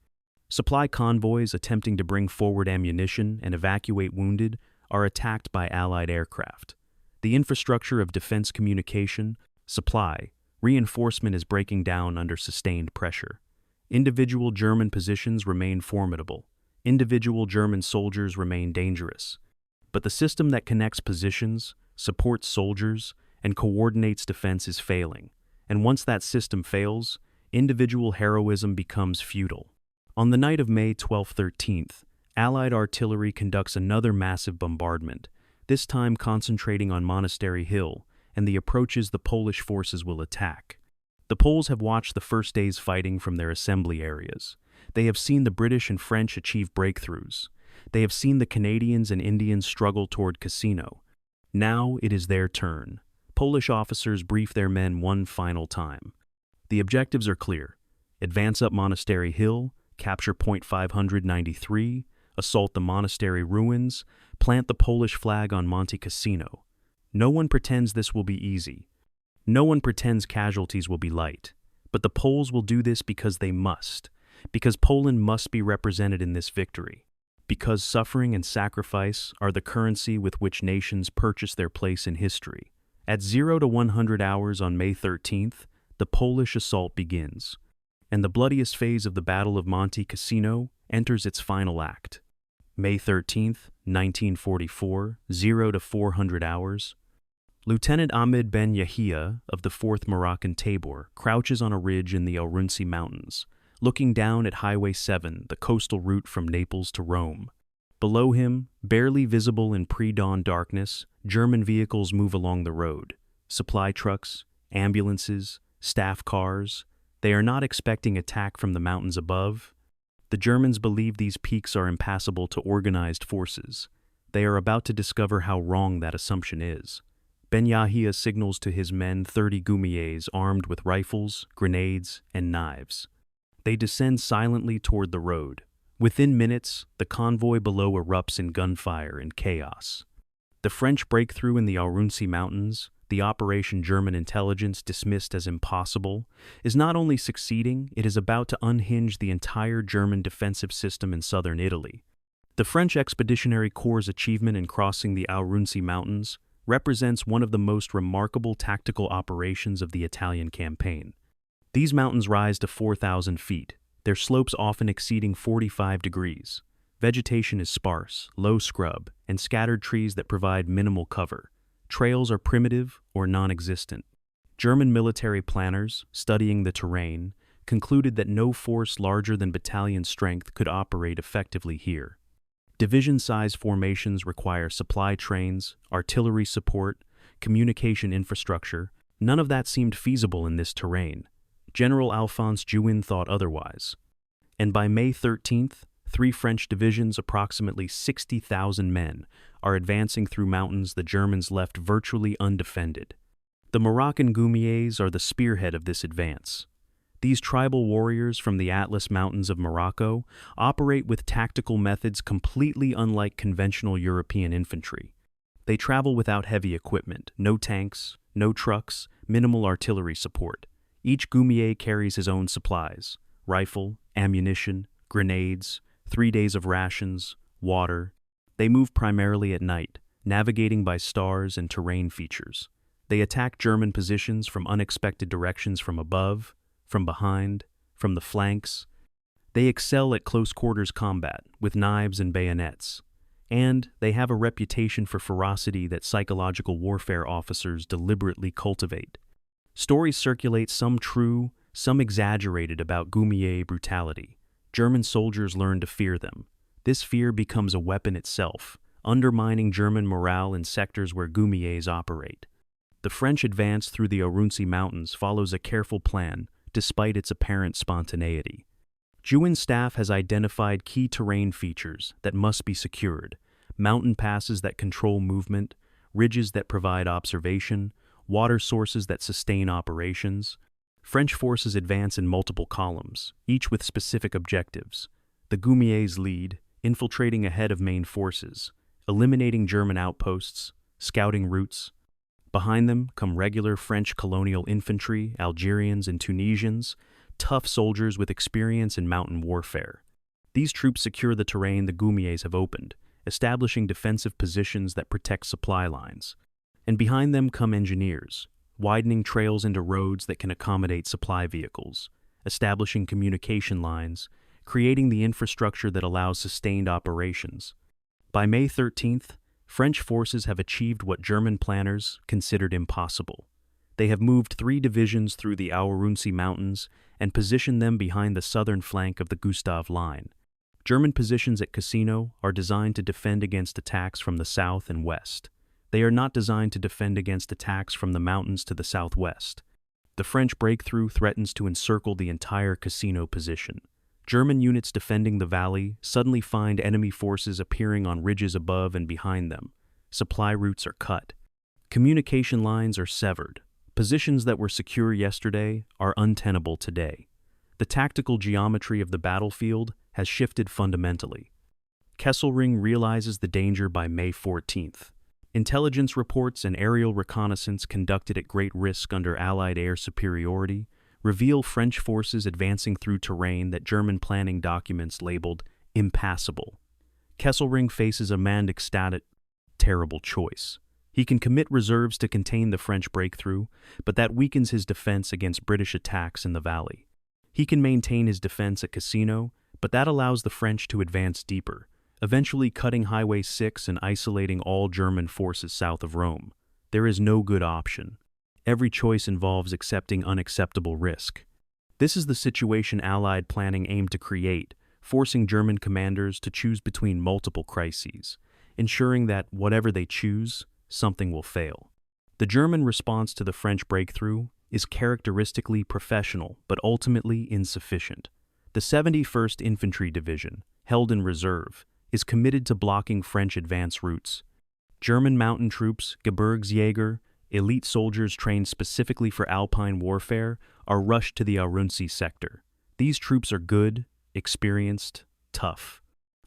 Supply convoys attempting to bring forward ammunition and evacuate wounded are attacked by Allied aircraft. The infrastructure of defense communication, supply, reinforcement is breaking down under sustained pressure. Individual German positions remain formidable. Individual German soldiers remain dangerous. But the system that connects positions, supports soldiers, and coordinates defense is failing. And once that system fails, individual heroism becomes futile. On the night of May 12-13th, Allied artillery conducts another massive bombardment, this time concentrating on Monastery Hill and the approaches the Polish forces will attack. The Poles have watched the first day's fighting from their assembly areas. They have seen the British and French achieve breakthroughs. They have seen the Canadians and Indians struggle toward Cassino. Now it is their turn. Polish officers brief their men one final time. The objectives are clear: advance up Monastery Hill, capture Point 593, assault the monastery ruins, plant the Polish flag on Monte Cassino. No one pretends this will be easy. No one pretends casualties will be light. But the Poles will do this because they must. Because Poland must be represented in this victory. Because suffering and sacrifice are the currency with which nations purchase their place in history. At 0 to 100 hours on May 13th, the Polish assault begins. And the bloodiest phase of the Battle of Monte Cassino enters its final act. May 13th, 1944, 0 to 400 hours. Lieutenant Ahmed Ben Yahia of the 4th Moroccan Tabor crouches on a ridge in the Aurunci Mountains, looking down at Highway 7, the coastal route from Naples to Rome. Below him, barely visible in pre-dawn darkness, German vehicles move along the road. Supply trucks, ambulances, staff cars. They are not expecting attack from the mountains above. The Germans believe these peaks are impassable to organized forces. They are about to discover how wrong that assumption is. Ben Yahia signals to his men 30 goumiers armed with rifles, grenades, and knives. They descend silently toward the road. Within minutes, the convoy below erupts in gunfire and chaos. The French breakthrough in the Aurunci Mountains, the operation German intelligence dismissed as impossible, is not only succeeding, it is about to unhinge the entire German defensive system in southern Italy. The French Expeditionary Corps' achievement in crossing the Aurunci Mountains represents one of the most remarkable tactical operations of the Italian campaign. These mountains rise to 4,000 feet, their slopes often exceeding 45 degrees. Vegetation is sparse, low scrub, and scattered trees that provide minimal cover. Trails are primitive or non-existent. German military planners, studying the terrain, concluded that no force larger than battalion strength could operate effectively here. Division-size formations require supply trains, artillery support, communication infrastructure. None of that seemed feasible in this terrain. General Alphonse Juin thought otherwise. And by May 13th, 3 French divisions, approximately 60,000 men, are advancing through mountains the Germans left virtually undefended. The Moroccan goumiers are the spearhead of this advance. These tribal warriors from the Atlas Mountains of Morocco operate with tactical methods completely unlike conventional European infantry. They travel without heavy equipment, no tanks, no trucks, minimal artillery support. Each goumier carries his own supplies: rifle, ammunition, grenades, 3 days of rations, water. They move primarily at night, navigating by stars and terrain features. They attack German positions from unexpected directions, from above, from behind, from the flanks. They excel at close-quarters combat with knives and bayonets. And they have a reputation for ferocity that psychological warfare officers deliberately cultivate. Stories circulate, some true, Some exaggerated about Goumier brutality. German soldiers learn to fear them. This fear becomes a weapon itself, undermining German morale in sectors where Goumiers operate. The French advance through the Arunsi Mountains follows a careful plan, despite its apparent spontaneity. Juin's staff has identified key terrain features that must be secured: mountain passes that control movement, ridges that provide observation, water sources that sustain operations. French forces advance in multiple columns, each with specific objectives. The Goumiers lead, infiltrating ahead of main forces, eliminating German outposts, scouting routes. Behind them come regular French colonial infantry, Algerians and Tunisians, tough soldiers with experience in mountain warfare. These troops secure the terrain the Goumiers have opened, establishing defensive positions that protect supply lines. And behind them come engineers, widening trails into roads that can accommodate supply vehicles, establishing communication lines, creating the infrastructure that allows sustained operations. By May 13th, French forces have achieved what German planners considered impossible. They have moved 3 divisions through the Arunsi Mountains and positioned them behind the southern flank of the Gustav Line. German positions at Cassino are designed to defend against attacks from the south and west. They are not designed to defend against attacks from the mountains to the southwest. The French breakthrough threatens to encircle the entire Cassino position. German units defending the valley suddenly find enemy forces appearing on ridges above and behind them. Supply routes are cut. Communication lines are severed. Positions that were secure yesterday are untenable today. The tactical geometry of the battlefield has shifted fundamentally. Kesselring realizes the danger by May 14th. Intelligence reports and aerial reconnaissance conducted at great risk under Allied air superiority reveal French forces advancing through terrain that German planning documents labeled impassable. Kesselring faces a man ecstatic, terrible choice. He can commit reserves to contain the French breakthrough, but that weakens his defense against British attacks in the valley. He can maintain his defense at Cassino, but that allows the French to advance deeper, eventually cutting Highway 6 and isolating all German forces south of Rome. There is no good option. Every choice involves accepting unacceptable risk. This is the situation Allied planning aimed to create, forcing German commanders to choose between multiple crises, ensuring that, whatever they choose, something will fail. The German response to the French breakthrough is characteristically professional but ultimately insufficient. The 71st Infantry Division, held in reserve, is committed to blocking French advance routes. German mountain troops, Gebirgsjäger, elite soldiers trained specifically for Alpine warfare, are rushed to the Arunsi sector. These troops are good, experienced, tough.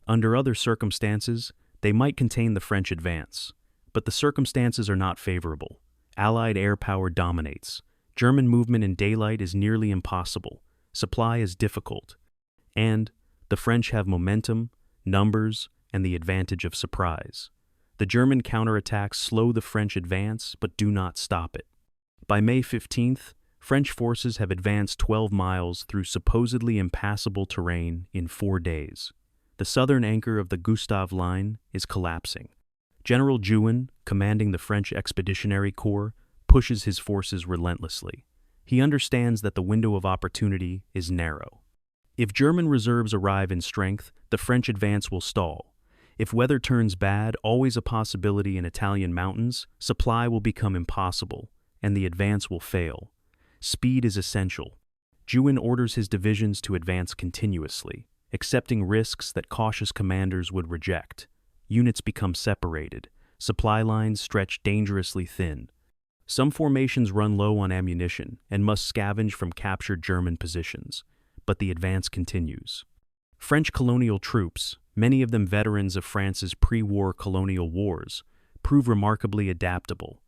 Under other circumstances, they might contain the French advance. But the circumstances are not favorable. Allied air power dominates. German movement in daylight is nearly impossible. Supply is difficult. And the French have momentum, numbers, and the advantage of surprise. The German counterattacks slow the French advance but do not stop it. By May 15th, French forces have advanced 12 miles through supposedly impassable terrain in 4 days. The southern anchor of the Gustav Line is collapsing. General Juin, commanding the French Expeditionary Corps, pushes his forces relentlessly. He understands that the window of opportunity is narrow. If German reserves arrive in strength, the French advance will stall. If weather turns bad, always a possibility in Italian mountains, supply will become impossible, and the advance will fail. Speed is essential. Juin orders his divisions to advance continuously, accepting risks that cautious commanders would reject. Units become separated. Supply lines stretch dangerously thin. Some formations run low on ammunition and must scavenge from captured German positions, but the advance continues. French colonial troops, many of them veterans of France's pre-war colonial wars, prove remarkably adaptable.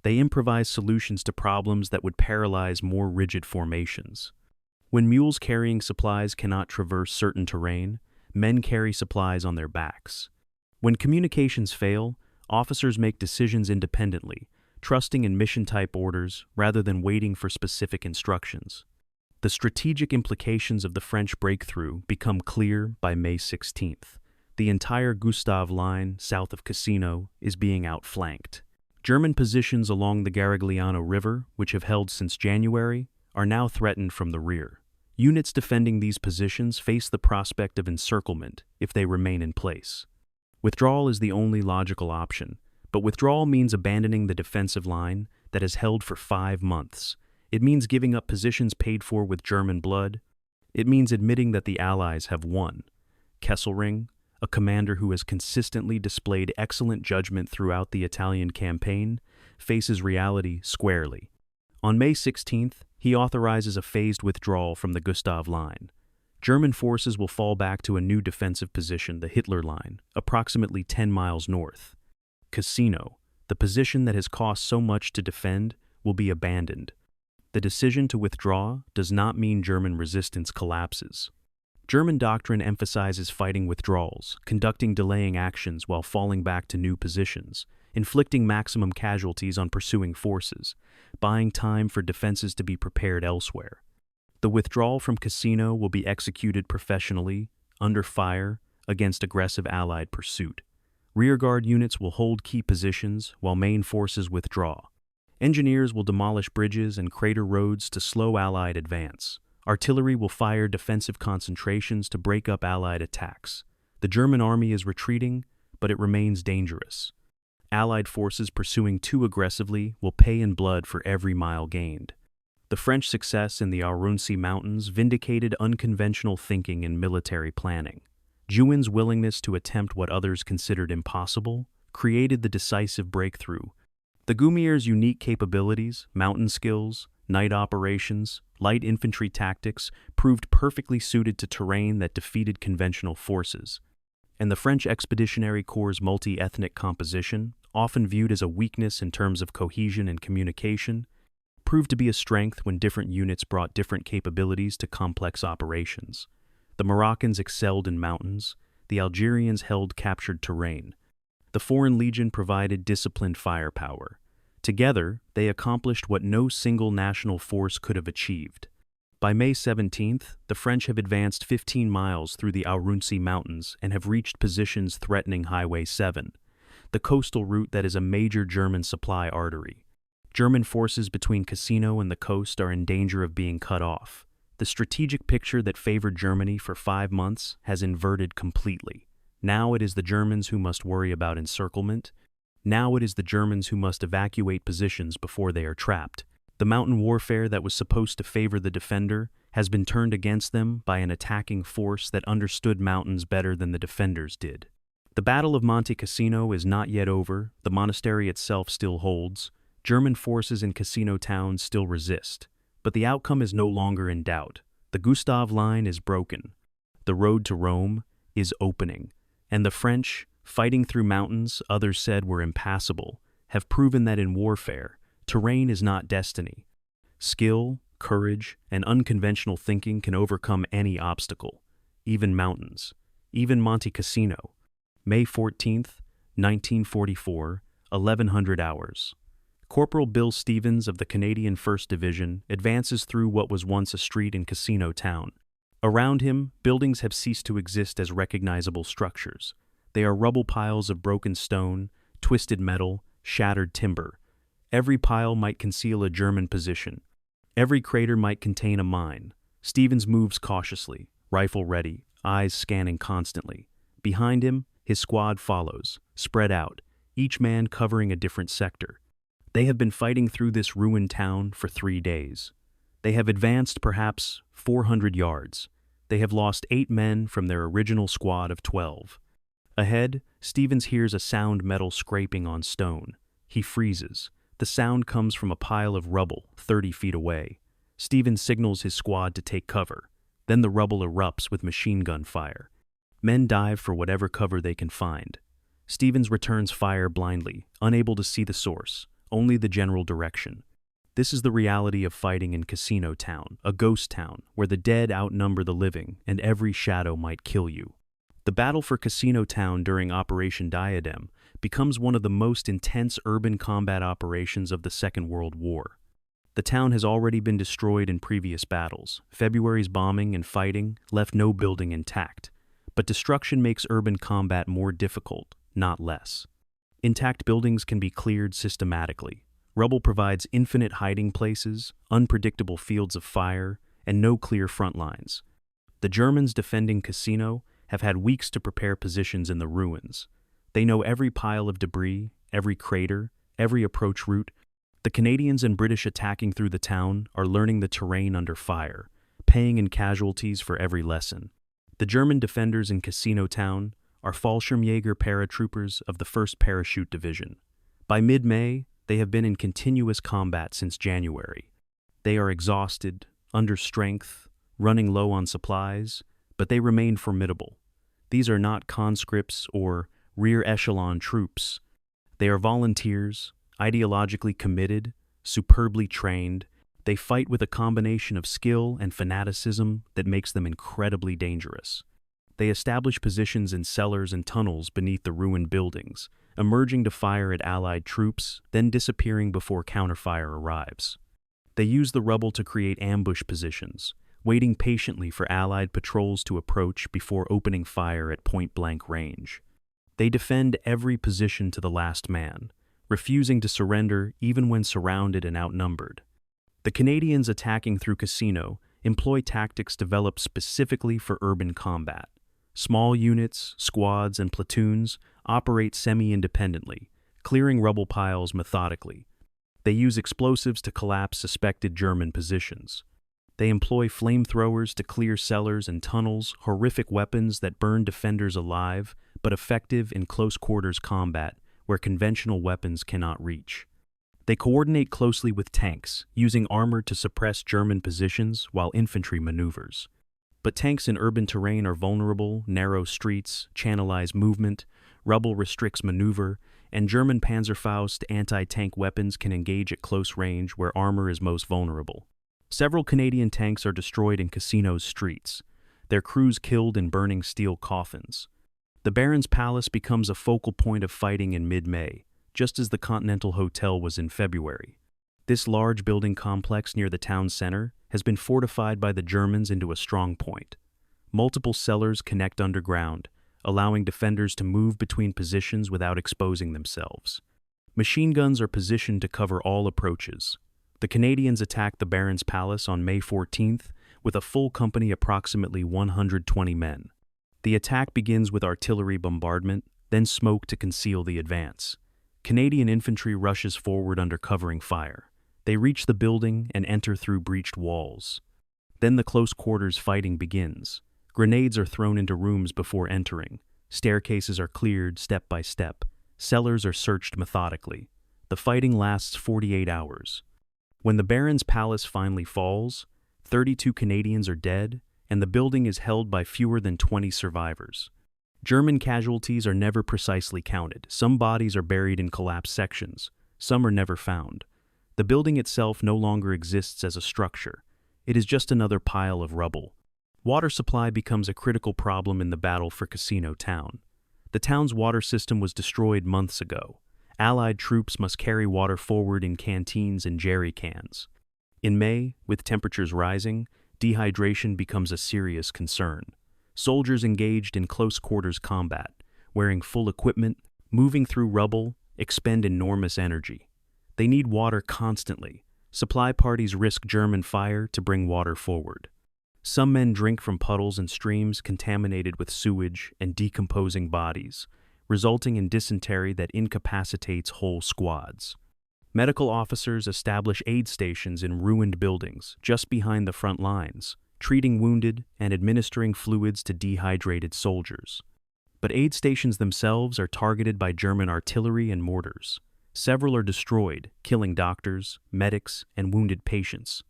They improvise solutions to problems that would paralyze more rigid formations. When mules carrying supplies cannot traverse certain terrain, men carry supplies on their backs. When communications fail, officers make decisions independently, trusting in mission-type orders rather than waiting for specific instructions. The strategic implications of the French breakthrough become clear by May 16th. The entire Gustav Line south of Cassino is being outflanked. German positions along the Garigliano River, which have held since January, are now threatened from the rear. Units defending these positions face the prospect of encirclement if they remain in place. Withdrawal is the only logical option, but withdrawal means abandoning the defensive line that has held for 5 months. It means giving up positions paid for with German blood. It means admitting that the Allies have won. Kesselring, a commander who has consistently displayed excellent judgment throughout the Italian campaign, faces reality squarely. On May 16th, he authorizes a phased withdrawal from the Gustav Line. German forces will fall back to a new defensive position, the Hitler Line, approximately 10 miles north. Cassino, the position that has cost so much to defend, will be abandoned. The decision to withdraw does not mean German resistance collapses. German doctrine emphasizes fighting withdrawals, conducting delaying actions while falling back to new positions, inflicting maximum casualties on pursuing forces, buying time for defenses to be prepared elsewhere. The withdrawal from Cassino will be executed professionally, under fire, against aggressive Allied pursuit. Rearguard units will hold key positions while main forces withdraw. Engineers will demolish bridges and crater roads to slow Allied advance. Artillery will fire defensive concentrations to break up Allied attacks. The German army is retreating, but it remains dangerous. Allied forces pursuing too aggressively will pay in blood for every mile gained. The French success in the Arunsi Mountains vindicated unconventional thinking and military planning. Juin's willingness to attempt what others considered impossible created the decisive breakthrough. The Gumier's unique capabilities, mountain skills, night operations, light infantry tactics proved perfectly suited to terrain that defeated conventional forces. And the French Expeditionary Corps' multi-ethnic composition, often viewed as a weakness in terms of cohesion and communication, proved to be a strength when different units brought different capabilities to complex operations. The Moroccans excelled in mountains, the Algerians held captured terrain. The Foreign Legion provided disciplined firepower. Together, they accomplished what no single national force could have achieved. By May 17th, the French have advanced 15 miles through the Arunsi Mountains and have reached positions threatening Highway 7, the coastal route that is a major German supply artery. German forces between Cassino and the coast are in danger of being cut off. The strategic picture that favored Germany for 5 months has inverted completely. Now it is the Germans who must worry about encirclement. Now it is the Germans who must evacuate positions before they are trapped. The mountain warfare that was supposed to favor the defender has been turned against them by an attacking force that understood mountains better than the defenders did. The Battle of Monte Cassino is not yet over. The monastery itself still holds. German forces in Cassino town still resist. But the outcome is no longer in doubt. The Gustav Line is broken. The road to Rome is opening. And the French, fighting through mountains others said were impassable, have proven that in warfare, terrain is not destiny. Skill, courage, and unconventional thinking can overcome any obstacle, even mountains, even Monte Cassino. May 14th, 1944, 1100 hours. Corporal Bill Stevens of the Canadian 1st Division advances through what was once a street in Cassino town. Around him, buildings have ceased to exist as recognizable structures. They are rubble piles of broken stone, twisted metal, shattered timber. Every pile might conceal a German position. Every crater might contain a mine. Stevens moves cautiously, rifle ready, eyes scanning constantly. Behind him, his squad follows, spread out, each man covering a different sector. They have been fighting through this ruined town for 3 days. They have advanced perhaps 400 yards. They have lost 8 men from their original squad of 12. Ahead, Stevens hears a sound metal scraping on stone. He freezes. The sound comes from a pile of rubble 30 feet away. Stevens signals his squad to take cover. Then the rubble erupts with machine gun fire. Men dive for whatever cover they can find. Stevens returns fire blindly, unable to see the source, only the general direction. This is the reality of fighting in Cassino Town, a ghost town where the dead outnumber the living and every shadow might kill you. The battle for Cassino Town during Operation Diadem becomes one of the most intense urban combat operations of the Second World War. The town has already been destroyed in previous battles. February's bombing and fighting left no building intact. But destruction makes urban combat more difficult, not less. Intact buildings can be cleared systematically. Rubble provides infinite hiding places, unpredictable fields of fire, and no clear front lines. The Germans defending Cassino have had weeks to prepare positions in the ruins. They know every pile of debris, every crater, every approach route. The Canadians and British attacking through the town are learning the terrain under fire, paying in casualties for every lesson. The German defenders in Cassino Town are Fallschirmjäger paratroopers of the 1st Parachute Division. By mid-May, they have been in continuous combat since January. They are exhausted, under strength, running low on supplies, but they remain formidable. These are not conscripts or rear echelon troops. They are volunteers, ideologically committed, superbly trained. They fight with a combination of skill and fanaticism that makes them incredibly dangerous. They establish positions in cellars and tunnels beneath the ruined buildings, emerging to fire at Allied troops, then disappearing before counterfire arrives. They use the rubble to create ambush positions, waiting patiently for Allied patrols to approach before opening fire at point-blank range. They defend every position to the last man, refusing to surrender even when surrounded and outnumbered. The Canadians attacking through Cassino employ tactics developed specifically for urban combat. Small units, squads, and platoons operate semi-independently, clearing rubble piles methodically. They use explosives to collapse suspected German positions. They employ flamethrowers to clear cellars and tunnels, horrific weapons that burn defenders alive, but effective in close-quarters combat where conventional weapons cannot reach. They coordinate closely with tanks, using armor to suppress German positions while infantry maneuvers. But tanks in urban terrain are vulnerable, narrow streets channelize movement, rubble restricts maneuver, and German Panzerfaust anti-tank weapons can engage at close range where armor is most vulnerable. Several Canadian tanks are destroyed in Cassino's streets, their crews killed in burning steel coffins. The Baron's Palace becomes a focal point of fighting in mid-May, just as the Continental Hotel was in February. This large building complex near the town center has been fortified by the Germans into a strong point. Multiple cellars connect underground, allowing defenders to move between positions without exposing themselves. Machine guns are positioned to cover all approaches. The Canadians attacked the Baron's Palace on May 14th with a full company, approximately 120 men. The attack begins with artillery bombardment, then smoke to conceal the advance. Canadian infantry rushes forward under covering fire. They reach the building and enter through breached walls. Then the close quarters fighting begins. Grenades are thrown into rooms before entering. Staircases are cleared step by step. Cellars are searched methodically. The fighting lasts 48 hours. When the Baron's Palace finally falls, 32 Canadians are dead, and the building is held by fewer than 20 survivors. German casualties are never precisely counted. Some bodies are buried in collapsed sections. Some are never found. The building itself no longer exists as a structure. It is just another pile of rubble. Water supply becomes a critical problem in the battle for Cassino Town. The town's water system was destroyed months ago. Allied troops must carry water forward in canteens and jerry cans. In May, with temperatures rising, dehydration becomes a serious concern. Soldiers engaged in close-quarters combat, wearing full equipment, moving through rubble, expend enormous energy. They need water constantly. Supply parties risk German fire to bring water forward. Some men drink from puddles and streams contaminated with sewage and decomposing bodies, resulting in dysentery that incapacitates whole squads. Medical officers establish aid stations in ruined buildings just behind the front lines, treating wounded and administering fluids to dehydrated soldiers. But aid stations themselves are targeted by German artillery and mortars. Several are destroyed, killing doctors, medics, and wounded patients.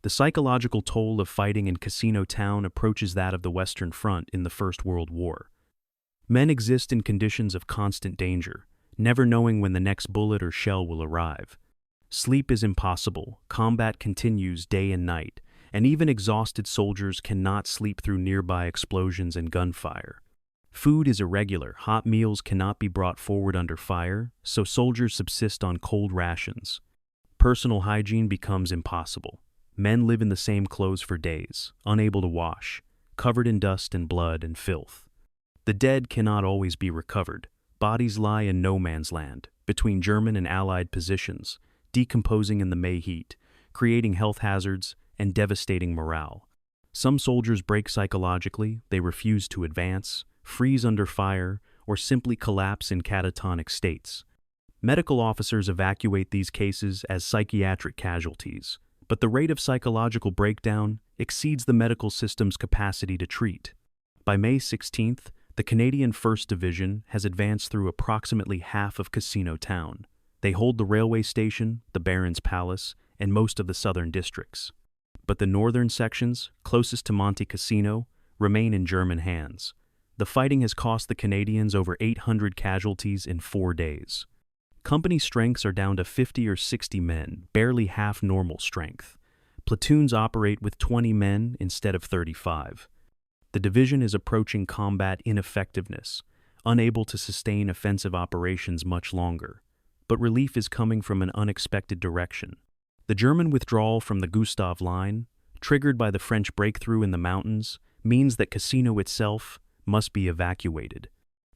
The psychological toll of fighting in Cassino Town approaches that of the Western Front in the First World War. Men exist in conditions of constant danger, never knowing when the next bullet or shell will arrive. Sleep is impossible, combat continues day and night, and even exhausted soldiers cannot sleep through nearby explosions and gunfire. Food is irregular, hot meals cannot be brought forward under fire, so soldiers subsist on cold rations. Personal hygiene becomes impossible. Men live in the same clothes for days, unable to wash, covered in dust and blood and filth. The dead cannot always be recovered. Bodies lie in no man's land, between German and Allied positions, decomposing in the May heat, creating health hazards and devastating morale. Some soldiers break psychologically, they refuse to advance, freeze under fire, or simply collapse in catatonic states. Medical officers evacuate these cases as psychiatric casualties, but the rate of psychological breakdown exceeds the medical system's capacity to treat. By May 16th, the Canadian 1st Division has advanced through approximately half of Cassino Town. They hold the railway station, the Baron's Palace, and most of the southern districts. But the northern sections, closest to Monte Cassino, remain in German hands. The fighting has cost the Canadians over 800 casualties in 4 days. Company strengths are down to 50 or 60 men, barely half normal strength. Platoons operate with 20 men instead of 35. The division is approaching combat ineffectiveness, unable to sustain offensive operations much longer. But relief is coming from an unexpected direction. The German withdrawal from the Gustav Line, triggered by the French breakthrough in the mountains, means that Cassino itself must be evacuated.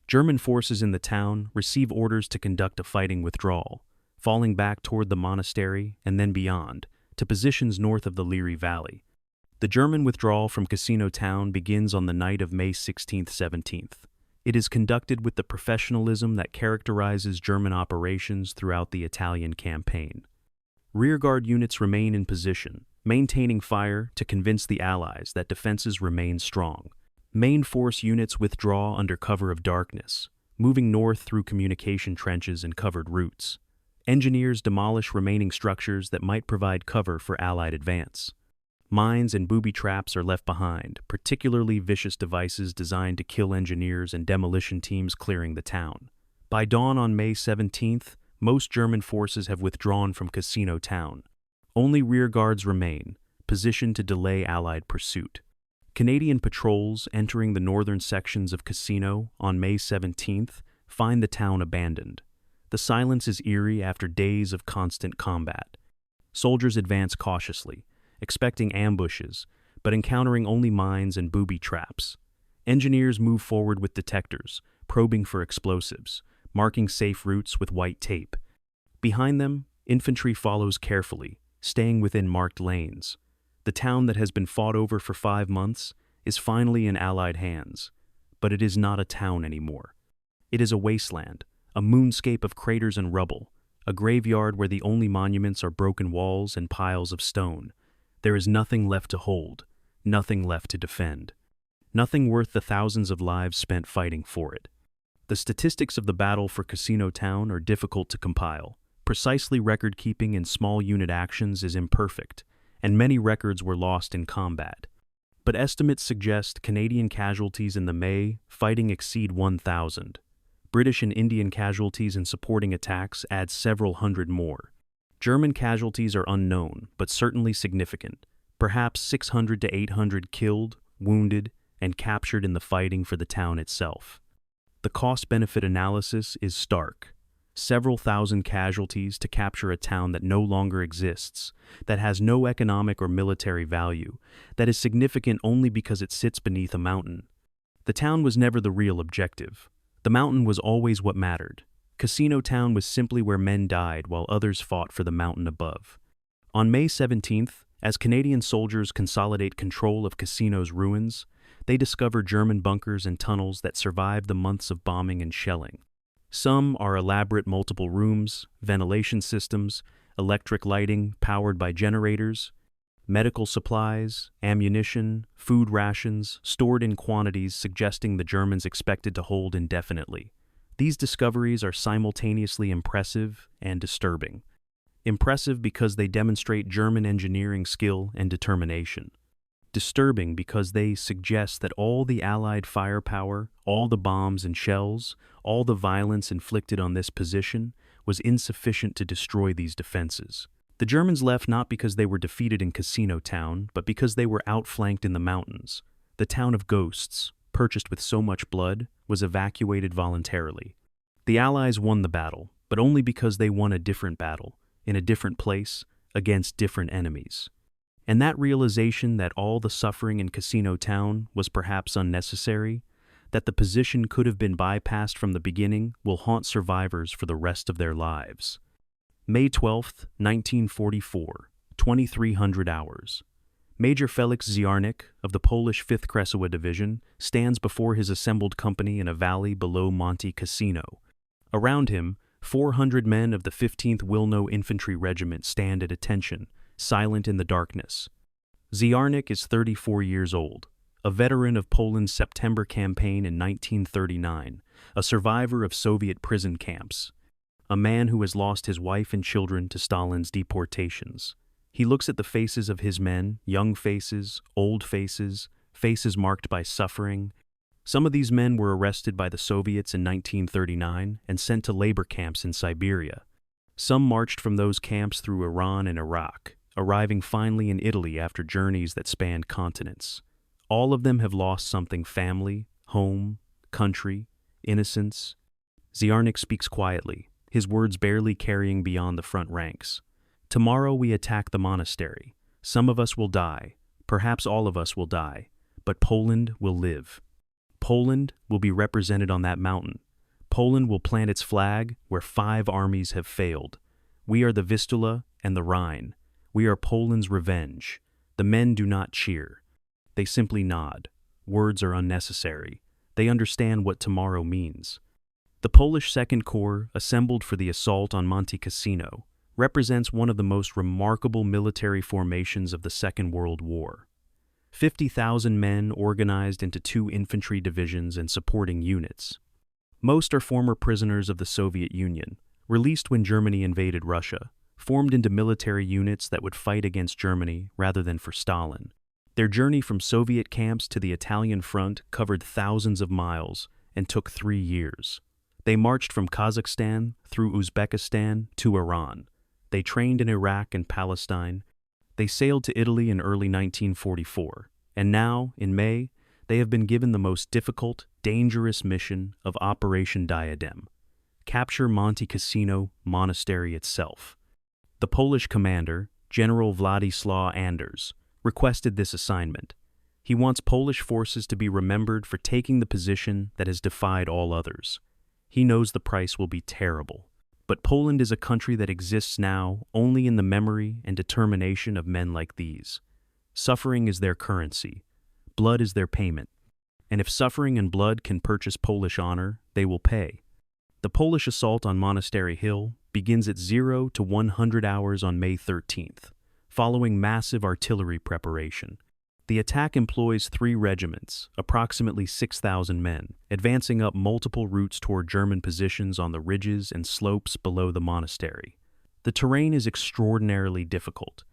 German forces in the town receive orders to conduct a fighting withdrawal, falling back toward the Monastery and then beyond, to positions north of the Liri Valley. The German withdrawal from Cassino Town begins on the night of May 16th-17th. It is conducted with the professionalism that characterizes German operations throughout the Italian campaign. Rearguard units remain in position, maintaining fire to convince the Allies that defenses remain strong. Main force units withdraw under cover of darkness, moving north through communication trenches and covered routes. Engineers demolish remaining structures that might provide cover for Allied advance. Mines and booby traps are left behind, particularly vicious devices designed to kill engineers and demolition teams clearing the town. By dawn on May 17th, most German forces have withdrawn from Cassino Town. Only rearguards remain, positioned to delay Allied pursuit. Canadian patrols entering the northern sections of Cassino on May 17th find the town abandoned. The silence is eerie after days of constant combat. Soldiers advance cautiously, expecting ambushes, but encountering only mines and booby traps. Engineers move forward with detectors, probing for explosives, marking safe routes with white tape. Behind them, infantry follows carefully, staying within marked lanes. The town that has been fought over for 5 months is finally in Allied hands, but it is not a town anymore. It is a wasteland, a moonscape of craters and rubble, a graveyard where the only monuments are broken walls and piles of stone. There is nothing left to hold, nothing left to defend, nothing worth the thousands of lives spent fighting for it. The statistics of the battle for Cassino Town are difficult to compile. Precisely record-keeping in small unit actions is imperfect, and many records were lost in combat. But estimates suggest Canadian casualties in the May fighting exceed 1,000. British and Indian casualties in supporting attacks add several hundred more. German casualties are unknown, but certainly significant, perhaps 600 to 800 killed, wounded, and captured in the fighting for the town itself. The cost-benefit analysis is stark. Several thousand casualties to capture a town that no longer exists, that has no economic or military value, that is significant only because it sits beneath a mountain. The town was never the real objective. The mountain was always what mattered. Cassino Town was simply where men died while others fought for the mountain above. On May 17th, as Canadian soldiers consolidate control of Cassino's ruins, they discover German bunkers and tunnels that survived the months of bombing and shelling. Some are elaborate multiple rooms, ventilation systems, electric lighting powered by generators, medical supplies, ammunition, food rations stored in quantities suggesting the Germans expected to hold indefinitely. These discoveries are simultaneously impressive and disturbing. Impressive because they demonstrate German engineering skill and determination. Disturbing because they suggest that all the Allied firepower, all the bombs and shells, all the violence inflicted on this position was insufficient to destroy these defenses. The Germans left not because they were defeated in Cassino Town, but because they were outflanked in the mountains. The town of ghosts, purchased with so much blood, was evacuated voluntarily. The Allies won the battle, but only because they won a different battle, in a different place, against different enemies. And that realization that all the suffering in Cassino Town was perhaps unnecessary, that the position could have been bypassed from the beginning, will haunt survivors for the rest of their lives. May 12, 1944, 2300 hours. Major Felix Ziarnik of the Polish 5th Kresowa Division stands before his assembled company in a valley below Monte Cassino. Around him, 400 men of the 15th Wilno Infantry Regiment stand at attention, silent in the darkness. Ziarnik is 34 years old, a veteran of Poland's September campaign in 1939, a survivor of Soviet prison camps, a man who has lost his wife and children to Stalin's deportations. He looks at the faces of his men, young faces, old faces, faces marked by suffering. Some of these men were arrested by the Soviets in 1939 and sent to labor camps in Siberia. Some marched from those camps through Iran and Iraq, arriving finally in Italy after journeys that spanned continents. All of them have lost something: family, home, country, innocence. Ziarnik speaks quietly, his words barely carrying beyond the front ranks. Tomorrow we attack the monastery. Some of us will die, perhaps all of us will die, but Poland will live. Poland will be represented on that mountain. Poland will plant its flag where 5 armies have failed. We are the Vistula and the Rhine. We are Poland's revenge. The men do not cheer. They simply nod. Words are unnecessary. They understand what tomorrow means. The Polish Second Corps, assembled for the assault on Monte Cassino, represents one of the most remarkable military formations of the Second World War. 50,000 men organized into 2 infantry divisions and supporting units. Most are former prisoners of the Soviet Union, released when Germany invaded Russia, formed into military units that would fight against Germany rather than for Stalin. Their journey from Soviet camps to the Italian front covered thousands of miles and took 3 years. They marched from Kazakhstan through Uzbekistan to Iran. They trained in Iraq and Palestine. They sailed to Italy in early 1944, and now, in May, they have been given the most difficult, dangerous mission of Operation Diadem: capture Monte Cassino Monastery itself. The Polish commander, General Władysław Anders, requested this assignment. He wants Polish forces to be remembered for taking the position that has defied all others. He knows the price will be terrible. But Poland is a country that exists now only in the memory and determination of men like these. Suffering is their currency. Blood is their payment. And if suffering and blood can purchase Polish honor, they will pay. The Polish assault on Monastery Hill begins at 0 to 100 hours on May 13th, following massive artillery preparation. The attack employs 3 regiments, approximately 6,000 men, advancing up multiple routes toward German positions on the ridges and slopes below the monastery. The terrain is extraordinarily difficult.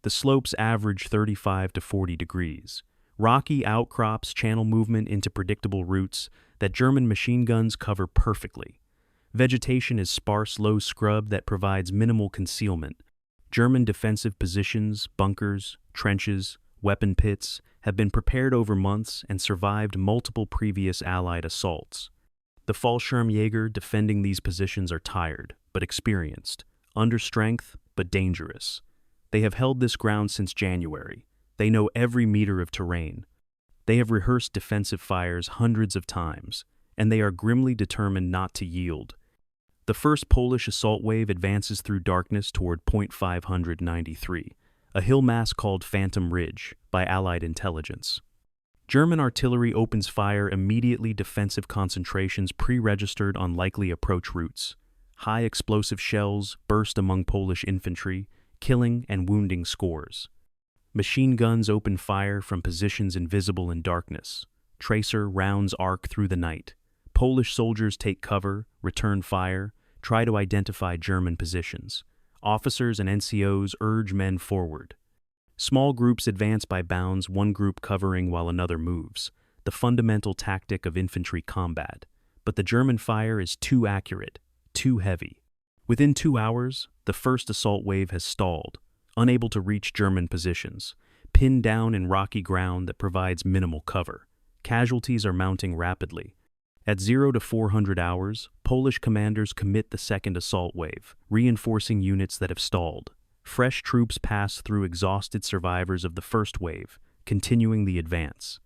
The slopes average 35 to 40 degrees. Rocky outcrops channel movement into predictable routes that German machine guns cover perfectly. Vegetation is sparse, low scrub that provides minimal concealment. German defensive positions, bunkers, trenches, weapon pits have been prepared over months and survived multiple previous Allied assaults. The Fallschirmjäger defending these positions are tired, but experienced, under strength, but dangerous. They have held this ground since January. They know every meter of terrain. They have rehearsed defensive fires hundreds of times, and they are grimly determined not to yield. The first Polish assault wave advances through darkness toward Point 593. A hill mass called Phantom Ridge, by Allied intelligence. German artillery opens fire immediately. Defensive concentrations pre-registered on likely approach routes. High explosive shells burst among Polish infantry, killing and wounding scores. Machine guns open fire from positions invisible in darkness. Tracer rounds arc through the night. Polish soldiers take cover, return fire, try to identify German positions. Officers and NCOs urge men forward. Small groups advance by bounds, one group covering while another moves, the fundamental tactic of infantry combat. But the German fire is too accurate, too heavy. Within 2 hours, the first assault wave has stalled, unable to reach German positions, pinned down in rocky ground that provides minimal cover. Casualties are mounting rapidly. At 0 to 400 hours, Polish commanders commit the second assault wave, reinforcing units that have stalled. Fresh troops pass through exhausted survivors of the first wave, continuing the advance.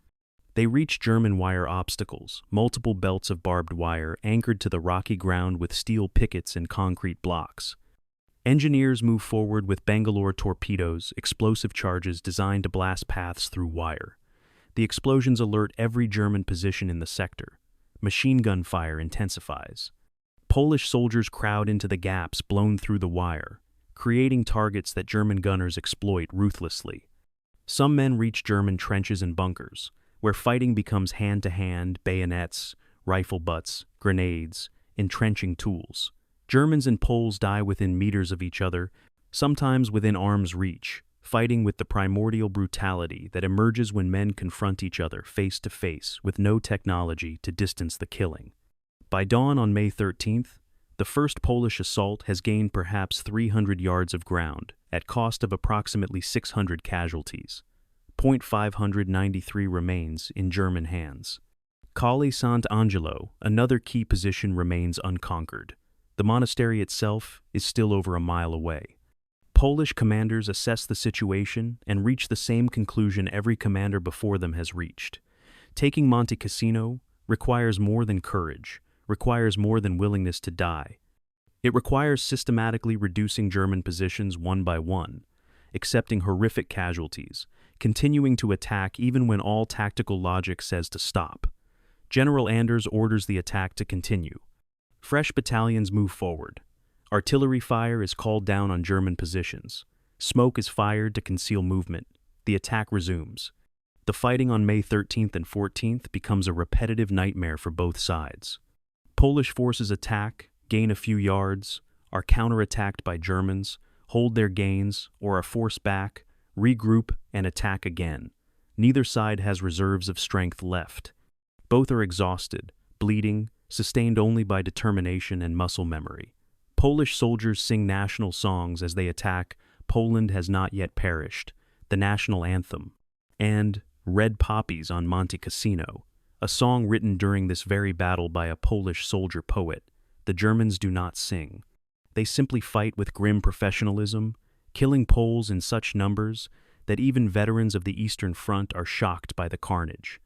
They reach German wire obstacles, multiple belts of barbed wire anchored to the rocky ground with steel pickets and concrete blocks. Engineers move forward with Bangalore torpedoes, explosive charges designed to blast paths through wire. The explosions alert every German position in the sector. Machine gun fire intensifies. Polish soldiers crowd into the gaps blown through the wire, creating targets that German gunners exploit ruthlessly. Some men reach German trenches and bunkers, where fighting becomes hand-to-hand, bayonets, rifle butts, grenades, entrenching tools. Germans and Poles die within meters of each other, sometimes within arm's reach, fighting with the primordial brutality that emerges when men confront each other face to face with no technology to distance the killing. By dawn on May 13th, the first Polish assault has gained perhaps 300 yards of ground at cost of approximately 600 casualties. 593 remains in German hands. Colle Sant'Angelo, another key position, remains unconquered. The monastery itself is still over a mile away. Polish commanders assess the situation and reach the same conclusion every commander before them has reached. Taking Monte Cassino requires more than courage, requires more than willingness to die. It requires systematically reducing German positions one by one, accepting horrific casualties, continuing to attack even when all tactical logic says to stop. General Anders orders the attack to continue. Fresh battalions move forward. Artillery fire is called down on German positions. Smoke is fired to conceal movement. The attack resumes. The fighting on May 13th and 14th becomes a repetitive nightmare for both sides. Polish forces attack, gain a few yards, are counterattacked by Germans, hold their gains, or are forced back, regroup, and attack again. Neither side has reserves of strength left. Both are exhausted, bleeding, sustained only by determination and muscle memory. Polish soldiers sing national songs as they attack "Poland Has Not Yet Perished," the national anthem, and "Red Poppies on Monte Cassino," a song written during this very battle by a Polish soldier poet. The Germans do not sing. They simply fight with grim professionalism, killing Poles in such numbers that even veterans of the Eastern Front are shocked by the carnage.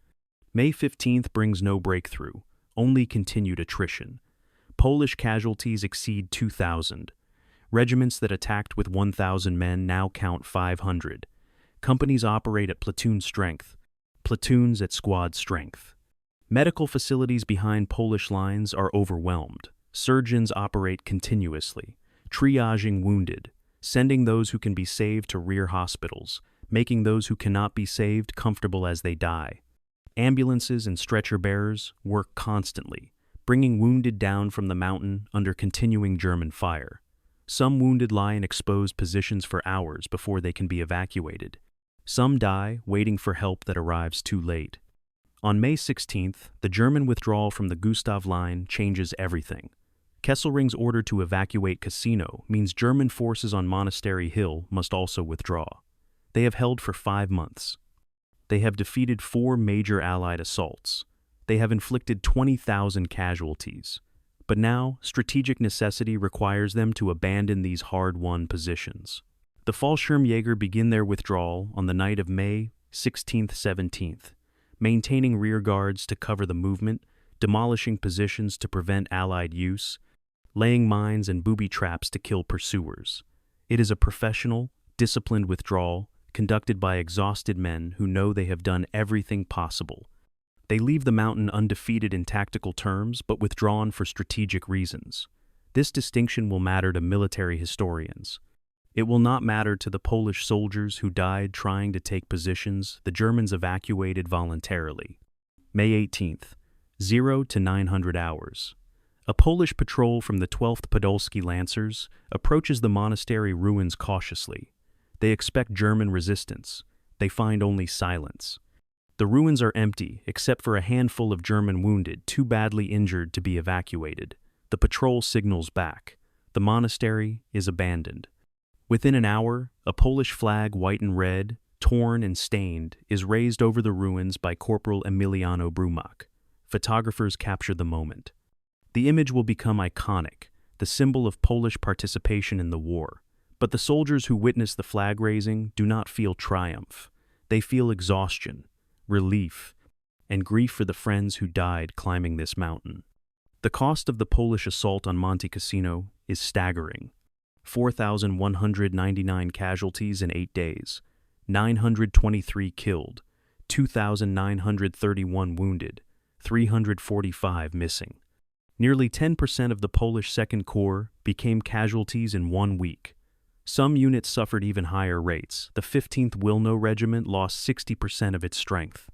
May 15th brings no breakthrough, only continued attrition. Polish casualties exceed 2,000. Regiments that attacked with 1,000 men now count 500. Companies operate at platoon strength, platoons at squad strength. Medical facilities behind Polish lines are overwhelmed. Surgeons operate continuously, triaging wounded, sending those who can be saved to rear hospitals, making those who cannot be saved comfortable as they die. Ambulances and stretcher bearers work constantly, bringing wounded down from the mountain under continuing German fire. Some wounded lie in exposed positions for hours before they can be evacuated. Some die waiting for help that arrives too late. On May 16th, the German withdrawal from the Gustav Line changes everything. Kesselring's order to evacuate Cassino means German forces on Monastery Hill must also withdraw. They have held for 5 months. They have defeated 4 major Allied assaults. They have inflicted 20,000 casualties. But now, strategic necessity requires them to abandon these hard-won positions. The Fallschirmjäger begin their withdrawal on the night of May 16th-17th, maintaining rear guards to cover the movement, demolishing positions to prevent Allied use, laying mines and booby traps to kill pursuers. It is a professional, disciplined withdrawal conducted by exhausted men who know they have done everything possible. They leave the mountain undefeated in tactical terms, but withdrawn for strategic reasons. This distinction will matter to military historians. It will not matter to the Polish soldiers who died trying to take positions the Germans evacuated voluntarily. May 18th, 0 to 900 hours. A Polish patrol from the 12th Podolski Lancers approaches the monastery ruins cautiously. They expect German resistance. They find only silence. The ruins are empty, except for a handful of German wounded too badly injured to be evacuated. The patrol signals back. The monastery is abandoned. Within an hour, a Polish flag, white and red, torn and stained, is raised over the ruins by Corporal Emiliano Brumak. Photographers capture the moment. The image will become iconic, the symbol of Polish participation in the war. But the soldiers who witness the flag raising do not feel triumph. They feel exhaustion, relief, and grief for the friends who died climbing this mountain. The cost of the Polish assault on Monte Cassino is staggering. 4,199 casualties in 8 days, 923 killed, 2,931 wounded, 345 missing. Nearly 10% of the Polish Second Corps became casualties in 1 week. Some units suffered even higher rates. The 15th Wilno Regiment lost 60% of its strength.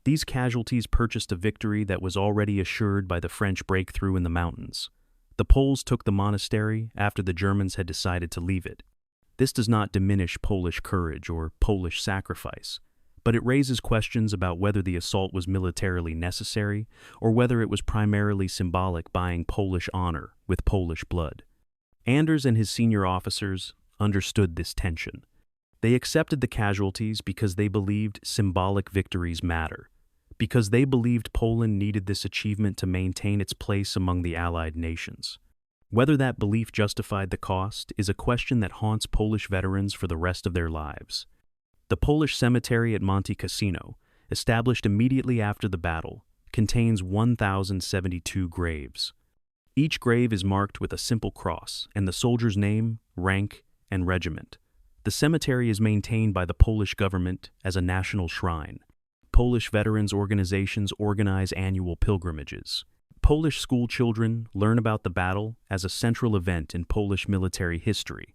These casualties purchased a victory that was already assured by the French breakthrough in the mountains. The Poles took the monastery after the Germans had decided to leave it. This does not diminish Polish courage or Polish sacrifice, but it raises questions about whether the assault was militarily necessary or whether it was primarily symbolic, buying Polish honor with Polish blood. Anders and his senior officers understood this tension. They accepted the casualties because they believed symbolic victories matter, because they believed Poland needed this achievement to maintain its place among the Allied nations. Whether that belief justified the cost is a question that haunts Polish veterans for the rest of their lives. The Polish cemetery at Monte Cassino, established immediately after the battle, contains 1,072 graves. Each grave is marked with a simple cross and the soldier's name, rank, and regiment. The cemetery is maintained by the Polish government as a national shrine. Polish veterans organizations organize annual pilgrimages. Polish school children learn about the battle as a central event in Polish military history.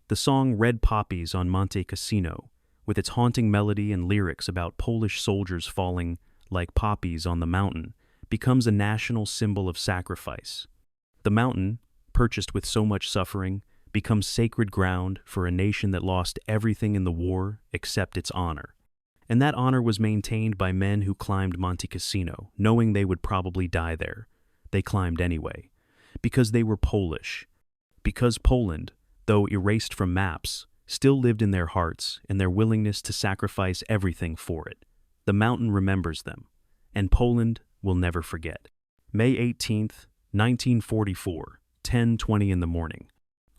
The song Red Poppies on Monte Cassino, with its haunting melody and lyrics about Polish soldiers falling like poppies on the mountain, becomes a national symbol of sacrifice. The mountain, purchased with so much suffering, becomes sacred ground for a nation that lost everything in the war except its honor. And that honor was maintained by men who climbed Monte Cassino, knowing they would probably die there. They climbed anyway, because they were Polish. Because Poland, though erased from maps, still lived in their hearts and their willingness to sacrifice everything for it. The mountain remembers them, and Poland will never forget. May 18th, 1944, 10:20 in the morning.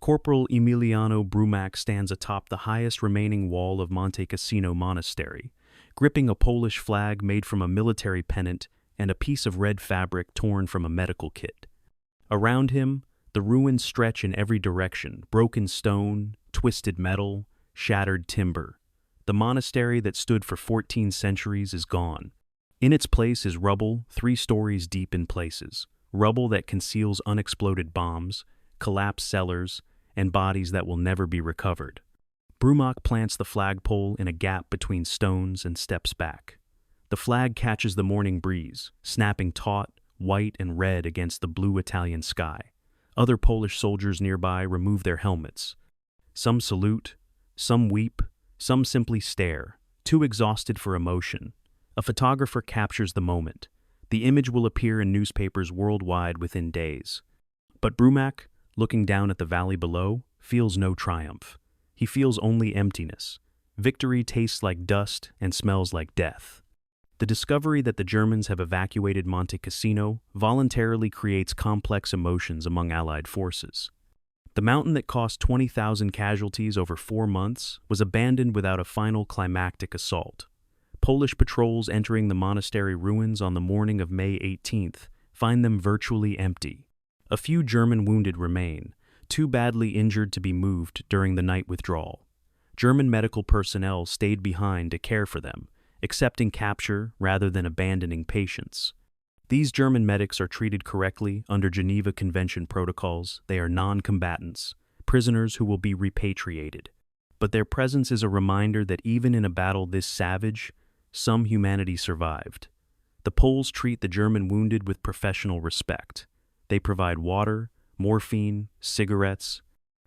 Corporal Emiliano Brumak stands atop the highest remaining wall of Monte Cassino Monastery, gripping a Polish flag made from a military pennant and a piece of red fabric torn from a medical kit. Around him, the ruins stretch in every direction: broken stone, twisted metal, shattered timber. The monastery that stood for 14 centuries is gone. In its place is rubble 3 stories deep in places, rubble that conceals unexploded bombs, collapsed cellars, and bodies that will never be recovered. Brumak plants the flagpole in a gap between stones and steps back. The flag catches the morning breeze, snapping taut, white and red against the blue Italian sky. Other Polish soldiers nearby remove their helmets. Some salute, some weep, some simply stare, too exhausted for emotion. A photographer captures the moment. The image will appear in newspapers worldwide within days. But Brumak, looking down at the valley below, feels no triumph. He feels only emptiness. Victory tastes like dust and smells like death. The discovery that the Germans have evacuated Monte Cassino voluntarily creates complex emotions among Allied forces. The mountain that cost 20,000 casualties over 4 months was abandoned without a final climactic assault. Polish patrols entering the monastery ruins on the morning of May 18th find them virtually empty. A few German wounded remain, too badly injured to be moved during the night withdrawal. German medical personnel stayed behind to care for them, accepting capture rather than abandoning patients. These German medics are treated correctly under Geneva Convention protocols. They are non-combatants, prisoners who will be repatriated. But their presence is a reminder that even in a battle this savage, some humanity survived. The Poles treat the German wounded with professional respect. They provide water, morphine, cigarettes.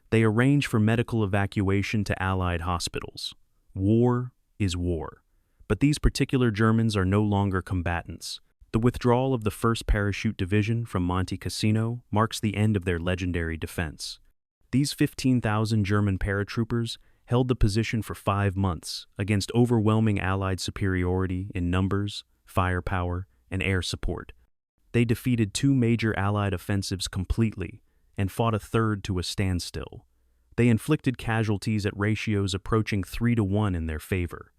They arrange for medical evacuation to Allied hospitals. War is war. But these particular Germans are no longer combatants. The withdrawal of the 1st Parachute Division from Monte Cassino marks the end of their legendary defense. These 15,000 German paratroopers held the position for 5 months against overwhelming Allied superiority in numbers, firepower, and air support. They defeated 2 major Allied offensives completely and fought a third to a standstill. They inflicted casualties at ratios approaching 3-to-1 in their favor.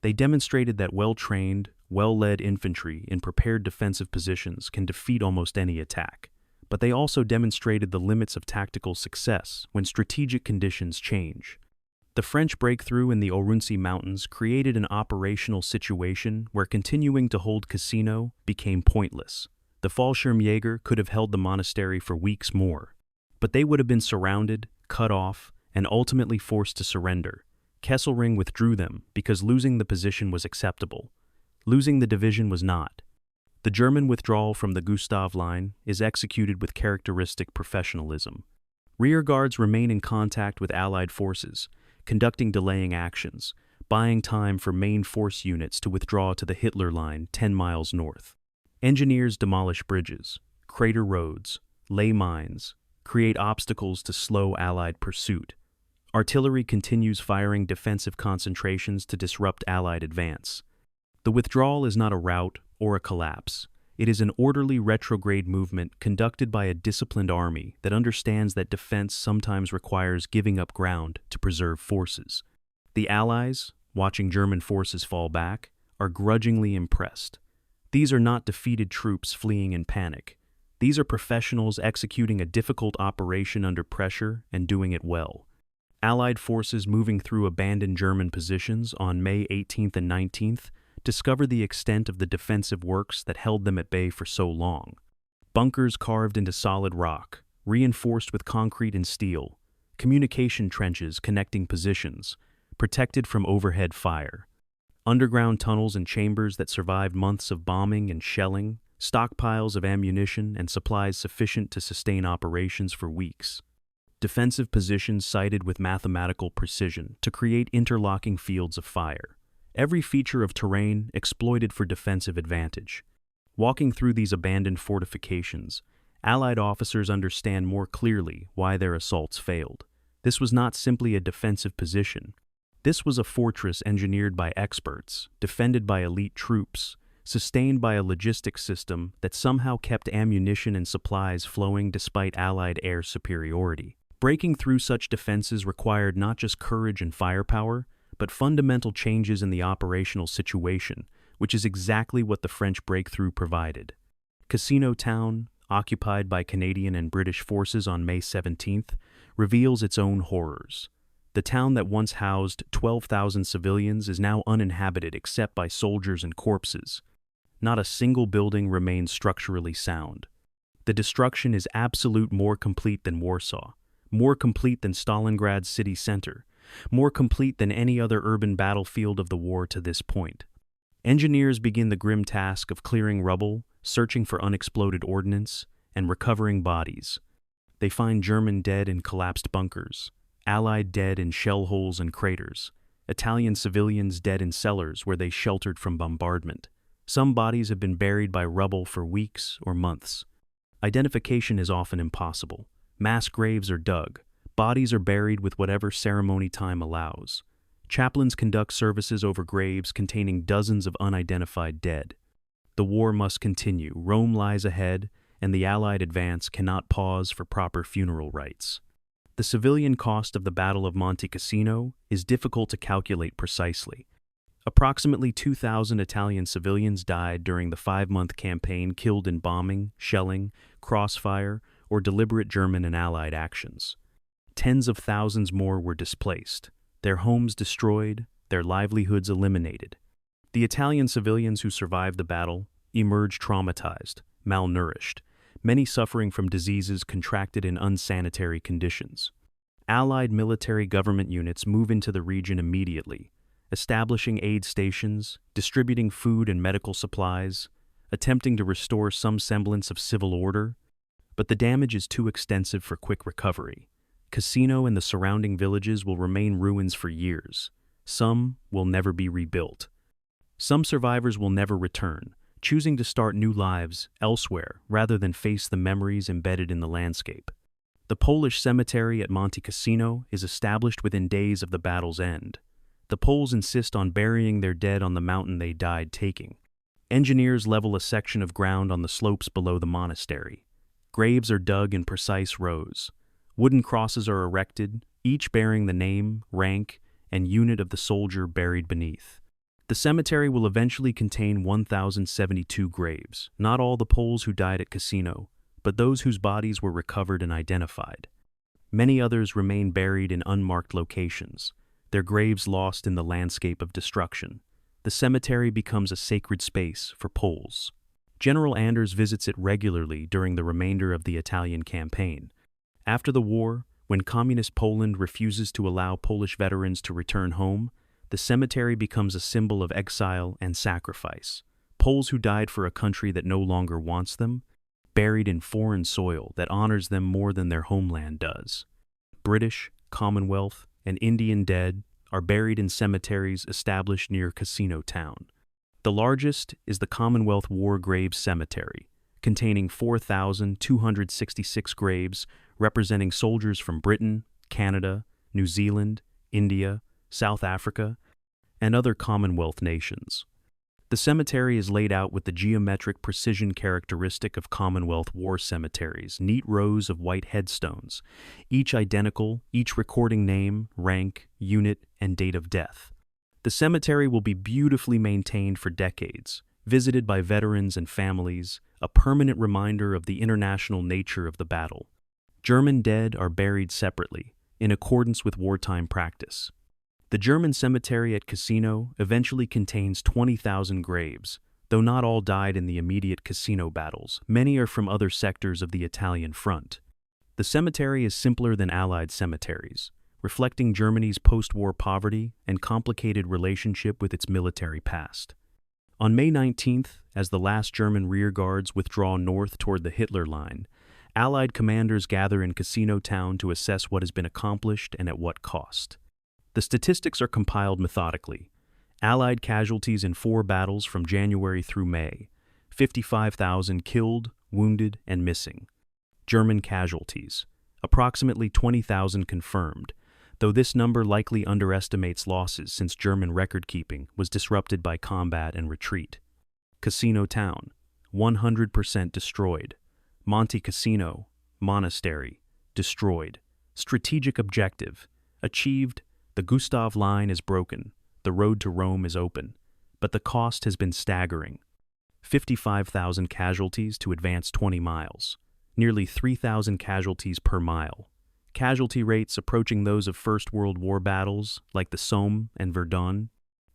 They demonstrated that well-trained, well-led infantry in prepared defensive positions can defeat almost any attack. but they also demonstrated the limits of tactical success when strategic conditions change. The French breakthrough in the Orunsi Mountains created an operational situation where continuing to hold Cassino became pointless. The Fallschirmjäger could have held the monastery for weeks more, but they would have been surrounded, cut off, and ultimately forced to surrender. Kesselring withdrew them because losing the position was acceptable. Losing the division was not. The German withdrawal from the Gustav Line is executed with characteristic professionalism. Rearguards remain in contact with Allied forces, conducting delaying actions, buying time for main force units to withdraw to the Hitler Line 10 miles north. Engineers demolish bridges, crater roads, lay mines, create obstacles to slow Allied pursuit. Artillery continues firing defensive concentrations to disrupt Allied advance. The withdrawal is not a rout or a collapse. It is an orderly retrograde movement conducted by a disciplined army that understands that defense sometimes requires giving up ground to preserve forces. The Allies, watching German forces fall back, are grudgingly impressed. These are not defeated troops fleeing in panic. These are professionals executing a difficult operation under pressure and doing it well. Allied forces moving through abandoned German positions on May 18th and 19th discover the extent of the defensive works that held them at bay for so long. Bunkers carved into solid rock, reinforced with concrete and steel, communication trenches connecting positions, protected from overhead fire. Underground tunnels and chambers that survived months of bombing and shelling, stockpiles of ammunition and supplies sufficient to sustain operations for weeks. Defensive positions sited with mathematical precision to create interlocking fields of fire. Every feature of terrain exploited for defensive advantage. Walking through these abandoned fortifications, Allied officers understand more clearly why their assaults failed. This was not simply a defensive position. This was a fortress engineered by experts, defended by elite troops, sustained by a logistics system that somehow kept ammunition and supplies flowing despite Allied air superiority. Breaking through such defenses required not just courage and firepower, but fundamental changes in the operational situation, which is exactly what the French breakthrough provided. Cassino Town, occupied by Canadian and British forces on May 17th, reveals its own horrors. The town that once housed 12,000 civilians is now uninhabited except by soldiers and corpses. Not a single building remains structurally sound. The destruction is absolute, more complete than Warsaw, more complete than Stalingrad's city center, more complete than any other urban battlefield of the war to this point. Engineers begin the grim task of clearing rubble, searching for unexploded ordnance, and recovering bodies. They find German dead in collapsed bunkers, Allied dead in shell holes and craters, Italian civilians dead in cellars where they sheltered from bombardment. Some bodies have been buried by rubble for weeks or months. Identification is often impossible. Mass graves are dug. Bodies are buried with whatever ceremony time allows. Chaplains conduct services over graves containing dozens of unidentified dead. The war must continue. Rome lies ahead, and the Allied advance cannot pause for proper funeral rites. The civilian cost of the Battle of Monte Cassino is difficult to calculate precisely. Approximately 2,000 Italian civilians died during the 5-month campaign, killed in bombing, shelling, crossfire, or deliberate German and Allied actions. Tens of thousands more were displaced, their homes destroyed, their livelihoods eliminated. The Italian civilians who survived the battle emerged traumatized, malnourished, many suffering from diseases contracted in unsanitary conditions. Allied military government units move into the region immediately, establishing aid stations, distributing food and medical supplies, attempting to restore some semblance of civil order, but the damage is too extensive for quick recovery. Cassino and the surrounding villages will remain ruins for years. Some will never be rebuilt. Some survivors will never return, choosing to start new lives elsewhere rather than face the memories embedded in the landscape. The Polish cemetery at Monte Cassino is established within days of the battle's end. The Poles insist on burying their dead on the mountain they died taking. Engineers level a section of ground on the slopes below the monastery. Graves are dug in precise rows. Wooden crosses are erected, each bearing the name, rank, and unit of the soldier buried beneath. The cemetery will eventually contain 1,072 graves, not all the Poles who died at Cassino, but those whose bodies were recovered and identified. Many others remain buried in unmarked locations, their graves lost in the landscape of destruction. The cemetery becomes a sacred space for Poles. General Anders visits it regularly during the remainder of the Italian campaign. After the war, when Communist Poland refuses to allow Polish veterans to return home, the cemetery becomes a symbol of exile and sacrifice. Poles who died for a country that no longer wants them, buried in foreign soil that honors them more than their homeland does. British, Commonwealth, and Indian dead are buried in cemeteries established near Cassino town. The largest is the Commonwealth War Graves Cemetery, containing 4,266 graves representing soldiers from Britain, Canada, New Zealand, India, South Africa, and other Commonwealth nations. The cemetery is laid out with the geometric precision characteristic of Commonwealth war cemeteries, neat rows of white headstones, each identical, each recording name, rank, unit, and date of death. The cemetery will be beautifully maintained for decades, visited by veterans and families, a permanent reminder of the international nature of the battle. German dead are buried separately, in accordance with wartime practice. The German cemetery at Cassino eventually contains 20,000 graves, though not all died in the immediate Cassino battles. Many are from other sectors of the Italian front. The cemetery is simpler than Allied cemeteries, reflecting Germany's post-war poverty and complicated relationship with its military past. On May 19th, as the last German rearguards withdraw north toward the Hitler Line, Allied commanders gather in Cassino town to assess what has been accomplished and at what cost. The statistics are compiled methodically. Allied casualties in 4 battles from January through May, 55,000 killed, wounded, and missing. German casualties, approximately 20,000 confirmed, though this number likely underestimates losses since German record-keeping was disrupted by combat and retreat. Cassino town, 100% destroyed. Monte Cassino, Monastery, destroyed. Strategic objective, achieved. The Gustav Line is broken, the road to Rome is open, but the cost has been staggering. 55,000 casualties to advance 20 miles, nearly 3,000 casualties per mile. Casualty rates approaching those of First World War battles, like the Somme and Verdun.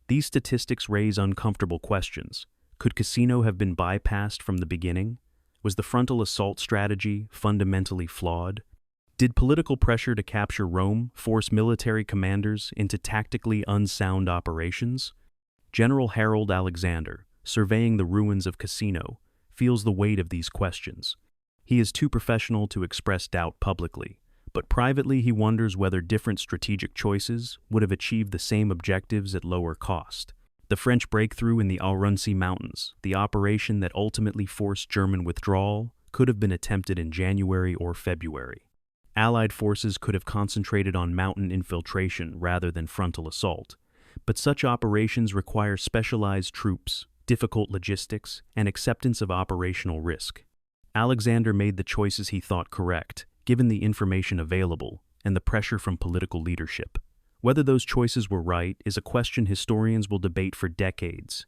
These statistics raise uncomfortable questions. Could Cassino have been bypassed from the beginning? Was the frontal assault strategy fundamentally flawed? Did political pressure to capture Rome force military commanders into tactically unsound operations? General Harold Alexander, surveying the ruins of Cassino, feels the weight of these questions. He is too professional to express doubt publicly, but privately he wonders whether different strategic choices would have achieved the same objectives at lower cost. The French breakthrough in the Aurunci Mountains, the operation that ultimately forced German withdrawal, could have been attempted in January or February. Allied forces could have concentrated on mountain infiltration rather than frontal assault, but such operations require specialized troops, difficult logistics, and acceptance of operational risk. Alexander made the choices he thought correct, given the information available and the pressure from political leadership. Whether those choices were right is a question historians will debate for decades.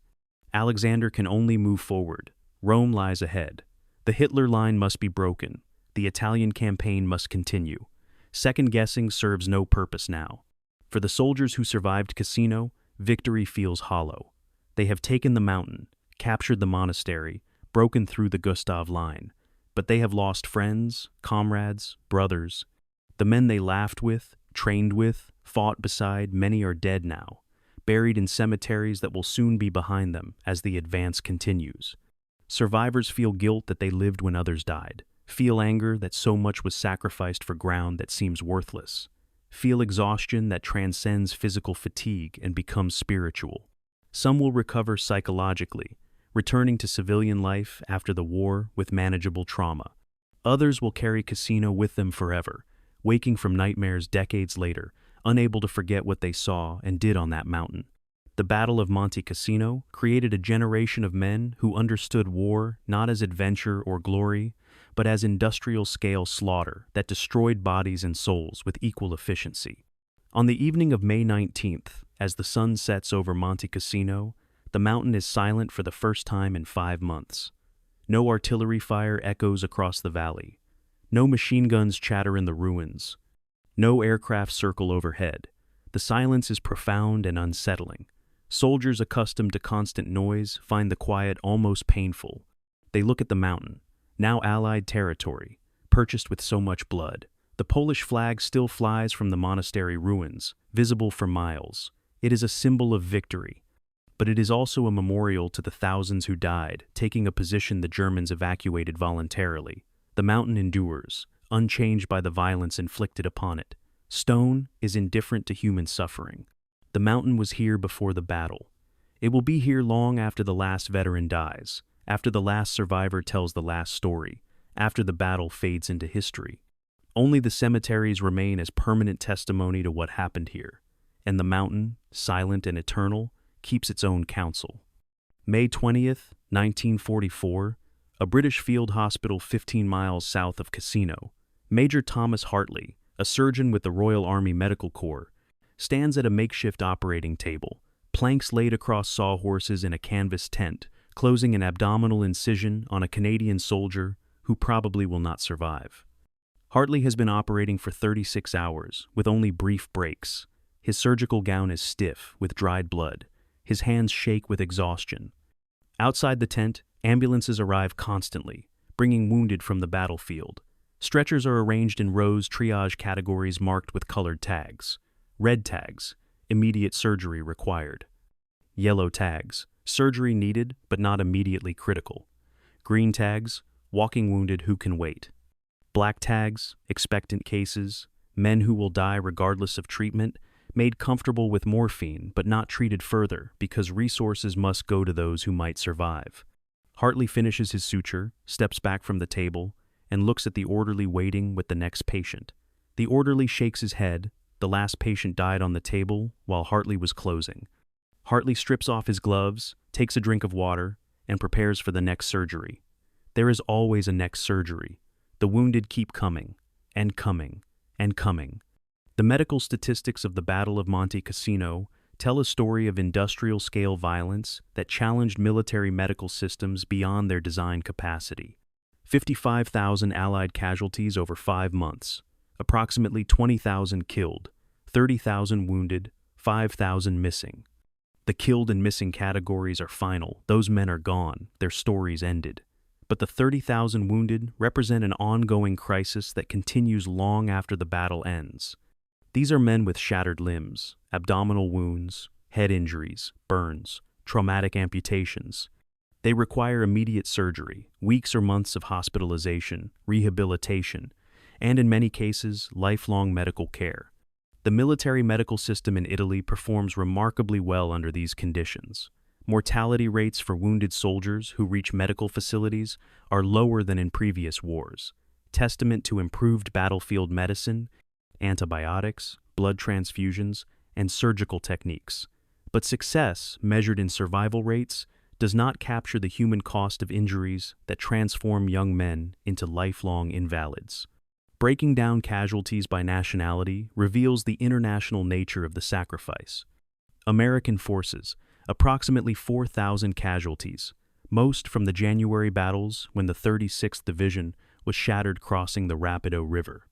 Alexander can only move forward. Rome lies ahead. The Hitler Line must be broken. The Italian campaign must continue. Second-guessing serves no purpose now. For the soldiers who survived Cassino, victory feels hollow. They have taken the mountain, captured the monastery, broken through the Gustav Line, but they have lost friends, comrades, brothers. The men they laughed with, trained with, fought beside, many are dead now, buried in cemeteries that will soon be behind them as the advance continues. Survivors feel guilt that they lived when others died. Feel anger that so much was sacrificed for ground that seems worthless. Feel exhaustion that transcends physical fatigue and becomes spiritual. Some will recover psychologically, returning to civilian life after the war with manageable trauma. Others will carry Cassino with them forever, waking from nightmares decades later, unable to forget what they saw and did on that mountain. The Battle of Monte Cassino created a generation of men who understood war not as adventure or glory, but as industrial-scale slaughter that destroyed bodies and souls with equal efficiency. On the evening of May 19th, as the sun sets over Monte Cassino, the mountain is silent for the first time in 5 months. No artillery fire echoes across the valley. No machine guns chatter in the ruins. No aircraft circle overhead. The silence is profound and unsettling. Soldiers accustomed to constant noise find the quiet almost painful. They look at the mountain, now Allied territory, purchased with so much blood. The Polish flag still flies from the monastery ruins, visible for miles. It is a symbol of victory. But it is also a memorial to the thousands who died, taking a position the Germans evacuated voluntarily. The mountain endures, unchanged by the violence inflicted upon it. Stone is indifferent to human suffering. The mountain was here before the battle. It will be here long after the last veteran dies, after the last survivor tells the last story, after the battle fades into history. Only the cemeteries remain as permanent testimony to what happened here, and the mountain, silent and eternal, keeps its own counsel. May 20th, 1944, a British field hospital 15 miles south of Cassino. Major Thomas Hartley, a surgeon with the Royal Army Medical Corps, stands at a makeshift operating table, planks laid across sawhorses in a canvas tent, closing an abdominal incision on a Canadian soldier who probably will not survive. Hartley has been operating for 36 hours, with only brief breaks. His surgical gown is stiff, with dried blood. His hands shake with exhaustion. Outside the tent, ambulances arrive constantly, bringing wounded from the battlefield. Stretchers are arranged in rows triage categories marked with colored tags. Red tags, immediate surgery required. Yellow tags, surgery needed but not immediately critical. Green tags, walking wounded who can wait. Black tags, expectant cases, men who will die regardless of treatment, made comfortable with morphine but not treated further because resources must go to those who might survive. Hartley finishes his suture, steps back from the table, and looks at the orderly waiting with the next patient. The orderly shakes his head. The last patient died on the table while Hartley was closing. Hartley strips off his gloves, takes a drink of water, and prepares for the next surgery. There is always a next surgery. The wounded keep coming, and coming, and coming. The medical statistics of the Battle of Monte Cassino tell a story of industrial-scale violence that challenged military medical systems beyond their design capacity. 55,000 Allied casualties over 5 months, approximately 20,000 killed, 30,000 wounded, 5,000 missing. The killed and missing categories are final. Those men are gone, their stories ended. But the 30,000 wounded represent an ongoing crisis that continues long after the battle ends. These are men with shattered limbs, abdominal wounds, head injuries, burns, traumatic amputations. They require immediate surgery, weeks or months of hospitalization, rehabilitation, and in many cases, lifelong medical care. The military medical system in Italy performs remarkably well under these conditions. Mortality rates for wounded soldiers who reach medical facilities are lower than in previous wars, testament to improved battlefield medicine, antibiotics, blood transfusions, and surgical techniques. But success, measured in survival rates, does not capture the human cost of injuries that transform young men into lifelong invalids. Breaking down casualties by nationality reveals the international nature of the sacrifice. American forces, approximately 4,000 casualties, most from the January battles when the 36th Division was shattered crossing the Rapido River.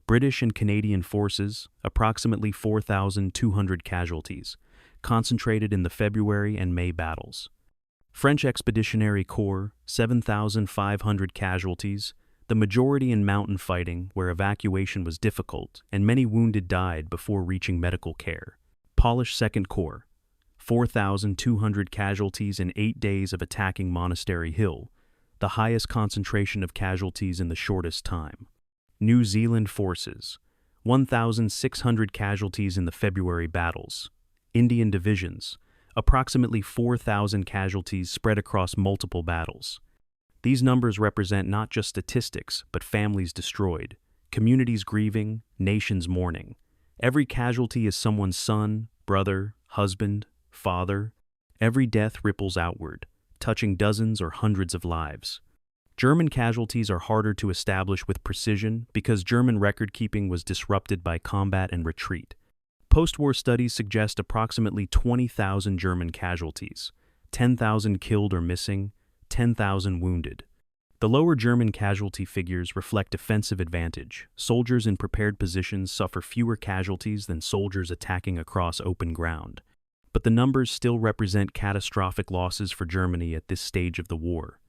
British and Canadian forces, approximately 4,200 casualties, concentrated in the February and May battles. French Expeditionary Corps, 7,500 casualties, the majority in mountain fighting where evacuation was difficult and many wounded died before reaching medical care. Polish Second Corps, 4,200 casualties in 8 days of attacking Monastery Hill, the highest concentration of casualties in the shortest time. New Zealand forces, 1,600 casualties in the February battles. Indian divisions, approximately 4,000 casualties spread across multiple battles. These numbers represent not just statistics, but families destroyed, communities grieving, nations mourning. Every casualty is someone's son, brother, husband, father. Every death ripples outward, touching dozens or hundreds of lives. German casualties are harder to establish with precision because German record-keeping was disrupted by combat and retreat. Post-war studies suggest approximately 20,000 German casualties, 10,000 killed or missing, 10,000 wounded. The lower German casualty figures reflect defensive advantage. Soldiers in prepared positions suffer fewer casualties than soldiers attacking across open ground. But the numbers still represent catastrophic losses for Germany at this stage of the war.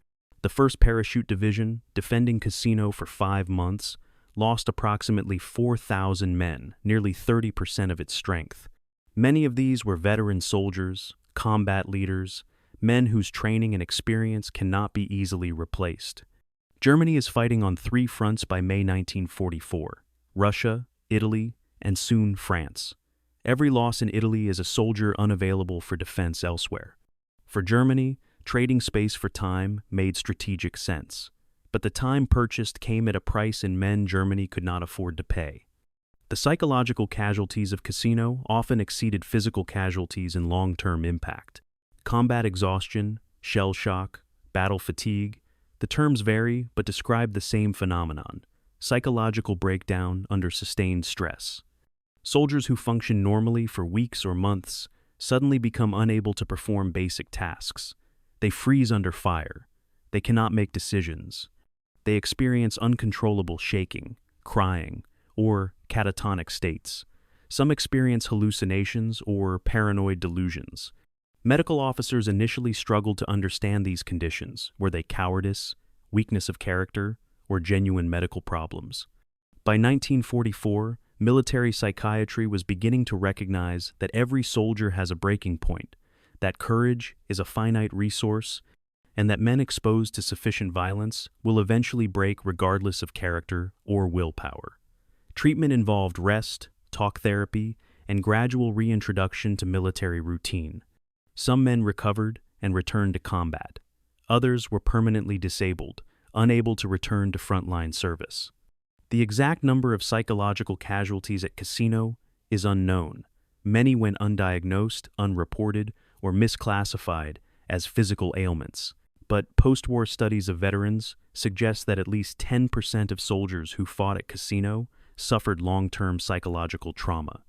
The 1st Parachute Division, defending Cassino for 5 months, lost approximately 4,000 men, nearly 30% of its strength. Many of these were veteran soldiers, combat leaders, men whose training and experience cannot be easily replaced. Germany is fighting on 3 fronts by May 1944: Russia, Italy, and soon France. Every loss in Italy is a soldier unavailable for defense elsewhere. For Germany, trading space for time made strategic sense, but the time purchased came at a price in men Germany could not afford to pay. The psychological casualties of Cassino often exceeded physical casualties in long-term impact. Combat exhaustion, shell shock, battle fatigue, the terms vary but describe the same phenomenon: psychological breakdown under sustained stress. Soldiers who function normally for weeks or months suddenly become unable to perform basic tasks. They freeze under fire. They cannot make decisions. They experience uncontrollable shaking, crying, or catatonic states. Some experience hallucinations or paranoid delusions. Medical officers initially struggled to understand these conditions. Were they cowardice, weakness of character, or genuine medical problems? By 1944, military psychiatry was beginning to recognize that every soldier has a breaking point, that courage is a finite resource, and that men exposed to sufficient violence will eventually break regardless of character or willpower. Treatment involved rest, talk therapy, and gradual reintroduction to military routine. Some men recovered and returned to combat. Others were permanently disabled, unable to return to frontline service. The exact number of psychological casualties at Cassino is unknown. Many went undiagnosed, unreported, or misclassified as physical ailments. But post-war studies of veterans suggest that at least 10% of soldiers who fought at Cassino suffered long-term psychological trauma.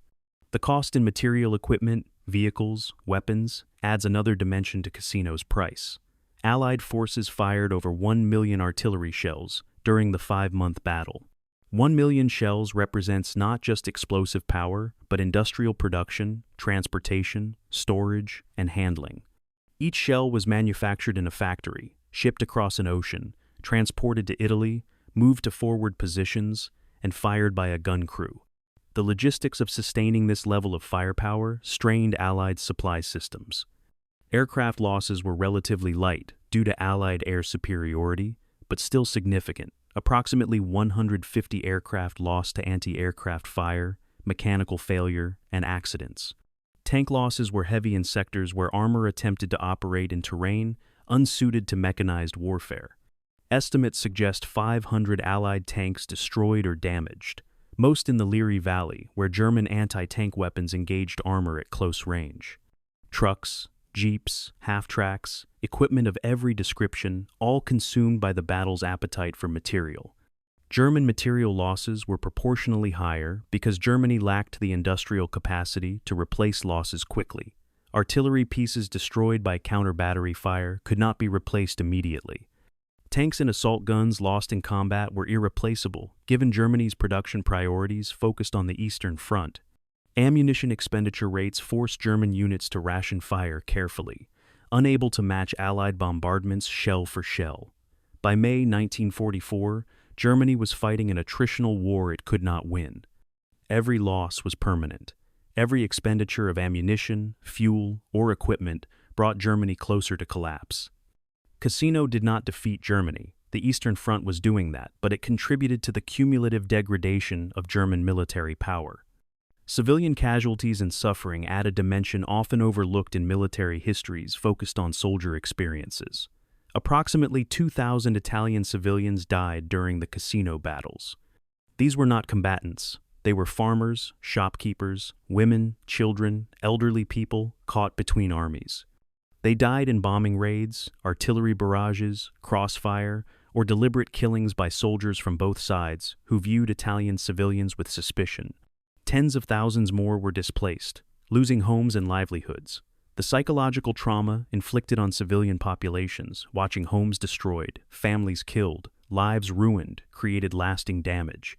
The cost in material equipment, vehicles, weapons adds another dimension to Cassino's price. Allied forces fired over 1 million artillery shells during the 5-month battle. 1 million shells represents not just explosive power, but industrial production, transportation, storage, and handling. Each shell was manufactured in a factory, shipped across an ocean, transported to Italy, moved to forward positions, and fired by a gun crew. The logistics of sustaining this level of firepower strained Allied supply systems. Aircraft losses were relatively light due to Allied air superiority, but still significant. Approximately 150 aircraft lost to anti-aircraft fire, mechanical failure, and accidents. Tank losses were heavy in sectors where armor attempted to operate in terrain unsuited to mechanized warfare. Estimates suggest 500 Allied tanks destroyed or damaged, most in the Liri Valley, where German anti-tank weapons engaged armor at close range. Trucks, jeeps, half-tracks, equipment of every description, all consumed by the battle's appetite for material. German material losses were proportionally higher because Germany lacked the industrial capacity to replace losses quickly. Artillery pieces destroyed by counter-battery fire could not be replaced immediately. Tanks and assault guns lost in combat were irreplaceable, given Germany's production priorities focused on the Eastern Front. Ammunition expenditure rates forced German units to ration fire carefully, unable to match Allied bombardments shell for shell. By May 1944, Germany was fighting an attritional war it could not win. Every loss was permanent. Every expenditure of ammunition, fuel, or equipment brought Germany closer to collapse. Cassino did not defeat Germany. The Eastern Front was doing that, but it contributed to the cumulative degradation of German military power. Civilian casualties and suffering add a dimension often overlooked in military histories focused on soldier experiences. Approximately 2,000 Italian civilians died during the Cassino battles. These were not combatants. They were farmers, shopkeepers, women, children, elderly people caught between armies. They died in bombing raids, artillery barrages, crossfire, or deliberate killings by soldiers from both sides who viewed Italian civilians with suspicion. Tens of thousands more were displaced, losing homes and livelihoods. The psychological trauma inflicted on civilian populations, watching homes destroyed, families killed, lives ruined, created lasting damage.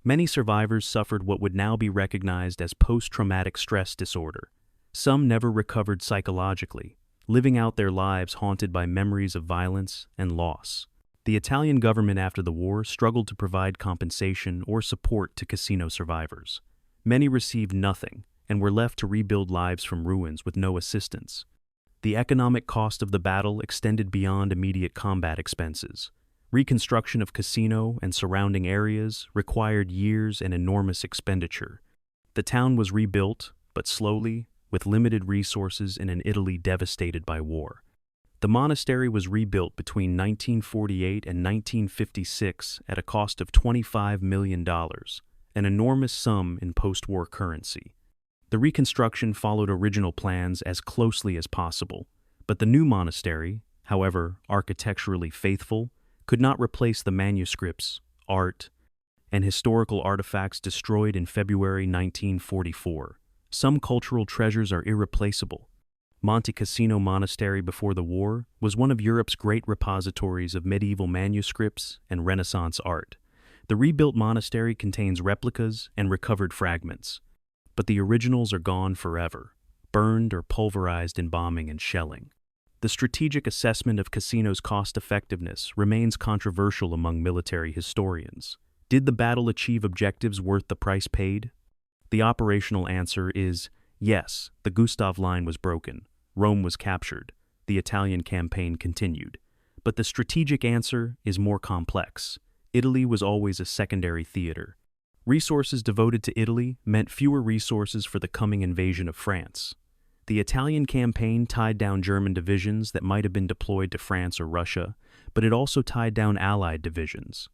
Many survivors suffered what would now be recognized as post-traumatic stress disorder. Some never recovered psychologically, living out their lives haunted by memories of violence and loss. The Italian government after the war struggled to provide compensation or support to Cassino survivors. Many received nothing and were left to rebuild lives from ruins with no assistance. The economic cost of the battle extended beyond immediate combat expenses. Reconstruction of Cassino and surrounding areas required years and enormous expenditure. The town was rebuilt, but slowly, with limited resources in an Italy devastated by war. The monastery was rebuilt between 1948 and 1956 at a cost of $25 million, an enormous sum in post-war currency. The reconstruction followed original plans as closely as possible, but the new monastery, however architecturally faithful, could not replace the manuscripts, art, and historical artifacts destroyed in February 1944. Some cultural treasures are irreplaceable. Monte Cassino Monastery before the war was one of Europe's great repositories of medieval manuscripts and Renaissance art. The rebuilt monastery contains replicas and recovered fragments, but the originals are gone forever, burned or pulverized in bombing and shelling. The strategic assessment of Cassino's cost-effectiveness remains controversial among military historians. Did the battle achieve objectives worth the price paid? The operational answer is yes. The Gustav Line was broken, Rome was captured, the Italian campaign continued. But the strategic answer is more complex. Italy was always a secondary theater. Resources devoted to Italy meant fewer resources for the coming invasion of France. The Italian campaign tied down German divisions that might have been deployed to France or Russia, but it also tied down Allied divisions.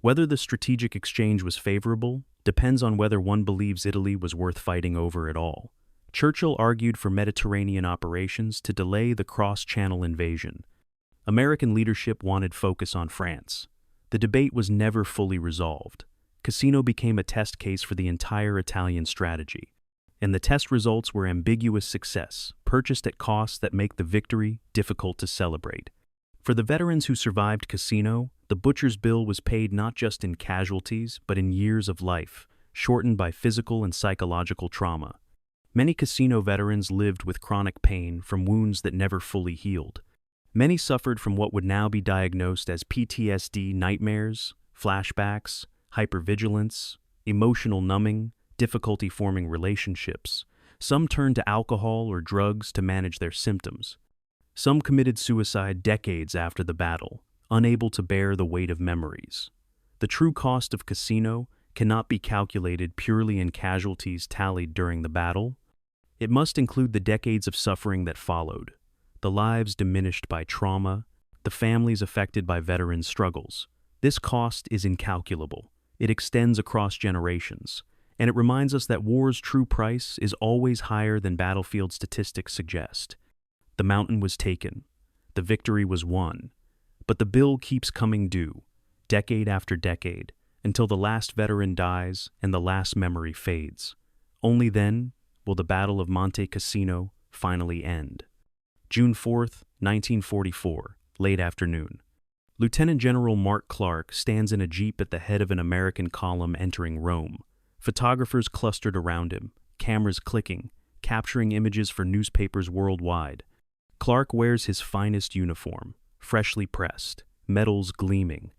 Whether the strategic exchange was favorable depends on whether one believes Italy was worth fighting over at all. Churchill argued for Mediterranean operations to delay the cross-channel invasion. American leadership wanted focus on France. The debate was never fully resolved. Cassino became a test case for the entire Italian strategy, and the test results were ambiguous success, purchased at costs that make the victory difficult to celebrate. For the veterans who survived Cassino, the butcher's bill was paid not just in casualties, but in years of life, shortened by physical and psychological trauma. Many Cassino veterans lived with chronic pain from wounds that never fully healed. Many suffered from what would now be diagnosed as PTSD nightmares, flashbacks, hypervigilance, emotional numbing, difficulty forming relationships. Some turned to alcohol or drugs to manage their symptoms. Some committed suicide decades after the battle, unable to bear the weight of memories. The true cost of Cassino cannot be calculated purely in casualties tallied during the battle. It must include the decades of suffering that followed, the lives diminished by trauma, the families affected by veterans' struggles. This cost is incalculable. It extends across generations, and it reminds us that war's true price is always higher than battlefield statistics suggest. The mountain was taken, the victory was won, but the bill keeps coming due, decade after decade, until the last veteran dies and the last memory fades. Only then will the Battle of Monte Cassino finally end. June 4th, 1944, late afternoon. Lieutenant General Mark Clark stands in a jeep at the head of an American column entering Rome. Photographers clustered around him, cameras clicking, capturing images for newspapers worldwide. Clark wears his finest uniform, freshly pressed, medals gleaming.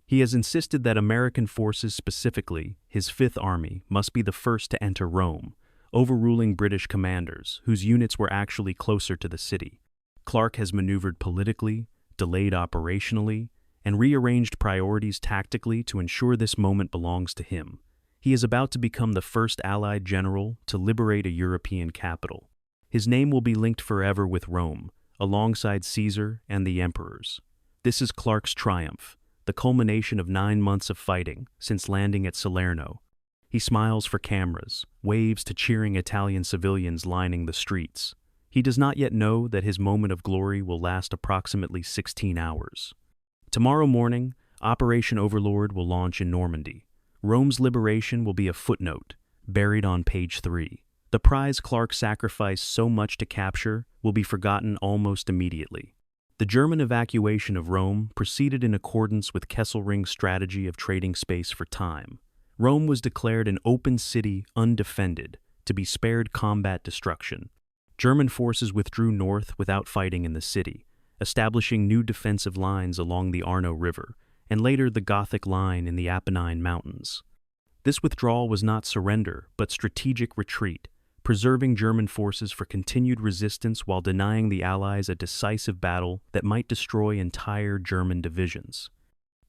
He has insisted that American forces, specifically his Fifth Army, must be the first to enter Rome, overruling British commanders whose units were actually closer to the city. Clark has maneuvered politically, delayed operationally, and rearranged priorities tactically to ensure this moment belongs to him. He is about to become the first Allied general to liberate a European capital. His name will be linked forever with Rome, alongside Caesar and the emperors. This is Clark's triumph, the culmination of 9 months of fighting since landing at Salerno. He smiles for cameras, waves to cheering Italian civilians lining the streets. He does not yet know that his moment of glory will last approximately 16 hours. Tomorrow morning, Operation Overlord will launch in Normandy. Rome's liberation will be a footnote, buried on page 3. The prize Clark sacrificed so much to capture will be forgotten almost immediately. The German evacuation of Rome proceeded in accordance with Kesselring's strategy of trading space for time. Rome was declared an open city undefended, to be spared combat destruction. German forces withdrew north without fighting in the city, establishing new defensive lines along the Arno River, and later the Gothic Line in the Apennine Mountains. This withdrawal was not surrender, but strategic retreat, preserving German forces for continued resistance while denying the Allies a decisive battle that might destroy entire German divisions.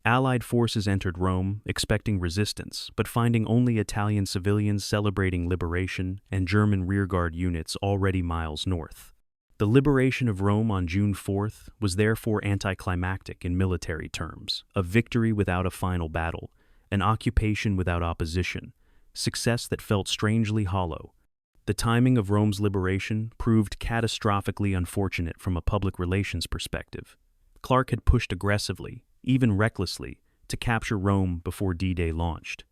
Allied forces entered Rome, expecting resistance, but finding only Italian civilians celebrating liberation and German rearguard units already miles north. The liberation of Rome on June 4th was therefore anticlimactic in military terms, a victory without a final battle, an occupation without opposition, success that felt strangely hollow. The timing of Rome's liberation proved catastrophically unfortunate from a public relations perspective. Clark had pushed aggressively, even recklessly, to capture Rome before D-Day launched.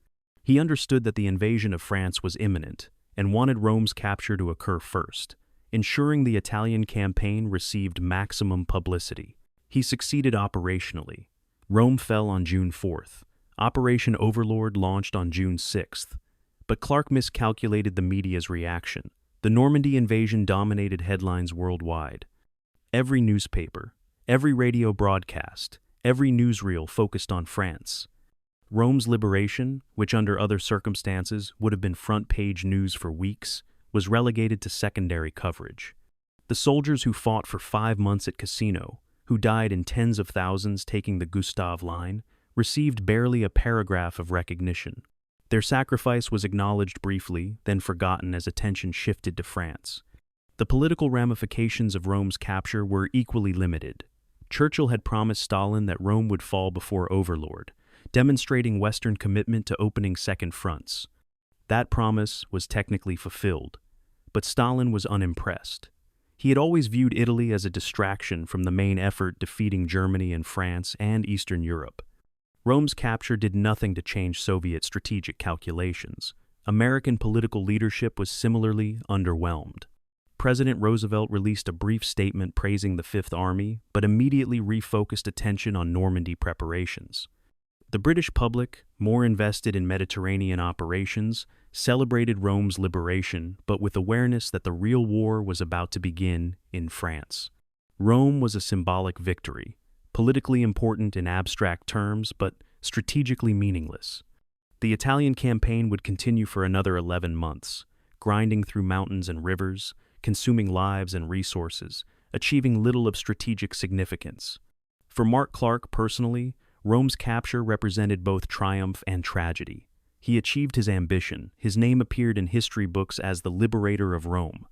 He understood that the invasion of France was imminent and wanted Rome's capture to occur first, ensuring the Italian campaign received maximum publicity. He succeeded operationally. Rome fell on June 4th. Operation Overlord launched on June 6th. But Clark miscalculated the media's reaction. The Normandy invasion dominated headlines worldwide. Every newspaper, every radio broadcast, every newsreel focused on France. Rome's liberation, which under other circumstances would have been front-page news for weeks, was relegated to secondary coverage. The soldiers who fought for 5 months at Cassino, who died in tens of thousands taking the Gustav Line, received barely a paragraph of recognition. Their sacrifice was acknowledged briefly, then forgotten as attention shifted to France. The political ramifications of Rome's capture were equally limited. Churchill had promised Stalin that Rome would fall before Overlord, demonstrating Western commitment to opening second fronts. That promise was technically fulfilled, but Stalin was unimpressed. He had always viewed Italy as a distraction from the main effort defeating Germany and France and Eastern Europe. Rome's capture did nothing to change Soviet strategic calculations. American political leadership was similarly underwhelmed. President Roosevelt released a brief statement praising the Fifth Army, but immediately refocused attention on Normandy preparations. The British public, more invested in Mediterranean operations, celebrated Rome's liberation, but with awareness that the real war was about to begin in France. Rome was a symbolic victory, politically important in abstract terms, but strategically meaningless. The Italian campaign would continue for another 11 months, grinding through mountains and rivers, consuming lives and resources, achieving little of strategic significance. For Mark Clark personally, Rome's capture represented both triumph and tragedy. He achieved his ambition. His name appeared in history books as the liberator of Rome.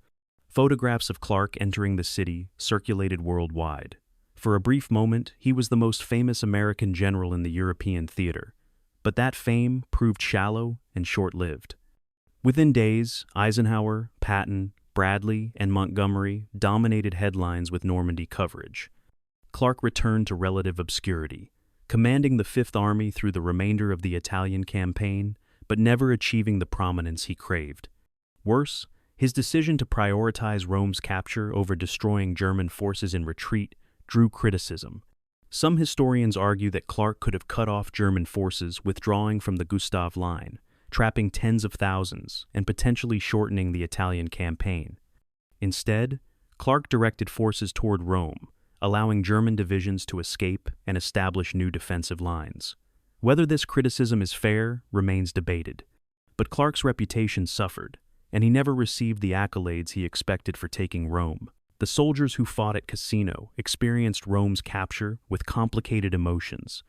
Photographs of Clark entering the city circulated worldwide. For a brief moment, he was the most famous American general in the European theater. But that fame proved shallow and short-lived. Within days, Eisenhower, Patton, Bradley, and Montgomery dominated headlines with Normandy coverage. Clark returned to relative obscurity, commanding the Fifth Army through the remainder of the Italian campaign, but never achieving the prominence he craved. Worse, his decision to prioritize Rome's capture over destroying German forces in retreat drew criticism. Some historians argue that Clark could have cut off German forces withdrawing from the Gustav Line, trapping tens of thousands and potentially shortening the Italian campaign. Instead, Clark directed forces toward Rome, allowing German divisions to escape and establish new defensive lines. Whether this criticism is fair remains debated, but Clark's reputation suffered, and he never received the accolades he expected for taking Rome. The soldiers who fought at Cassino experienced Rome's capture with complicated emotions.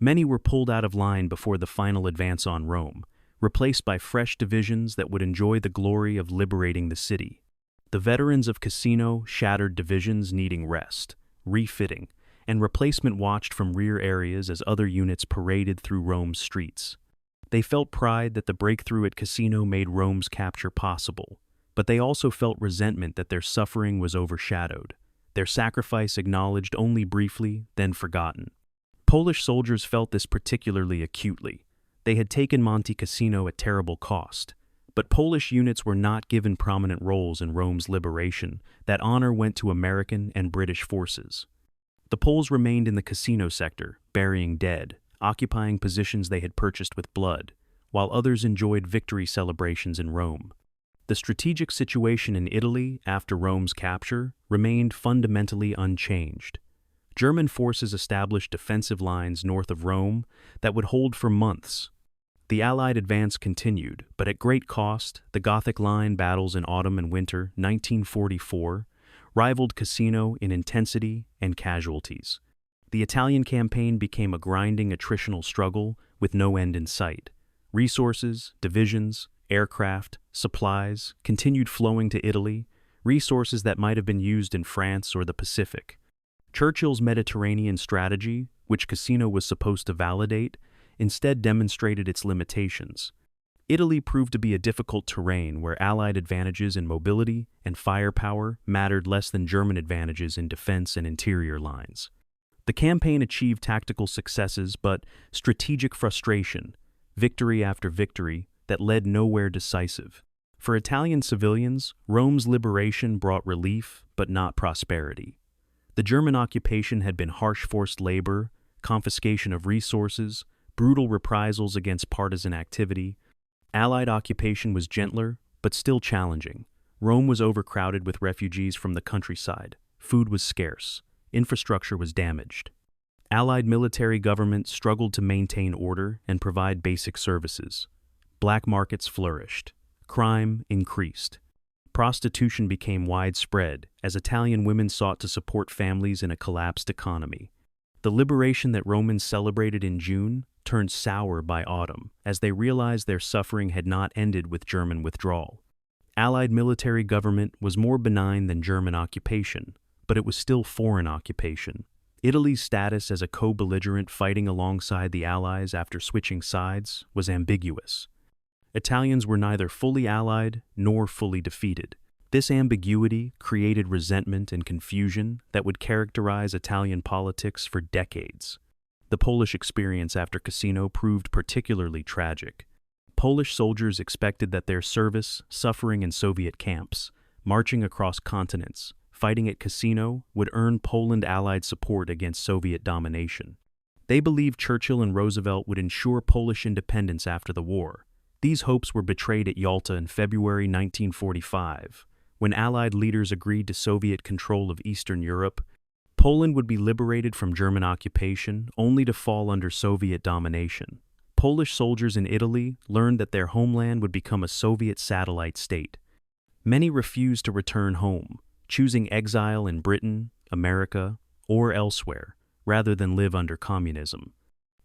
Many were pulled out of line before the final advance on Rome, replaced by fresh divisions that would enjoy the glory of liberating the city. The veterans of Cassino shattered divisions needing rest, refitting, and replacement watched from rear areas as other units paraded through Rome's streets. They felt pride that the breakthrough at Cassino made Rome's capture possible, but they also felt resentment that their suffering was overshadowed, their sacrifice acknowledged only briefly, then forgotten. Polish soldiers felt this particularly acutely. They had taken Monte Cassino at terrible cost, But Polish units were not given prominent roles in Rome's liberation. That honor went to American and British forces. The Poles remained in the Cassino sector, burying dead, occupying positions they had purchased with blood, while others enjoyed victory celebrations in Rome. The strategic situation in Italy after Rome's capture remained fundamentally unchanged. German forces established defensive lines north of Rome that would hold for months. The Allied advance continued, but at great cost. The Gothic Line battles in autumn and winter 1944 rivaled Cassino in intensity and casualties. The Italian campaign became a grinding attritional struggle with no end in sight. Resources, divisions, aircraft, supplies continued flowing to Italy, resources that might have been used in France or the Pacific. Churchill's Mediterranean strategy, which Cassino was supposed to validate, instead demonstrated its limitations. Italy proved to be a difficult terrain where Allied advantages in mobility and firepower mattered less than German advantages in defense and interior lines. The campaign achieved tactical successes, but strategic frustration, victory after victory, that led nowhere decisive. For Italian civilians, Rome's liberation brought relief, but not prosperity. The German occupation had been harsh forced labor, confiscation of resources, brutal reprisals against partisan activity. Allied occupation was gentler, but still challenging. Rome was overcrowded with refugees from the countryside. Food was scarce. Infrastructure was damaged. Allied military governments struggled to maintain order and provide basic services. Black markets flourished. Crime increased. Prostitution became widespread as Italian women sought to support families in a collapsed economy. The liberation that Romans celebrated in June turned sour by autumn as they realized their suffering had not ended with German withdrawal. Allied military government was more benign than German occupation, but it was still foreign occupation. Italy's status as a co-belligerent fighting alongside the Allies after switching sides was ambiguous. Italians were neither fully allied nor fully defeated. This ambiguity created resentment and confusion that would characterize Italian politics for decades. The Polish experience after Cassino proved particularly tragic. Polish soldiers expected that their service, suffering in Soviet camps, marching across continents, fighting at Cassino would earn Poland Allied support against Soviet domination. They believed Churchill and Roosevelt would ensure Polish independence after the war. These hopes were betrayed at Yalta in February 1945, when Allied leaders agreed to Soviet control of Eastern Europe. Poland would be liberated from German occupation, only to fall under Soviet domination. Polish soldiers in Italy learned that their homeland would become a Soviet satellite state. Many refused to return home, choosing exile in Britain, America, or elsewhere, rather than live under communism.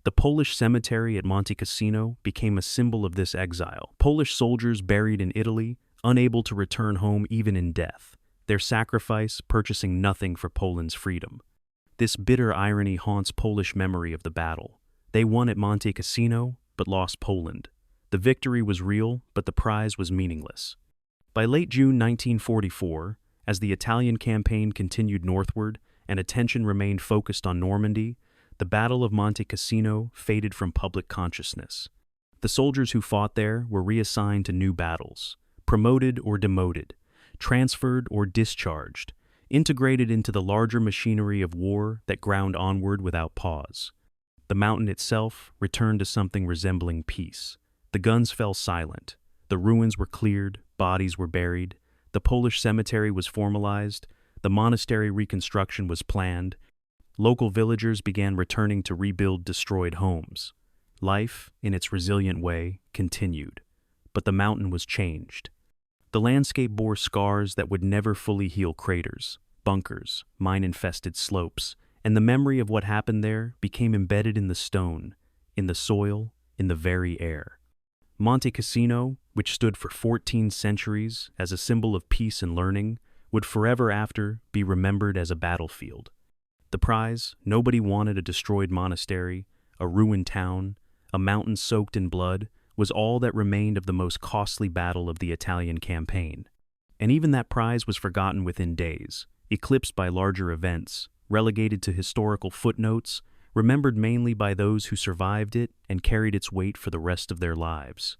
The Polish cemetery at Monte Cassino became a symbol of this exile. Polish soldiers buried in Italy, unable to return home even in death, their sacrifice purchasing nothing for Poland's freedom. This bitter irony haunts Polish memory of the battle. They won at Monte Cassino, but lost Poland. The victory was real, but the prize was meaningless. By late June 1944, as the Italian campaign continued northward and attention remained focused on Normandy, the Battle of Monte Cassino faded from public consciousness. The soldiers who fought there were reassigned to new battles, promoted or demoted, transferred or discharged, integrated into the larger machinery of war that ground onward without pause. The mountain itself returned to something resembling peace. The guns fell silent. The ruins were cleared, bodies were buried. The Polish cemetery was formalized. The monastery reconstruction was planned. Local villagers began returning to rebuild destroyed homes. Life, in its resilient way, continued. But the mountain was changed. The landscape bore scars that would never fully heal: craters, bunkers, mine-infested slopes, and the memory of what happened there became embedded in the stone, in the soil, in the very air. Monte Cassino, which stood for 14 centuries as a symbol of peace and learning, would forever after be remembered as a battlefield. The prize: nobody wanted a destroyed monastery, a ruined town, a mountain soaked in blood, was all that remained of the most costly battle of the Italian campaign. And even that prize was forgotten within days, eclipsed by larger events, relegated to historical footnotes, remembered mainly by those who survived it and carried its weight for the rest of their lives.